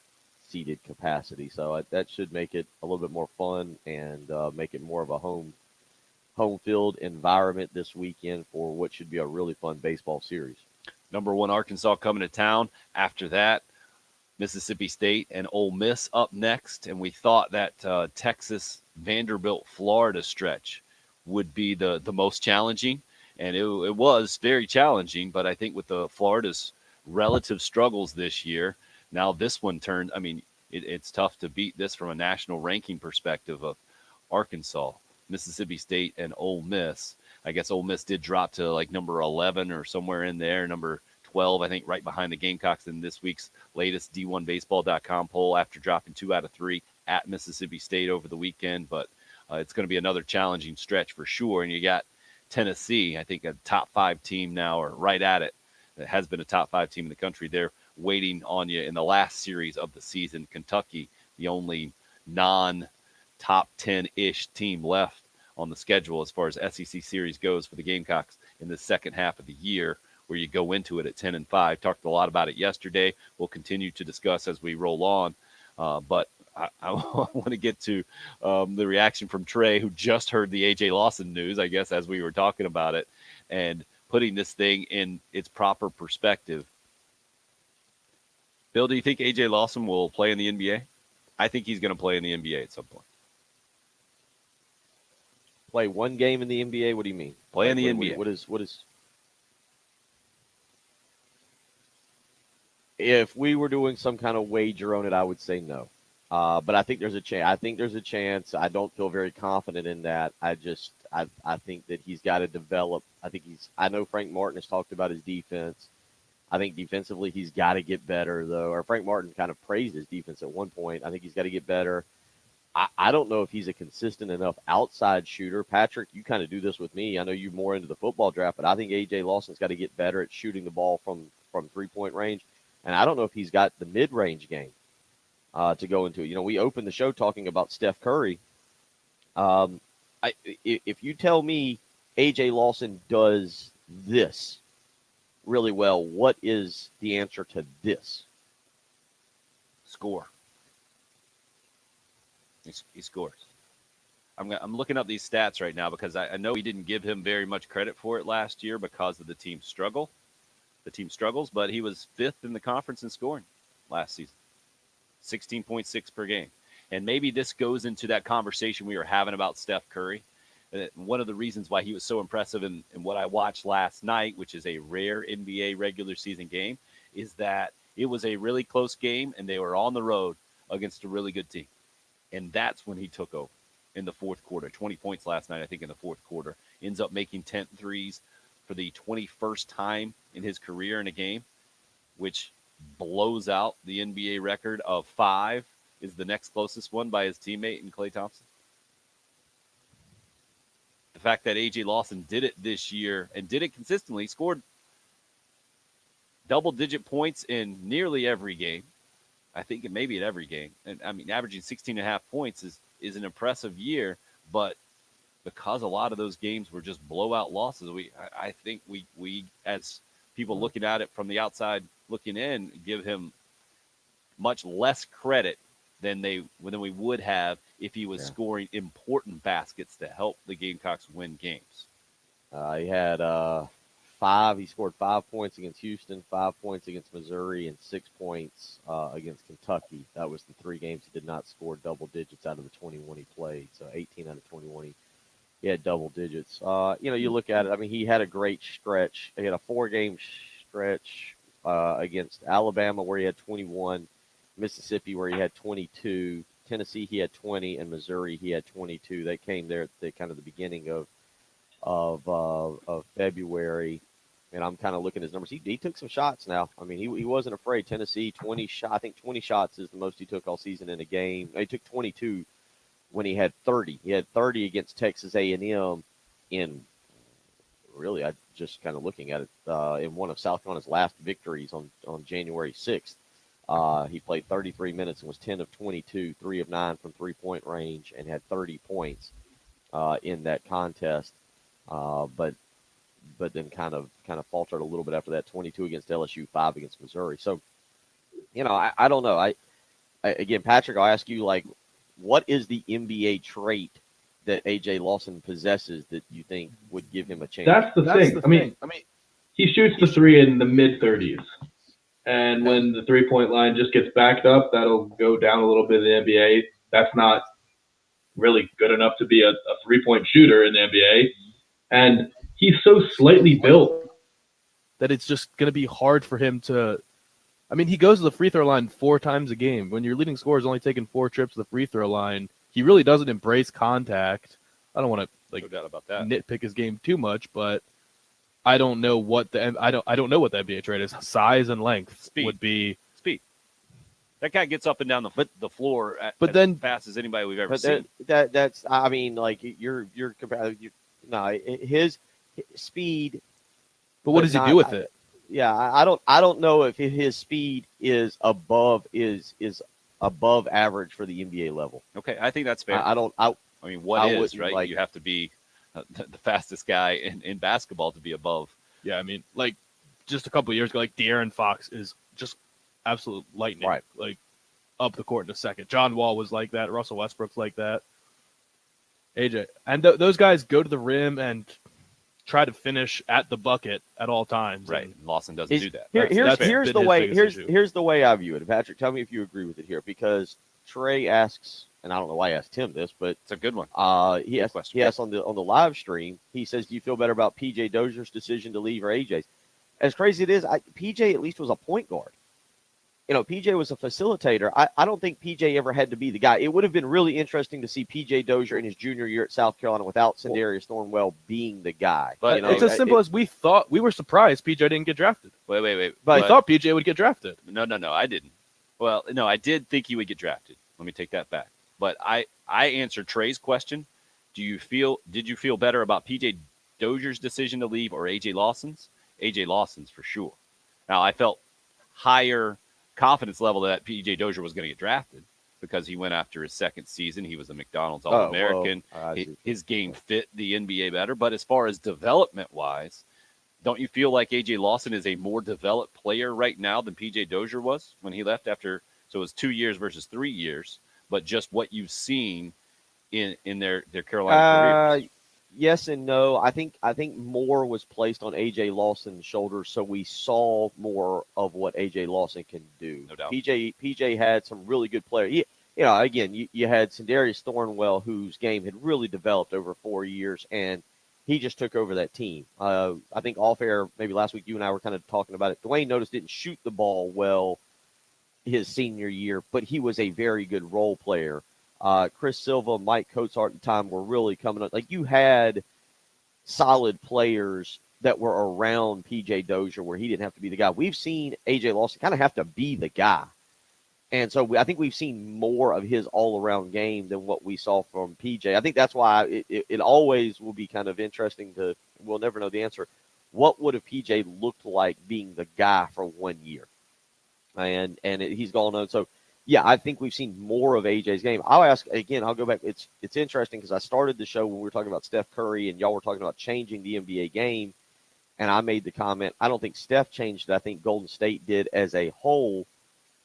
seated capacity. So that should make it a little bit more fun and make it more of a home field environment this weekend for what should be a really fun baseball series. Number 1 Arkansas coming to town. After that, Mississippi State and Ole Miss up next, and we thought that Texas, Vanderbilt, Florida stretch would be the most challenging, and it was very challenging, but I think with the Florida's relative struggles this year, now this one turned, I mean, it's tough to beat this from a national ranking perspective of Arkansas, Mississippi State, and Ole Miss. I guess Ole Miss did drop to like number 11 or somewhere in there, number 12, I think, right behind the Gamecocks in this week's latest D1Baseball.com poll after dropping 2 out of 3 at Mississippi State over the weekend. But it's going to be another challenging stretch for sure. And you got Tennessee, I think a top 5 team now, or right at it. It has been a top 5 team in the country. They're waiting on you in the last series of the season. Kentucky, the only non-top 10-ish team left on the schedule as far as SEC series goes for the Gamecocks in the second half of the year, where you go into it at 10-5. Talked a lot about it yesterday. We'll continue to discuss as we roll on. But I want to get to the reaction from Trey, who just heard the A.J. Lawson news, I guess, as we were talking about it, and putting this thing in its proper perspective. Bill, do you think A.J. Lawson will play in the NBA? I think he's going to play in the NBA at some point. Play one game in the NBA? What do you mean? Play in the NBA. What is? If we were doing some kind of wager on it, I would say no. But I think there's a chance. I don't feel very confident in that. I think that he's got to develop. I know Frank Martin has talked about his defense. I think defensively he's got to get better, though. Or Frank Martin kind of praised his defense at one point. I think he's got to get better. I don't know if he's a consistent enough outside shooter. Patrick, you kind of do this with me. I know you're more into the football draft, but I think A.J. Lawson's got to get better at shooting the ball from three-point range. And I don't know if he's got the mid-range game to go into it. You know, we opened the show talking about Steph Curry. If you tell me A.J. Lawson does this really well, what is the answer to this? Score. He scores. I'm looking up these stats right now because I know we didn't give him very much credit for it last year because of the team struggles, but he was 5th in the conference in scoring last season. 16.6 per game. And maybe this goes into that conversation we were having about Steph Curry. One of the reasons why he was so impressive in what I watched last night, which is a rare NBA regular season game, is that it was a really close game and they were on the road against a really good team. And that's when he took over in the fourth quarter. 20 points last night, I think, in the fourth quarter. Ends up making 10 threes for the 21st time in his career in a game, which blows out the NBA record of 5, is the next closest one by his teammate in Klay Thompson. The fact that A.J. Lawson did it this year and did it consistently, scored double-digit points in nearly every game. I think maybe at every game. And, I mean, averaging 16.5 points is an impressive year, but because a lot of those games were just blowout losses, I think we as people looking at it from the outside looking in, give him much less credit than we would have if he was scoring important baskets to help the Gamecocks win games. He had 5. He scored 5 points against Houston, 5 points against Missouri, and 6 points against Kentucky. That was the 3 games he did not score double digits out of the 21 he played. So 18 out of 21 he had double digits. You look at it. I mean, he had a great stretch. He had a 4-game stretch against Alabama where he had 21, Mississippi where he had 22, Tennessee he had 20, and Missouri he had 22. They came there at the kind of the beginning of February, and I'm kind of looking at his numbers. He took some shots now. I mean, he wasn't afraid. Tennessee 20 shots. I think 20 shots is the most he took all season in a game. He took 22 when he had 30. He had 30 against Texas A&M in. Really, I just kind of looking at it in one of South Carolina's last victories on January 6th. He played 33 minutes and was 10 of 22, 3 of 9 from three-point range, and had 30 points in that contest. But then kind of faltered a little bit after that. 22 against LSU, 5 against Missouri. So, I don't know. Again, Patrick, I'll ask you, like, what is the NBA trait that A.J. Lawson possesses that you think would give him a chance? That's the thing. I mean, he shoots the 3 in the mid-30s. And when the three-point line just gets backed up, that'll go down a little bit in the NBA. That's not really good enough to be a three-point shooter in the NBA. And he's so slightly built that it's just going to be hard for him to – I mean, he goes to the free throw line 4 times a game. When your leading scorer is only taking 4 trips to the free throw line, he really doesn't embrace contact. I don't want to no doubt about that. Nitpick his game too much, but I don't know what the NBA trait is. Size and length would be speed. That guy gets up and down the floor but then as fast as anybody we've ever seen. That's I mean, like you're comparing. No, his speed. But what does he do with it? Yeah, I don't know if his speed is above average for the NBA level. Okay, I think that's fair. I mean, what is right? Like, you have to be the fastest guy in basketball to be above. Yeah, I mean, like just a couple of years ago, like De'Aaron Fox is just absolute lightning, right? Like up the court in a second. John Wall was like that. Russell Westbrook's like that. AJ and those guys go to the rim and try to finish at the bucket at all times. Right, and Lawson doesn't do that. Here's the way I view it. Patrick, tell me if you agree with it here, because Trey asks, and I don't know why I asked him this, but it's a good one. He asked on the live stream. He says, "Do you feel better about PJ Dozier's decision to leave or AJ's?" As crazy it is, PJ at least was a point guard. PJ was a facilitator. I don't think PJ ever had to be the guy. It would have been really interesting to see PJ Dozier in his junior year at South Carolina without Sindarius Thornwell being the guy. But it's as simple as we thought. We were surprised PJ didn't get drafted. Wait. But I thought PJ would get drafted. No, I didn't. Well, no, I did think he would get drafted. Let me take that back. But I answered Trey's question. Did you feel better about PJ Dozier's decision to leave or AJ Lawson's? AJ Lawson's for sure. Now, I felt higher confidence level that PJ Dozier was going to get drafted because he went after his second season. He was a McDonald's All-American. His game fit the NBA better. But as far as development-wise, don't you feel like A.J. Lawson is a more developed player right now than P.J. Dozier was when he left after? So it was 2 years versus 3 years, but just what you've seen in their Carolina careers. yes and no. I think more was placed on AJ Lawson's shoulders, so we saw more of what AJ Lawson can do. No doubt. PJ had some really good players. Again, you had Sindarius Thornwell, whose game had really developed over 4 years, and he just took over that team. I think off air, maybe last week, you and I were kind of talking about it. Dwayne Notice didn't shoot the ball well his senior year, but he was a very good role player. Chris Silva, Mike Coatsart at the time were really coming up. Like, you had solid players that were around PJ Dozier where he didn't have to be the guy. We've seen AJ Lawson kind of have to be the guy. And so I think we've seen more of his all-around game than what we saw from PJ. I think that's why it always will be kind of interesting we'll never know the answer. What would have PJ looked like being the guy for 1 year? And he's gone on. So, yeah, I think we've seen more of AJ's game. I'll go back. It's interesting because I started the show when we were talking about Steph Curry and y'all were talking about changing the NBA game. And I made the comment, I don't think Steph changed it. I think Golden State did as a whole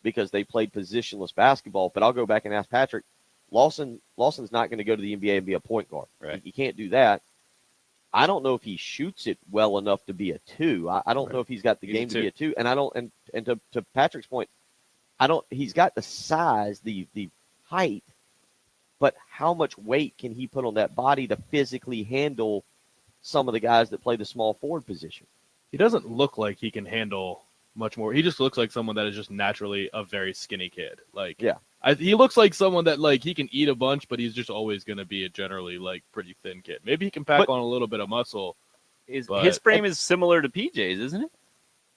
because they played positionless basketball. But I'll go back and ask Patrick, Lawson's not going to go to the NBA and be a point guard. Right. He can't do that. I don't know if he shoots it well enough to be a 2. I don't know if he's got the game to be a 2. And I don't, and to Patrick's point, he's got the size, the height, but how much weight can he put on that body to physically handle some of the guys that play the small forward position? He doesn't look like he can handle much more. He just looks like someone that is just naturally a very skinny kid. Like, yeah, he looks like someone that, like, he can eat a bunch, but he's just always going to be a generally, like, pretty thin kid. Maybe he can pack on a little bit of muscle. His frame is similar to PJ's, isn't it?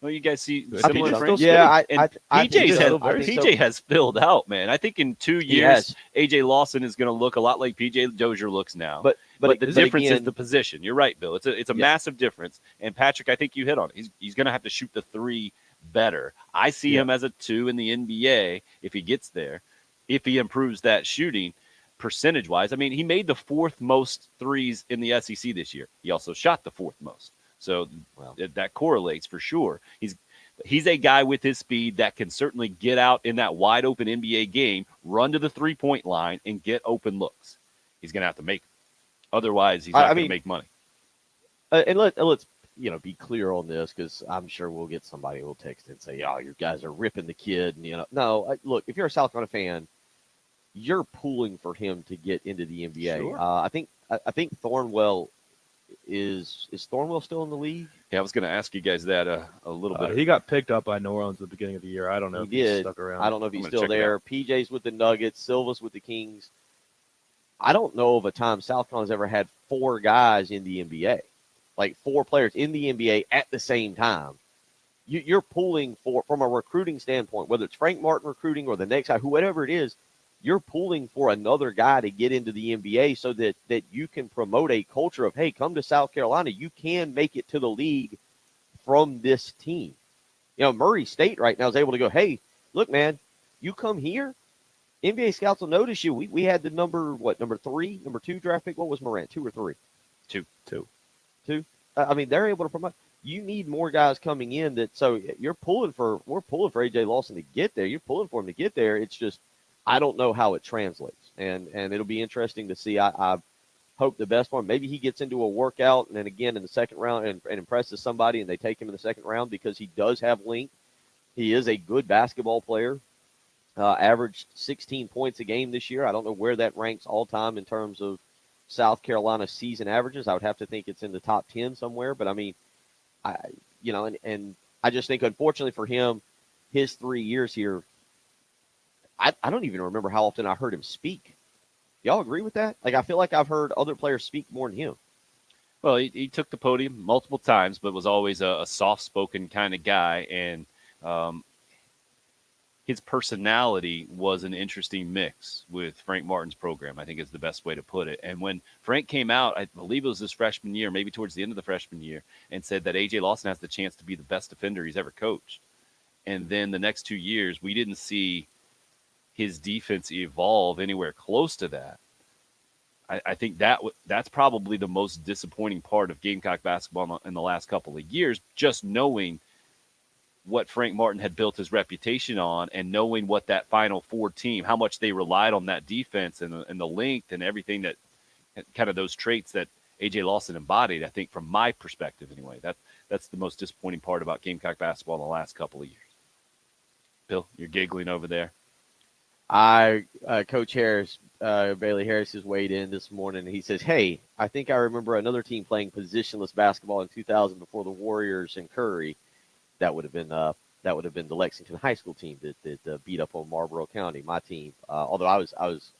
Well, you guys see I similar think frames? so. Yeah, PJ has filled out, man. I think in 2 years, AJ Lawson is going to look a lot like PJ Dozier looks now. But the difference is the position. You're right, Bill. It's a massive difference. And Patrick, I think you hit on it. He's going to have to shoot the 3 better. I see him as a 2 in the NBA if he gets there, if he improves that shooting percentage-wise. I mean, he made the 4th most threes in the SEC this year. He also shot the 4th most. So that correlates for sure. He's a guy with his speed that can certainly get out in that wide open NBA game, run to the 3-point line, and get open looks. He's going to have to make them. Otherwise, he's not going to make money. And let's be clear on this, because I'm sure we'll get somebody who will text and say, "Oh, you guys are ripping the kid." And no. Look, if you're a South Carolina fan, you're pulling for him to get into the NBA. Sure. I think Thornwell. Is Thornwell still in the league? Yeah, I was going to ask you guys that a little bit. He got picked up by New Orleans at the beginning of the year. I don't know if he's stuck around. I don't know if he's still there. PJ's with the Nuggets. Silva's with the Kings. I don't know of a time South Carolina's ever had 4 guys in the NBA, like 4 players in the NBA at the same time. You're pulling from a recruiting standpoint, whether it's Frank Martin recruiting or the next guy, whoever it is, you're pulling for another guy to get into the NBA so that you can promote a culture of, hey, come to South Carolina. You can make it to the league from this team. Murray State right now is able to go, hey, look, man, you come here, NBA scouts will notice you. We had the number 3, number 2 draft pick. What was Morant, 2 or 3? 2. I mean, they're able to promote. You need more guys coming in so we're pulling for AJ Lawson to get there. You're pulling for him to get there. It's just, I don't know how it translates, and it'll be interesting to see. I hope the best for him. Maybe he gets into a workout and then again in the second round and impresses somebody, and they take him in the second round because he does have length. He is a good basketball player. Averaged 16 points a game this year. I don't know where that ranks all time in terms of South Carolina season averages. I would have to think it's in the top 10 somewhere. But I mean, and I just think unfortunately for him, his 3 years here. I don't even remember how often I heard him speak. Y'all agree with that? Like, I feel like I've heard other players speak more than him. Well, he took the podium multiple times, but was always a soft-spoken kind of guy. And his personality was an interesting mix with Frank Martin's program, I think is the best way to put it. And when Frank came out, I believe it was his freshman year, maybe towards the end of the freshman year, and said that A.J. Lawson has the chance to be the best defender he's ever coached. And then the next 2 years, we didn't see his defense evolve anywhere close to that. I think that's probably the most disappointing part of Gamecock basketball in the last couple of years, just knowing what Frank Martin had built his reputation on and knowing what that Final Four team, how much they relied on that defense and the length and everything that kind of those traits that AJ Lawson embodied, I think, from my perspective anyway. That's the most disappointing part about Gamecock basketball in the last couple of years. Bill, you're giggling over there. Coach Harris, Bailey Harris, has weighed in this morning. He says, "Hey, I think I remember another team playing positionless basketball in 2000 before the Warriors and Curry. That would have been the Lexington High School team that beat up on Marlboro County, my team. Although I was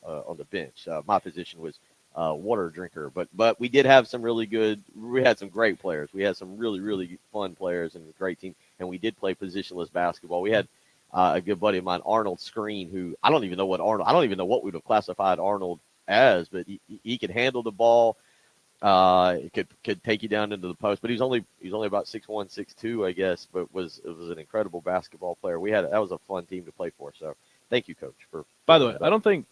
on the bench. My position was water drinker, but we did have some really good. We had some great players. We had some really fun players and a great team, and we did play positionless basketball. We had a good buddy of mine, Arnold Screen, who I don't even know what we would have classified Arnold as, but he could handle the ball. Could take you down into the post, but he's only about 6'1", 6'2", I guess, but it was an incredible basketball player. That was a fun team to play for. So thank you, Coach. By the way, I don't think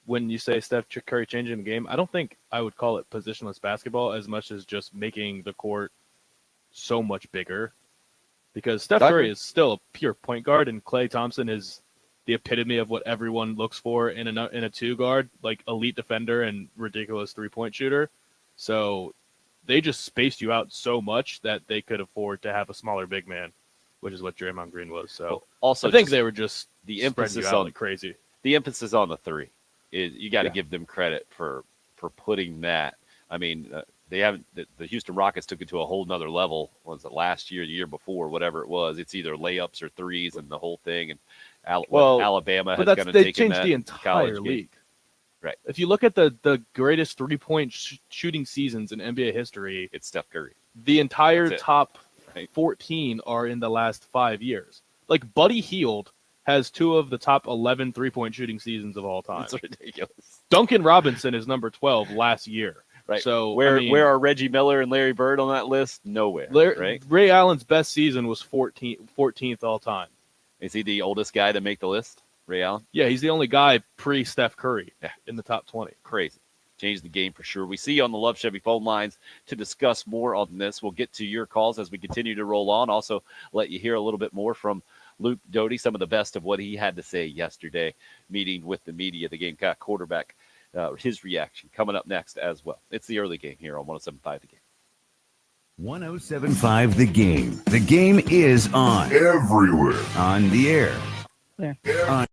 when you say Steph Curry changing the game, I don't think I would call it positionless basketball as much as just making the court so much bigger. Because Steph Curry is still a pure point guard, and Klay Thompson is the epitome of what everyone looks for in a two guard, like elite defender and ridiculous 3-point shooter. So they just spaced you out so much that they could afford to have a smaller big man, which is what Draymond Green was. So also, I think they were just the emphasis emphasis on like crazy. The emphasis on the three is you got to give them credit for putting that. I mean, they haven't. The Houston Rockets took it to a whole nother level. Was it last year, the year before, whatever it was? It's either layups or threes and the whole thing. And Alabama has kind of they taken changed that the entire league. Right. If you look at the greatest 3-point shooting seasons in NBA history, it's Steph Curry. The entire top 14 are in the last 5 years. Like Buddy Hield has 2 of the top 11 3-point shooting seasons of all time. That's ridiculous. Duncan Robinson is number 12 last year. Right. So where are Reggie Miller and Larry Bird on that list? Nowhere. Right. Ray Allen's best season was 14th all time. Is he the oldest guy to make the list? Ray Allen? Yeah, he's the only guy pre-Steph Curry in the top 20. Crazy. Changed the game for sure. We see you on the Love Chevy phone lines to discuss more on this. We'll get to your calls as we continue to roll on. Also, let you hear a little bit more from Luke Doty, some of the best of what he had to say yesterday, meeting with the media, the Gamecock quarterback, his reaction coming up next as well. It's the early game here on 107.5 The Game. 107.5 The Game. The game is on. Everywhere. On the air. There. On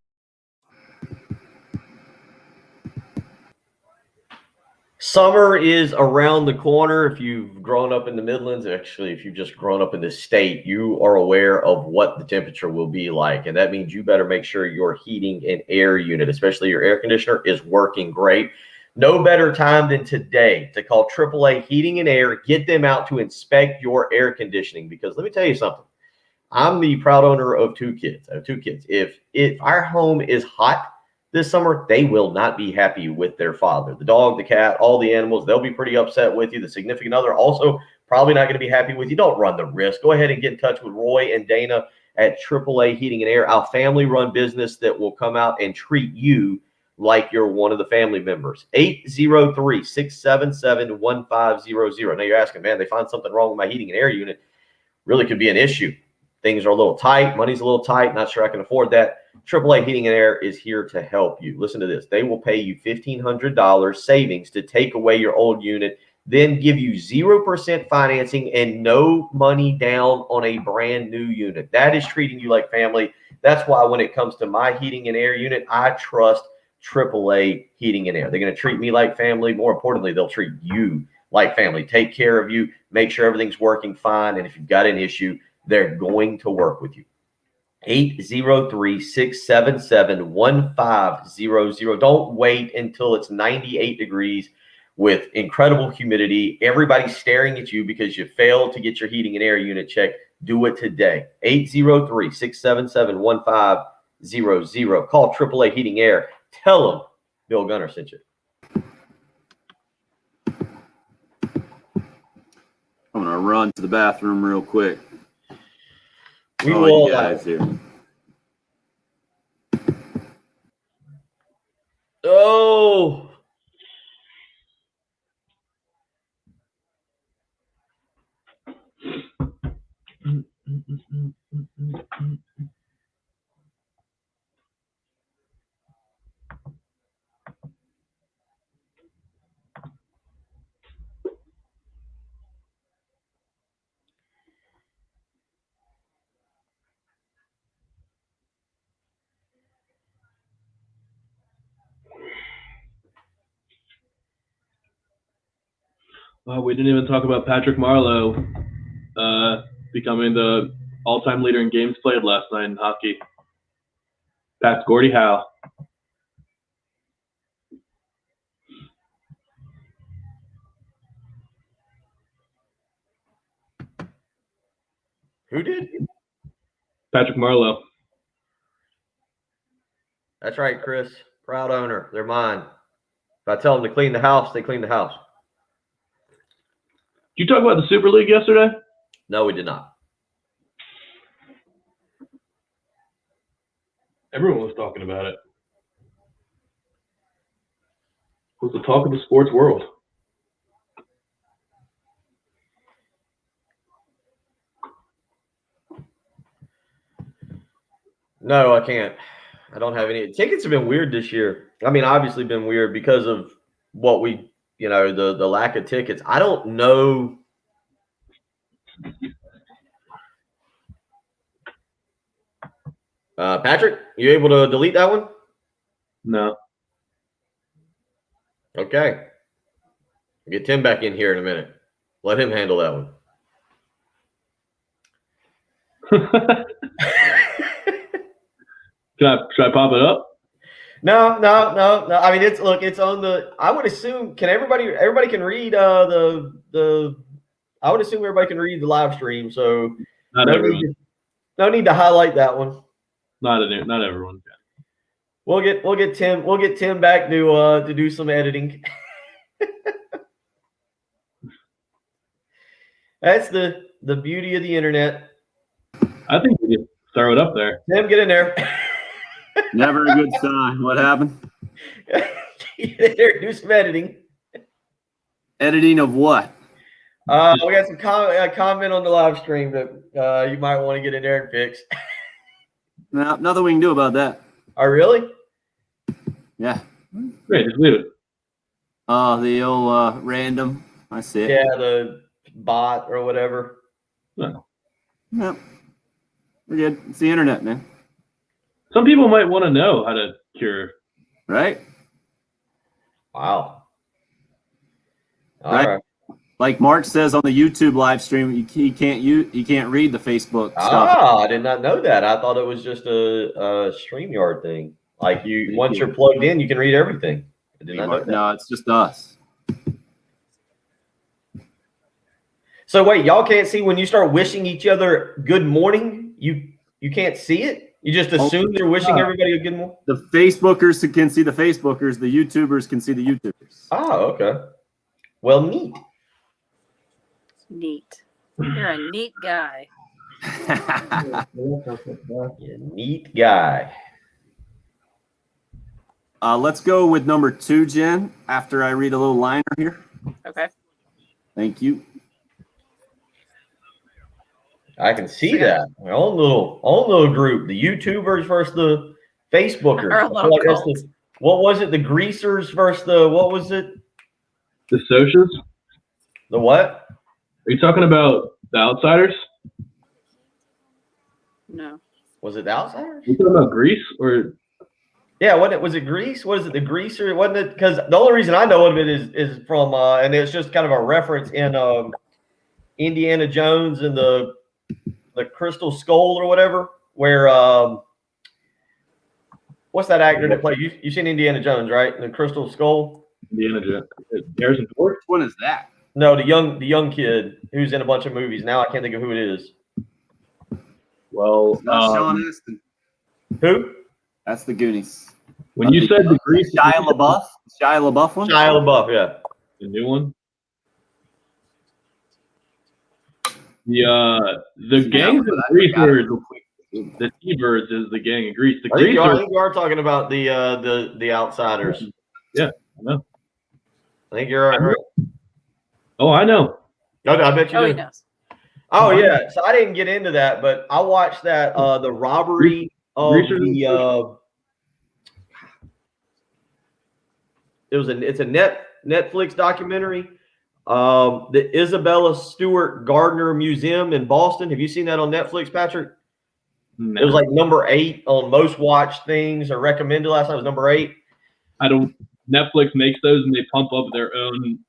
Summer is around the corner. If you've grown up in the Midlands, actually, if you've just grown up in this state, you are aware of what the temperature will be like. And that means you better make sure your heating and air unit, especially your air conditioner, is working great. No better time than today to call AAA Heating and Air. Get them out to inspect your air conditioning. Because let me tell you something. I'm the proud owner of 2 kids. I have 2 kids. If our home is hot this summer, they will not be happy with their father. The dog, the cat, all the animals, they'll be pretty upset with you. The significant other also probably not going to be happy with you. Don't run the risk. Go ahead and get in touch with Roy and Dana at AAA Heating and Air, our family-run business that will come out and treat you like you're one of the family members. 803-677-1500. Now you're asking, man, they find something wrong with my heating and air unit. Really could be an issue. Things are a little tight. Money's a little tight. Not sure I can afford that. AAA Heating and Air is here to help you. Listen to this. They will pay you $1,500 savings to take away your old unit, then give you 0% financing and no money down on a brand new unit. That is treating you like family. That's why when it comes to my heating and air unit, I trust AAA Heating and Air. They're going to treat me like family. More importantly, they'll treat you like family. Take care of you. Make sure everything's working fine. And if you've got an issue, they're going to work with you. 803-677-1500. Don't wait until it's 98 degrees with incredible humidity. Everybody's staring at you because you failed to get your heating and air unit checked. Do it today. 803-677-1500. Call AAA Heating Air. Tell them Bill Gunner sent you. I'm going to run to the bathroom real quick. We all will, you guys here. Oh. We didn't even talk about Patrick Marleau becoming the all-time leader in games played last night in hockey. Past Gordie Howe. Who did? Patrick Marleau. That's right, Chris. Proud owner. They're mine. If I tell them to clean the house, they clean the house. Did you talk about the Super League yesterday? No, we did not. Everyone was talking about it. It was the talk of the sports world. No, I can't. I don't have any. Tickets have been weird this year. I mean, obviously been weird because of what we, the lack of tickets. I don't know. Patrick, you able to delete that one? No. Okay. I'll get Tim back in here in a minute. Let him handle that one. Should I pop it up? No. I mean, it's on the. I would assume. Can everybody can read the. I would assume everybody can read the live stream. So Not everyone. No need to highlight that one. Not everyone can. We'll get Tim back to do some editing. That's the beauty of the internet. I think we just throw it up there. Tim, get in there. Never a good sign. What happened? Get in there, do some editing. Editing of what? We got some comment on the live stream that you might want to get in there and fix. No, nothing we can do about that. Oh, really? Yeah. Great, just leave it. The old random. I see it. Yeah, the bot or whatever. No. Yep. We're good. It's the internet, man. Some people might want to know how to cure. Right? Wow. All right. Like Mark says on the YouTube live stream, he can't read the Facebook stuff. I did not know that. I thought it was just a StreamYard thing. Like once you're plugged in, you can read everything. I did not know that. No, it's just us. So wait, y'all can't see when you start wishing each other good morning? You can't see it? You just assume you're wishing everybody a good morning? The Facebookers can see the Facebookers. The YouTubers can see the YouTubers. Oh, okay. Well, neat. Neat. You're a neat guy. Neat guy. Let's go with number 2, Jen, after I read a little liner here. Okay. Thank you. I can see that. Our own little group, the YouTubers versus the Facebookers. Our I feel like that's what was it? The greasers versus what was it? The socials? The what? Are you talking about the outsiders? No. Was it the outsiders? Are you talking about Greece or? Yeah, was it Greece? What is it? The greaser? Wasn't it? Because the only reason I know of it is from and it's just kind of a reference in Indiana Jones and the Crystal Skull or whatever, where what's that actor that played? You've seen Indiana Jones, right? The Crystal Skull. Indiana Jones. Harrison Ford. Which one is that? No, the young kid who's in a bunch of movies. Now I can't think of who it is. Well, Sean Astin. Who? That's the Goonies. When you said the Grease, Shia LaBeouf one. Shia LaBeouf, yeah. The new one. The gang of Grease are the T-Birds is the gang of Grease. The I think Grease you are talking about the outsiders. Yeah, I know. I think you're right. Oh, I know. No, I bet you Oh, do. he knows. Oh yeah. So I didn't get into that, but I watched that the robbery of it's a Netflix documentary. The Isabella Stewart Gardner Museum in Boston. Have you seen that on Netflix, Patrick? No. It was like number 8 on most watched things or recommended last night. It was number 8. I don't. Netflix makes those and they pump up their own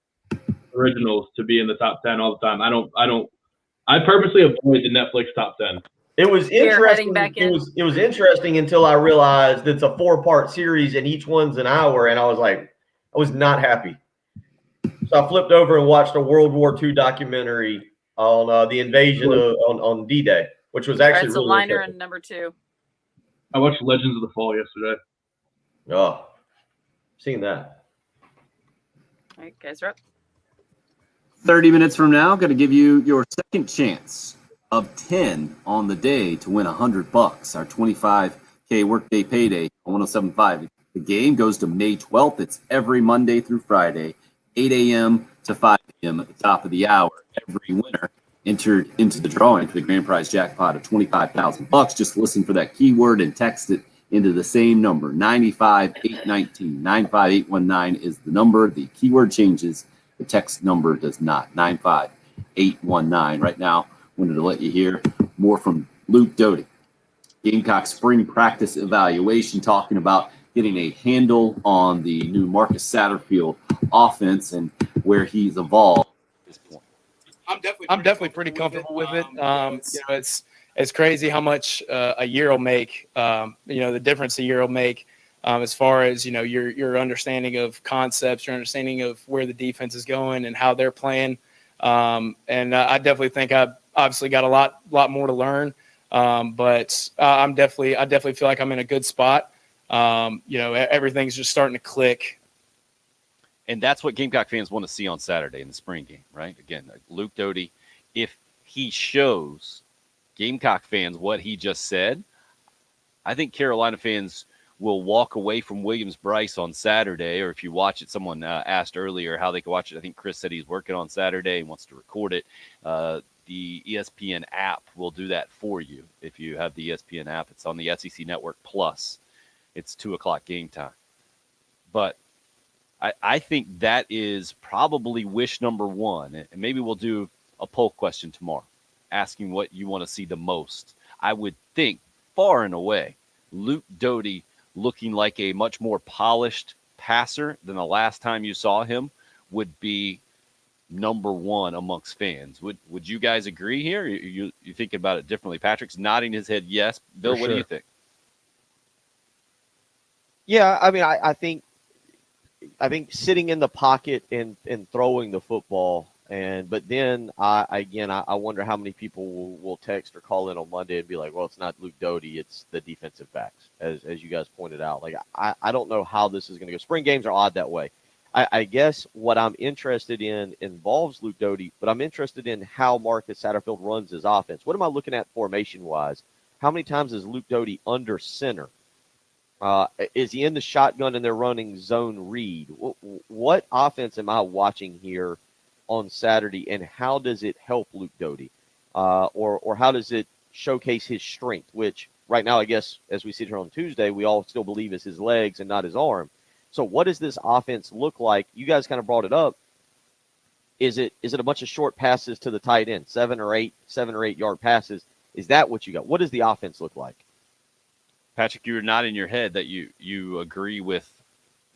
originals to be in the top 10 all the time. I purposely avoid the Netflix top 10. It was We're interesting. heading back It in. was interesting until I realized it's a 4-part series and each one's an hour, and I was not happy. So I flipped over and watched a World War II documentary on the invasion on D-Day, which was All actually right, so really liner interesting. and number 2. I watched Legends of the Fall yesterday. Oh, seen that. All right, guys are up. 30 minutes from now, going to give you your second chance of 10 on the day to win $100. Our 25K workday payday on 107.5. The game goes to May 12th. It's every Monday through Friday, 8 a.m. to 5 p.m. at the top of the hour. Every winner entered into the drawing for the grand prize jackpot of $25,000. Just listen for that keyword and text it into the same number, 95819. 95819 is the number. The keyword changes. The text number does not. 95819. Right now, wanted to let you hear more from Luke Doty. Gamecock spring practice evaluation, talking about getting a handle on the new Marcus Satterfield offense and where he's evolved at this point. I'm definitely pretty comfortable with it. It's crazy how much a year will make. The difference a year will make as far as your understanding of concepts, your understanding of where the defense is going and how they're playing. I definitely think I've obviously got a lot more to learn. But I definitely feel like I'm in a good spot. Everything's just starting to click. And that's what Gamecock fans want to see on Saturday in the spring game, right? Again, Luke Doty, if he shows Gamecock fans what he just said, I think Carolina fans will walk away from Williams-Brice on Saturday, or if you watch it, someone asked earlier how they could watch it. I think Chris said he's working on Saturday and wants to record it. The ESPN app will do that for you. If you have the ESPN app, it's on the SEC Network Plus. It's 2:00 game time. But I think that is probably wish number one. And maybe we'll do a poll question tomorrow, asking what you want to see the most. I would think, far and away, Luke Doty looking like a much more polished passer than the last time you saw him would be number one amongst fans. Would you guys agree here? You thinking about it differently? Patrick's nodding his head yes. Bill, what do you think? Yeah, I mean, I think sitting in the pocket and throwing the football, but then I wonder how many people will text or call in on Monday and be like, well, it's not Luke Doty, it's the defensive backs, as you guys pointed out. Like I don't know how this is going to go. Spring games are odd that way. I guess what I'm interested in involves Luke Doty, but I'm interested in how Marcus Satterfield runs his offense. What am I looking at formation-wise? How many times is Luke Doty under center? Is he in the shotgun and they're running zone read? What offense am I watching here on Saturday, and how does it help Luke Doty? Or how does it showcase his strength, which right now, I guess, as we sit here on Tuesday, we all still believe is his legs and not his arm. So what does this offense look like? You guys kind of brought it up. Is it a bunch of short passes to the tight end, 7 or 8 yard passes? Is that what you got? What does the offense look like? Patrick, you're not in your head that you agree with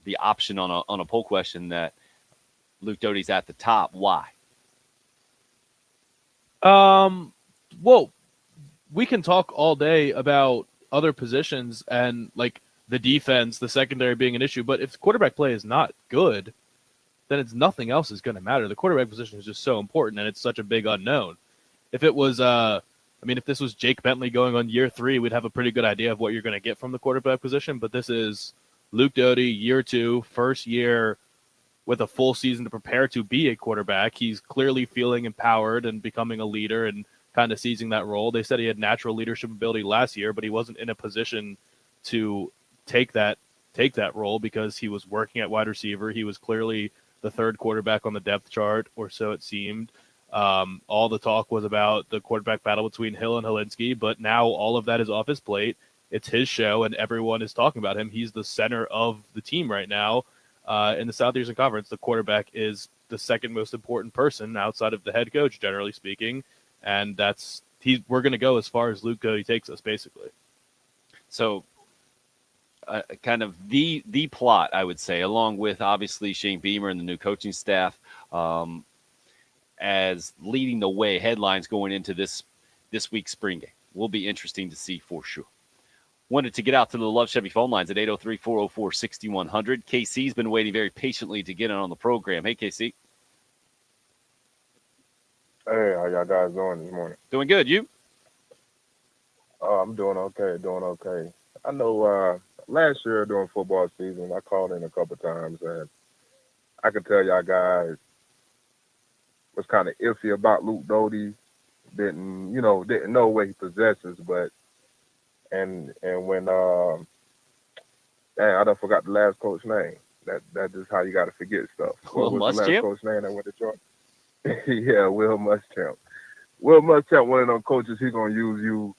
the option on a poll question that Luke Doty's at the top. Why? Well, we can talk all day about other positions and like the defense, the secondary being an issue, but if quarterback play is not good, then it's nothing else is going to matter. The quarterback position is just so important, and it's such a big unknown. If it was, if this was Jake Bentley going on year 3, we'd have a pretty good idea of what you're going to get from the quarterback position, but this is Luke Doty, year 2, first year with a full season to prepare to be a quarterback. He's clearly feeling empowered and becoming a leader and kind of seizing that role. They said he had natural leadership ability last year, but he wasn't in a position to take that role because he was working at wide receiver. He was clearly the third quarterback on the depth chart, or so it seemed. All the talk was about the quarterback battle between Hill and Helinski, but now all of that is off his plate. It's his show, and everyone is talking about him. He's the center of the team right now. In the Southeastern Conference, the quarterback is the second most important person outside of the head coach, generally speaking, and we're going to go as far as Luke Doty takes us, basically. So, kind of the plot, I would say, along with obviously Shane Beamer and the new coaching staff, as leading the way headlines going into this week's spring game. Will be interesting to see for sure. Wanted to get out to the Love Chevy phone lines at 803-404-6100. KC's been waiting very patiently to get in on the program. Hey, KC. Hey, how y'all guys doing this morning? Doing good. You? I'm doing okay. I know last year during football season, I called in a couple times, and I could tell y'all guys was kind of iffy about Luke Doty. Didn't know what he possesses, but and when dang, I done forgot the last coach name. That's just how you got to forget stuff. Will What was the Muschamp? last coach name that went to Georgia? Yeah, Will Muschamp. Will Muschamp, one of them coaches, he gonna use you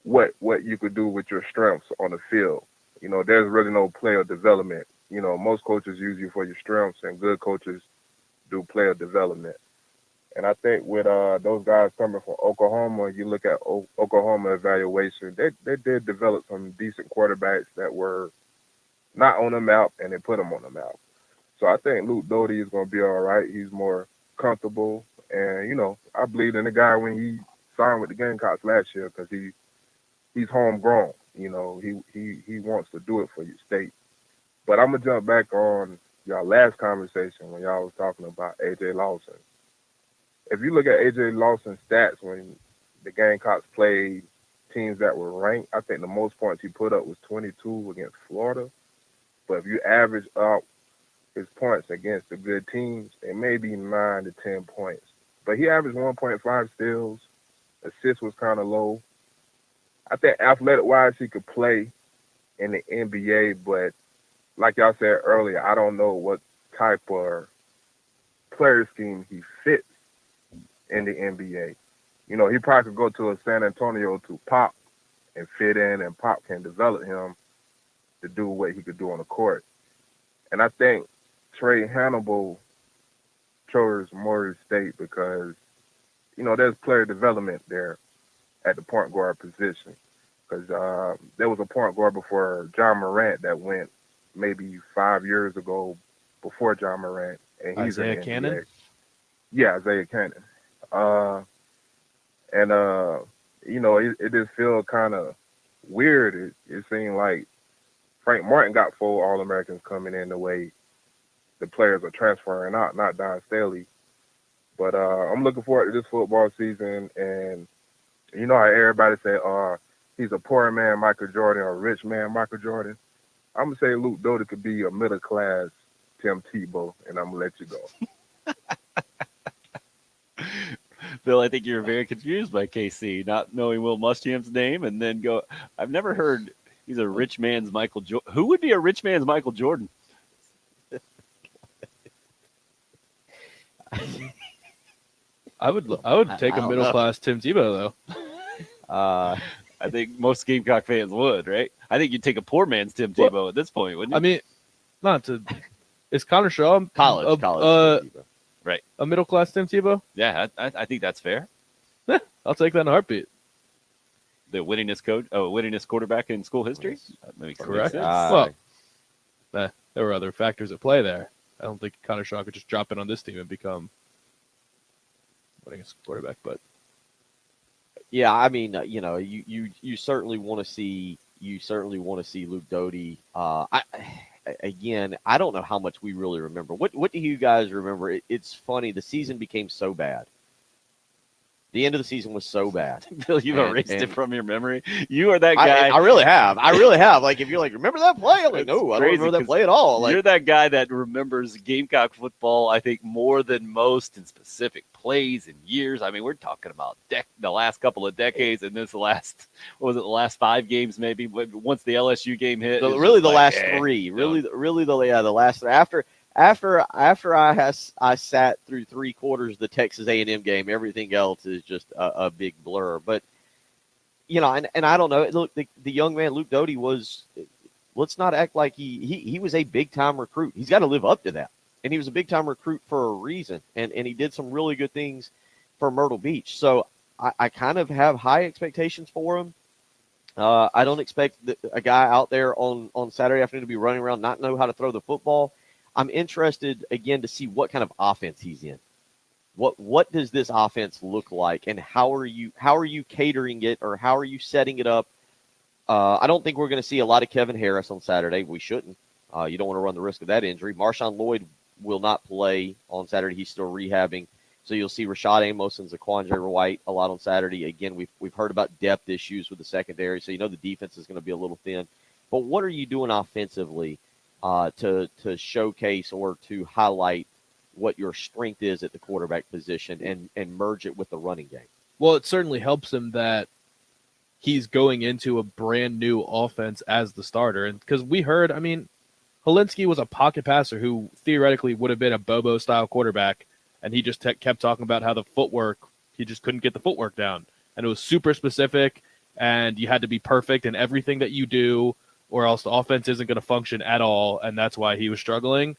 what you could do with your strengths on the field. You know, there's really no player development. You know, most coaches use you for your strengths, and good coaches do player development. And I think with those guys coming from Oklahoma, you look at Oklahoma evaluation, they did develop some decent quarterbacks that were not on the map, and they put them on the map. So I think Luke Doty is going to be all right. He's more comfortable. And, you know, I believe in the guy when he signed with the Gamecocks last year because he's homegrown. You know, he wants to do it for your state. But I'm going to jump back on y'all last conversation when y'all was talking about A.J. Lawson. If you look at A.J. Lawson's stats when the Gamecocks played teams that were ranked, I think the most points he put up was 22 against Florida. But if you average out his points against the good teams, it may be 9 to 10 points. But he averaged 1.5 steals. Assists was kind of low. I think athletic-wise he could play in the NBA, but like y'all said earlier, I don't know what type of player scheme he fits in the NBA. You know, he probably could go to a San Antonio to Pop and fit in, and Pop can develop him to do what he could do on the court. And I think Trey Hannibal chose Murray State because, you know, there's player development there at the point guard position. Because there was a point guard before John Morant that went maybe 5 years ago before John Morant. And he's Isaiah in the NBA. Cannon? Yeah, Isaiah Cannon. You know, it just feels kind of weird. It seemed like Frank Martin got 4 All-Americans coming in the way the players are transferring out, not Don Staley. But I'm looking forward to this football season. And you know how everybody say, he's a poor man Michael Jordan or a rich man Michael Jordan. I'm going to say Luke Doty could be a middle-class Tim Tebow, and I'm going to let you go. Bill, I think you're very confused by KC, not knowing Will Muschamp's name, and then go, I've never heard he's a rich man's Michael Jordan. Who would be a rich man's Michael Jordan? I would take a middle class Tim Tebow though. I think most Gamecock fans would, right? I think you'd take a poor man's Tim Tebow at this point, wouldn't you? I mean, not to. Is Connor Shaw college right? A middle class Tim Tebow? Yeah, I think that's fair. I'll take that in a heartbeat. The winningest quarterback in school history. That makes Correct. sense. Well, there were other factors at play there. I don't think Connor Shaw could just drop in on this team and become winningest quarterback. But yeah, I mean, you know, you certainly want to see Luke Doty. Again, I don't know how much we really remember. What do you guys remember? It's funny. The season became so bad. The end of the season was so bad. Bill, you've erased it from your memory. You are that guy. I really have. Like, if you're like, remember that play? I'm like, no, I don't remember that play at all. Like, you're that guy that remembers Gamecock football, I think, more than most in specific plays and years. I mean, we're talking about the last couple of decades, and this the last 5 games maybe. Once the LSU game hit, the last 3. The last 3. After I sat through 3 quarters of the Texas A&M game, everything else is just a big blur. But, you know, and I don't know. Look, the young man, Luke Doty, let's not act like he was a big-time recruit. He's got to live up to that. And he was a big-time recruit for a reason. And he did some really good things for Myrtle Beach. So I kind of have high expectations for him. I don't expect a guy out there on Saturday afternoon to be running around, not know how to throw the football. I'm interested, again, to see what kind of offense he's in. What does this offense look like, and how are you catering it, or how are you setting it up? I don't think we're going to see a lot of Kevin Harris on Saturday. We shouldn't. You don't want to run the risk of that injury. Marshawn Lloyd will not play on Saturday. He's still rehabbing. So you'll see Rashad Amos and Zaquandre White a lot on Saturday. Again, we've heard about depth issues with the secondary, so the defense is going to be a little thin. But what are you doing offensively to showcase or to highlight what your strength is at the quarterback position and merge it with the running game? Well, it certainly helps him that he's going into a brand new offense as the starter. And because we heard, Helinski was a pocket passer who theoretically would have been a Bobo style quarterback. And he just kept talking about how the footwork, he just couldn't get the footwork down. And it was super specific, and you had to be perfect in everything that you do, or else the offense isn't going to function at all, and that's why he was struggling.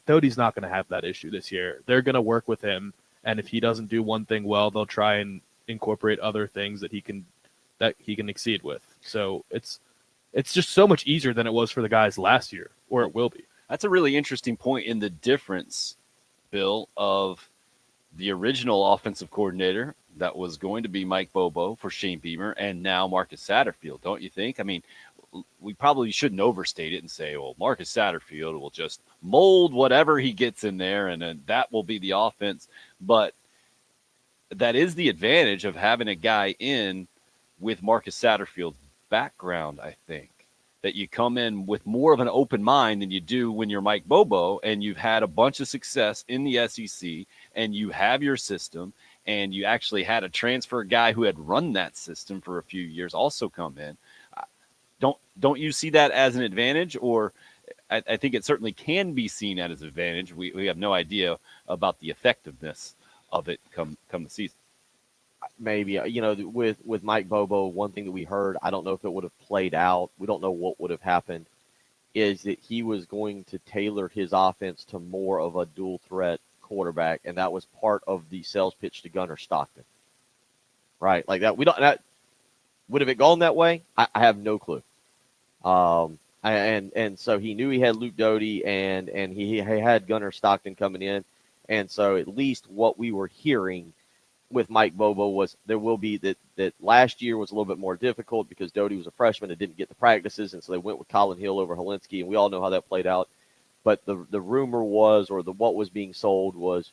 Doty's not going to have that issue this year. They're going to work with him, and if he doesn't do one thing well, they'll try and incorporate other things that he can exceed with. So it's just so much easier than it was for the guys last year, or it will be. That's a really interesting point in the difference, Bill, of the original offensive coordinator that was going to be Mike Bobo for Shane Beamer and now Marcus Satterfield, don't you think? We probably shouldn't overstate it and say, well, Marcus Satterfield will just mold whatever he gets in there and then that will be the offense. But that is the advantage of having a guy in with Marcus Satterfield's background, I think. That you come in with more of an open mind than you do when you're Mike Bobo and you've had a bunch of success in the SEC and you have your system and you actually had a transfer guy who had run that system for a few years also come in. Don't you see that as an advantage? Or I think it certainly can be seen as an advantage. We have no idea about the effectiveness of it come the season. Maybe, with Mike Bobo, one thing that we heard, I don't know if it would have played out, we don't know what would have happened, is that he was going to tailor his offense to more of a dual threat quarterback, and that was part of the sales pitch to Gunnar Stockton. Right? Like that, would have it gone that way? I have no clue. And so he knew he had Luke Doty and he had Gunnar Stockton coming in, and so at least what we were hearing with Mike Bobo was there will be that last year was a little bit more difficult because Doty was a freshman and didn't get the practices, and so they went with Colin Hill over Helinski, and we all know how that played out. But the rumor was, or what was being sold was,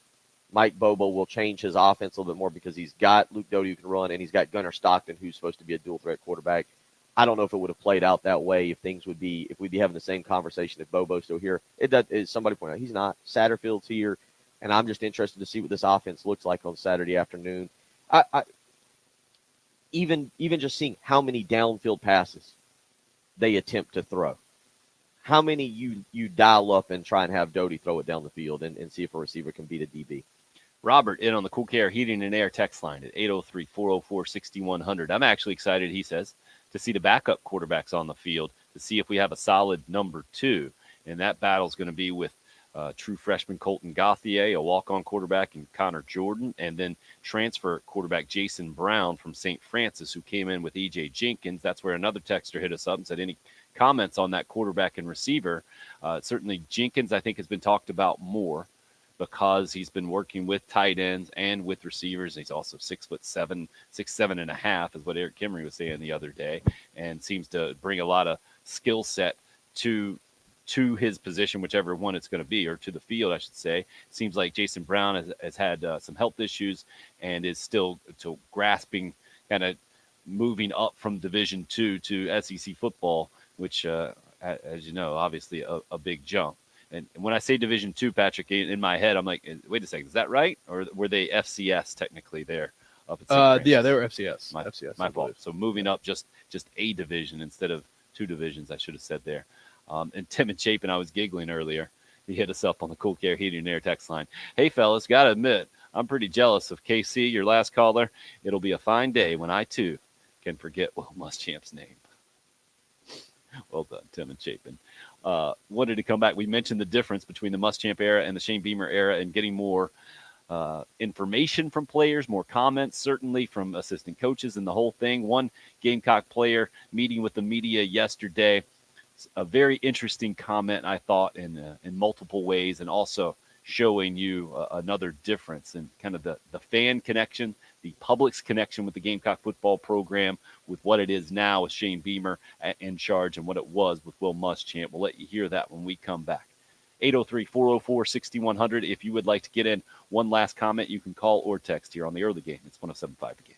Mike Bobo will change his offense a little bit more because he's got Luke Doty who can run, and he's got Gunnar Stockton who's supposed to be a dual threat quarterback. I don't know if it would have played out that way if we'd be having the same conversation if Bobo's still here. It does, as somebody pointed out, he's not. Satterfield's here. And I'm just interested to see what this offense looks like on Saturday afternoon. Even just seeing how many downfield passes they attempt to throw. How many you dial up and try and have Doty throw it down the field and see if a receiver can beat a DB. Robert in on the Cool Care Heating and Air text line at 803-404-6100. I'm actually excited, he says, to see the backup quarterbacks on the field to see if we have a solid number 2. And that battle is going to be with true freshman Colton Gauthier, a walk-on quarterback, and Connor Jordan, and then transfer quarterback Jason Brown from St. Francis, who came in with E.J. Jenkins. That's where another texter hit us up and said, any comments on that quarterback and receiver? Certainly Jenkins, I think, has been talked about more because he's been working with tight ends and with receivers. He's also 6'7", 6'7.5" is what Eric Kimmery was saying the other day, and seems to bring a lot of skill set to his position, whichever one it's going to be, or to the field, I should say. Seems like Jason Brown has had some health issues and is still grasping, kind of moving up from Division II to SEC football, which, as you know, obviously a big jump. And when I say Division II, Patrick, in my head, I'm like, wait a second, is that right? Or were they FCS technically there? Up at yeah, they were FCS. My fault. So moving up just a division instead of 2 divisions, I should have said there. And Tim and Chapin, I was giggling earlier. He hit us up on the Cool Care Heating and Air text line. Hey, fellas, got to admit, I'm pretty jealous of KC, your last caller. It'll be a fine day when I, too, can forget Will Muschamp's name. Well done, Tim and Chapin. Wanted to come back. We mentioned the difference between the Muschamp era and the Shane Beamer era and getting more information from players, more comments, certainly from assistant coaches and the whole thing. One Gamecock player meeting with the media yesterday, a very interesting comment, I thought, in multiple ways, and also showing you another difference in kind of the fan connection, the public's connection with the Gamecock football program, with what it is now with Shane Beamer in charge and what it was with Will Muschamp. We'll let you hear that when we come back. 803-404-6100. If you would like to get in one last comment, you can call or text here on the early game. It's 107.5 The Game.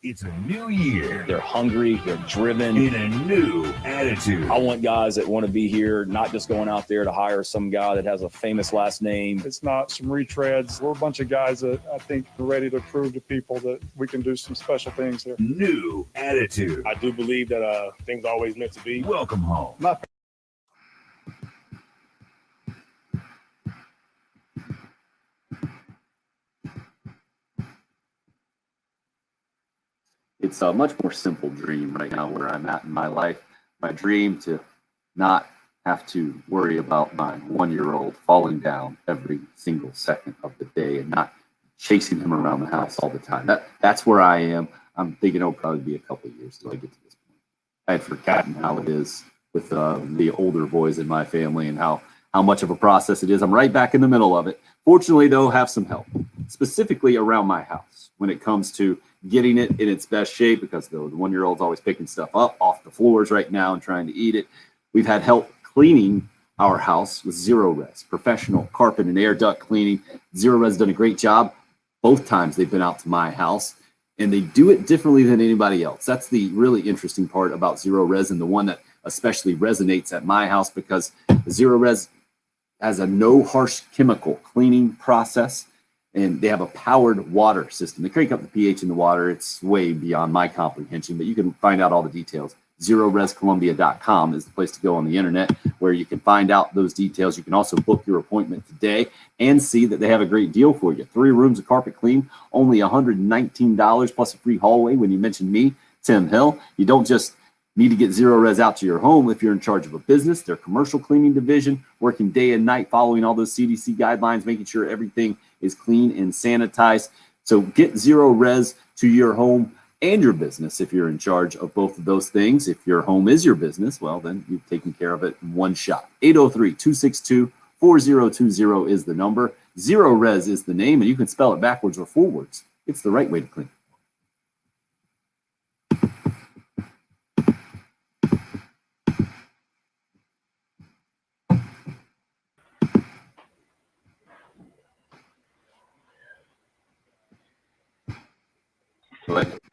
It's a new year. They're hungry. They're driven. In a new attitude. I want guys that want to be here, not just going out there to hire some guy that has a famous last name. It's not some retreads. We're a bunch of guys that I think are ready to prove to people that we can do some special things here. New attitude. I do believe that things are always meant to be. Welcome home. It's a much more simple dream right now where I'm at in my life. My dream to not have to worry about my 1-year-old falling down every single second of the day and not chasing him around the house all the time. That's where I am. I'm thinking it'll probably be a couple of years till I get to this point. I had forgotten how it is with the older boys in my family and how much of a process it is. I'm right back in the middle of it. Fortunately, though, have some help, specifically around my house when it comes to getting it in its best shape, because the 1-year-old's always picking stuff up off the floors right now and trying to eat it. We've had help cleaning our house with Zero Res, professional carpet and air duct cleaning. Zero Res done a great job both times they've been out to my house, and they do it differently than anybody else. That's the really interesting part about Zero Res, and the one that especially resonates at my house, because Zero Res has a no harsh chemical cleaning process, and they have a powered water system. They crank up the pH in the water. It's way beyond my comprehension, but you can find out all the details. ZeroResColumbia.com is the place to go on the internet where you can find out those details. You can also book your appointment today and see that they have a great deal for you. 3 rooms of carpet clean, only $119 plus a free hallway when you mention me, Tim Hill. You don't just need to get Zero Res out to your home if you're in charge of a business. Their commercial cleaning division, working day and night, following all those CDC guidelines, making sure everything is clean and sanitized. So get Zero Res to your home and your business if you're in charge of both of those things. If your home is your business, well, then you've taken care of it in one shot. 803-262-4020 is the number. Zero Res is the name, and you can spell it backwards or forwards. It's the right way to clean.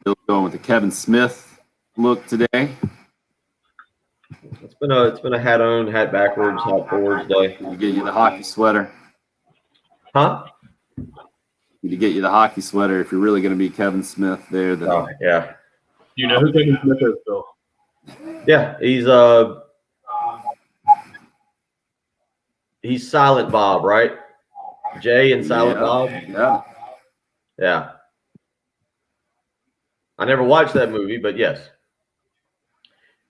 Still going with the Kevin Smith look today. It's been a hat on, hat backwards, hat forwards day. We'll get you the hockey sweater. Huh? Need to get you the hockey sweater if you're really going to be Kevin Smith there. Yeah. You know who Kevin Smith is, Phil? Yeah, he's Silent Bob, right? Jay and Silent Bob. Yeah. Yeah. I never watched that movie, but yes.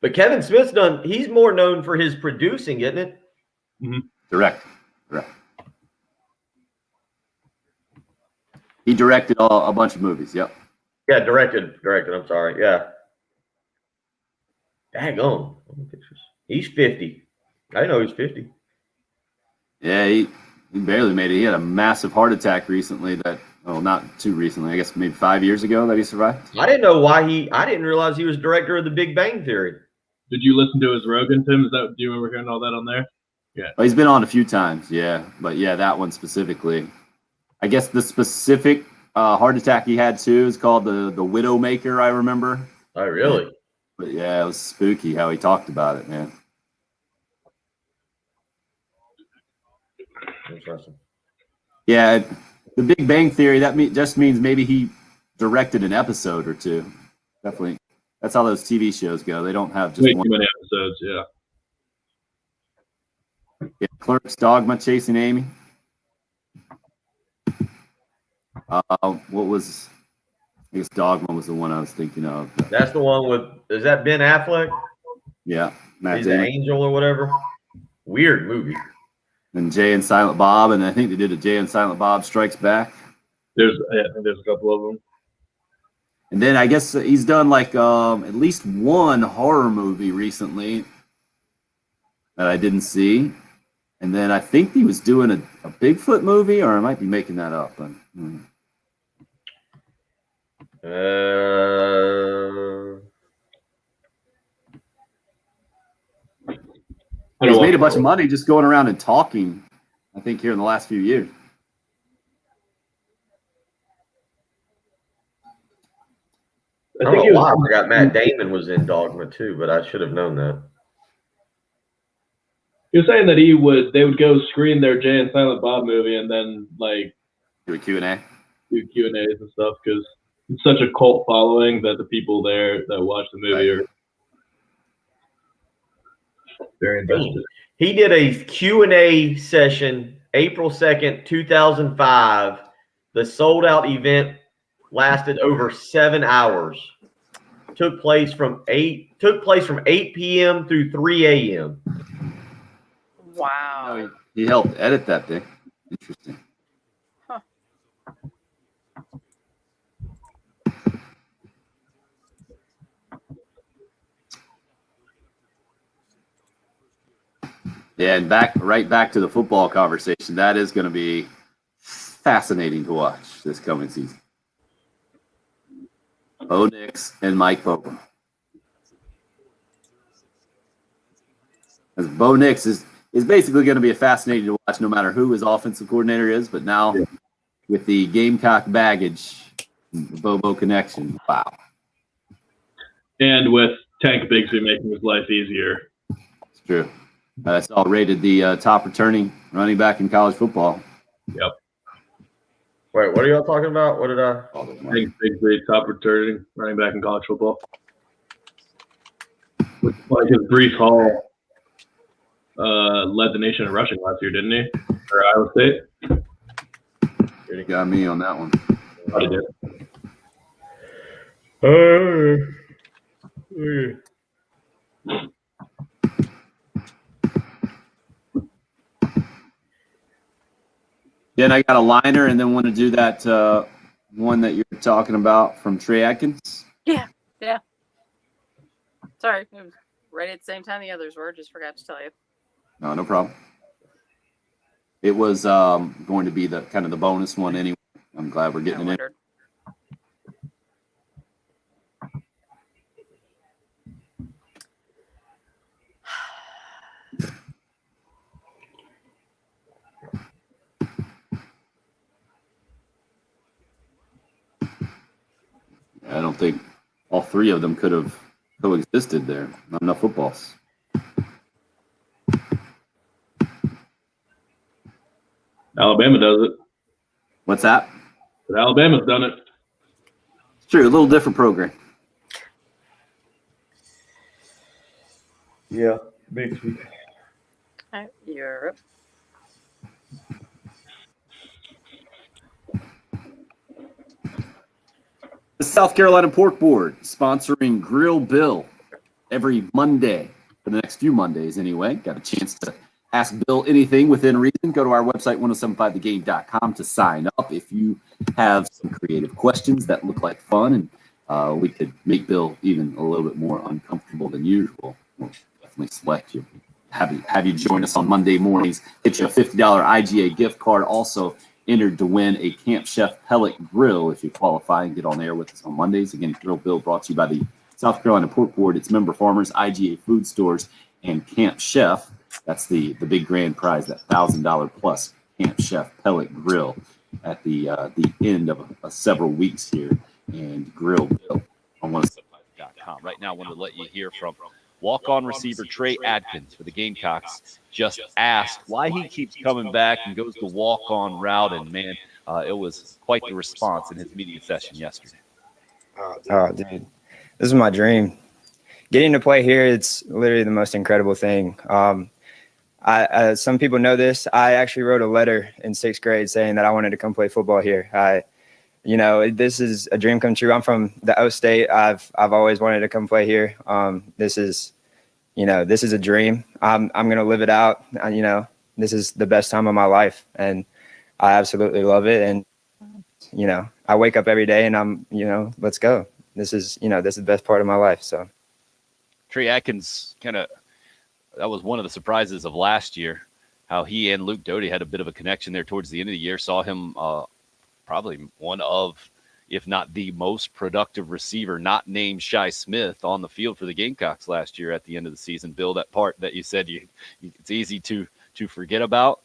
But Kevin Smith's he's more known for his producing, isn't it? Mm-hmm. Correct. He directed a bunch of movies, yep. Yeah, directed, I'm sorry, yeah. Daggone. He's 50. I didn't know he was 50. Yeah, he barely made it. He had a massive heart attack recently not too recently, I guess maybe 5 years ago that he survived. I didn't know I didn't realize he was director of The Big Bang Theory. Did you listen to his Rogan, Tim? Do you remember hearing all that on there? Yeah. Oh, he's been on a few times, yeah. But yeah, that one specifically. I guess the specific heart attack he had too is called the Widowmaker, I remember. Oh, really? But yeah, it was spooky how he talked about it, man. Interesting. Yeah, The Big Bang Theory, just means maybe he directed an episode or two. Definitely. That's how those TV shows go. They don't have just way one. too many episodes, yeah. Yeah, Clerks, Dogma, Chasing Amy. I guess Dogma was the one I was thinking of. That's the one is that Ben Affleck? Yeah. He's an angel or whatever. Weird movie. And Jay and Silent Bob, and I think they did a Jay and Silent Bob Strikes Back. There's a couple of them. And then I guess he's done at least one horror movie recently that I didn't see. And then I think he was doing a Bigfoot movie, or I might be making that up. But, He's made a bunch of money just going around and talking, I think, here in the last few years. I don't know why I forgot Matt Damon was in Dogma too, but I should have known that. He was saying that they would go screen their Jay and Silent Bob movie and then like do a Q&A, do Q&As and stuff because it's such a cult following that the people there that watch the movie are very invested. He did a Q&A session April 2nd, 2005. The sold out event lasted over 7 hours. Took place from 8 p.m. through 3 a.m. Wow. No, he helped edit that thing. Interesting. Huh. Yeah, and right back to the football conversation. That is going to be fascinating to watch this coming season. Bo Nix and Mike Bobo. As Bo Nix is basically going to be fascinating to watch no matter who his offensive coordinator is, but now with the Gamecock baggage, the Bobo connection, wow. And with Tank Bigsby making his life easier. It's true. I saw rated the top returning running back in college football. Yep. Wait, what are y'all talking about? What did I? Tank Bigsby, top returning running back in college football. Like his Brees Hall led the nation in rushing last year, didn't he? For Iowa State. You got me on that one. He did. Then I got a liner, and then want to do that one that you're talking about from Trey Atkins. Yeah. Sorry, it was right at the same time the others were. Just forgot to tell you. No problem. It was going to be the kind of the bonus one anyway. I'm glad we're getting it in. I don't think all three of them could have coexisted there. Not enough footballs. Alabama does it. What's that? But Alabama's done it. It's true. A little different program. Yeah, Bigsby. Europe. The South Carolina Pork Board sponsoring Grill Bill every Monday for the next few Mondays anyway. Got a chance to ask Bill anything within reason. Go to our website, 1075thegame.com, to sign up. If you have some creative questions that look like fun and we could make Bill even a little bit more uncomfortable than usual, we'll definitely select you. Have you join us on Monday mornings. Get you a $50 IGA gift card. Also entered to win a Camp Chef pellet grill if you qualify and get on air with us on Mondays. Again, Grill Bill brought to you by the South Carolina Pork Board, its member farmers, IGA food stores, and Camp Chef. That's the big grand prize, that $1,000 plus Camp Chef pellet grill at the end of several weeks here. And Grill Bill on 1075.com. Right now, I want to let you hear from walk-on receiver Trey Atkins for the Gamecocks. Just asked why he keeps coming back and goes the walk-on route, and man, it was quite the response in his media session yesterday. Oh, dude, this is my dream. Getting to play here, it's literally the most incredible thing. Some people know this. I actually wrote a letter in 6th grade saying that I wanted to come play football here. This is a dream come true. I'm from the O State. I've always wanted to come play here. This is a dream. I'm gonna live it out. This is the best time of my life, and I absolutely love it. And I wake up every day and I'm let's go. This is the best part of my life. So Trey Atkins that was one of the surprises of last year. how he and Luke Doty had a bit of a connection there towards the end of the year. Saw him probably one of, if not the most productive receiver, not named Shi Smith, on the field for the Gamecocks last year at the end of the season. Bill, that part that you said it's easy to forget about.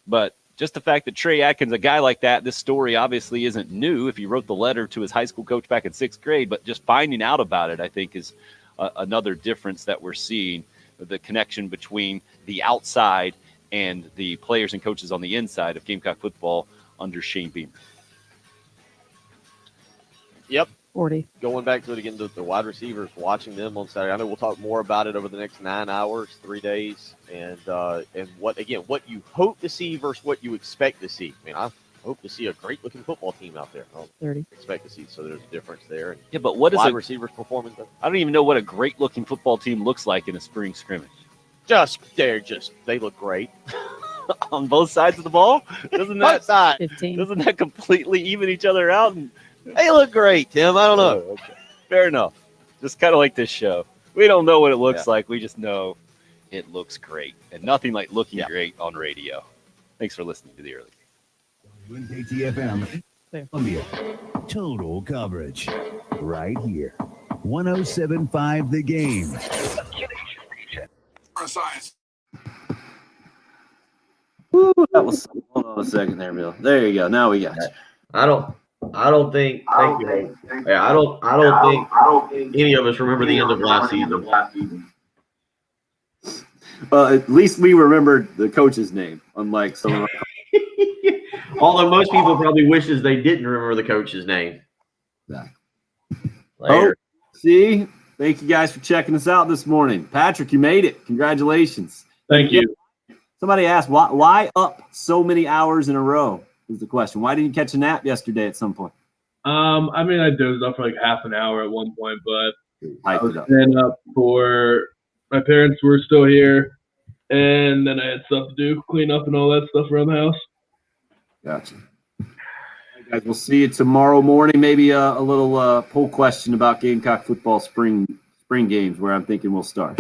But just the fact that Trey Atkins, a guy like that, this story obviously isn't new if he wrote the letter to his high school coach back in 6th grade, but just finding out about it, I think, is another difference that we're seeing, the connection between the outside and the players and coaches on the inside of Gamecock football under Shane Beamer. Yep. 40. Going back to it again, the wide receivers, watching them on Saturday. I know we'll talk more about it over the next 9 hours, 3 days, and what you hope to see versus what you expect to see. I mean, I hope to see a great looking football team out there. 30. Expect to see, so there's a difference there. And Yeah, but what is wide a receivers performance? I don't even know what a great looking football team looks like in a spring scrimmage. They look great On both sides of the ball? Doesn't Both sides. 15. doesn't that completely even each other out? And They look great, Tim. I don't know. okay. Fair enough. Just kind of like this show. We don't know what it looks like. We just know it looks great. And nothing like looking great on radio. Thanks for listening to the early. WNKTFM, Columbia. Total coverage. Right here. 107.5 The Game. Science. Woo, that was hold on a second there, Bill. There you go. Now we got you. I don't think. Thank you. Yeah, I don't think any of us remember the end of last season. Well, at least we remembered the coach's name, unlike some of our. Although most people probably wishes they didn't remember the coach's name. Yeah. Later. See, thank you guys for checking us out this morning. Patrick, you made it. Congratulations. Thank you. Somebody asked why up so many hours in a row is the question. Why didn't you catch a nap yesterday at some point? I mean, I dozed off for like half an hour at one point, but I Hyped was it up. staying up for my parents were still here, and then I had stuff to do, clean up and all that stuff around the house. Gotcha. All right, guys, we'll see you tomorrow morning. Maybe a little poll question about Gamecock football spring games, where I'm thinking we'll start.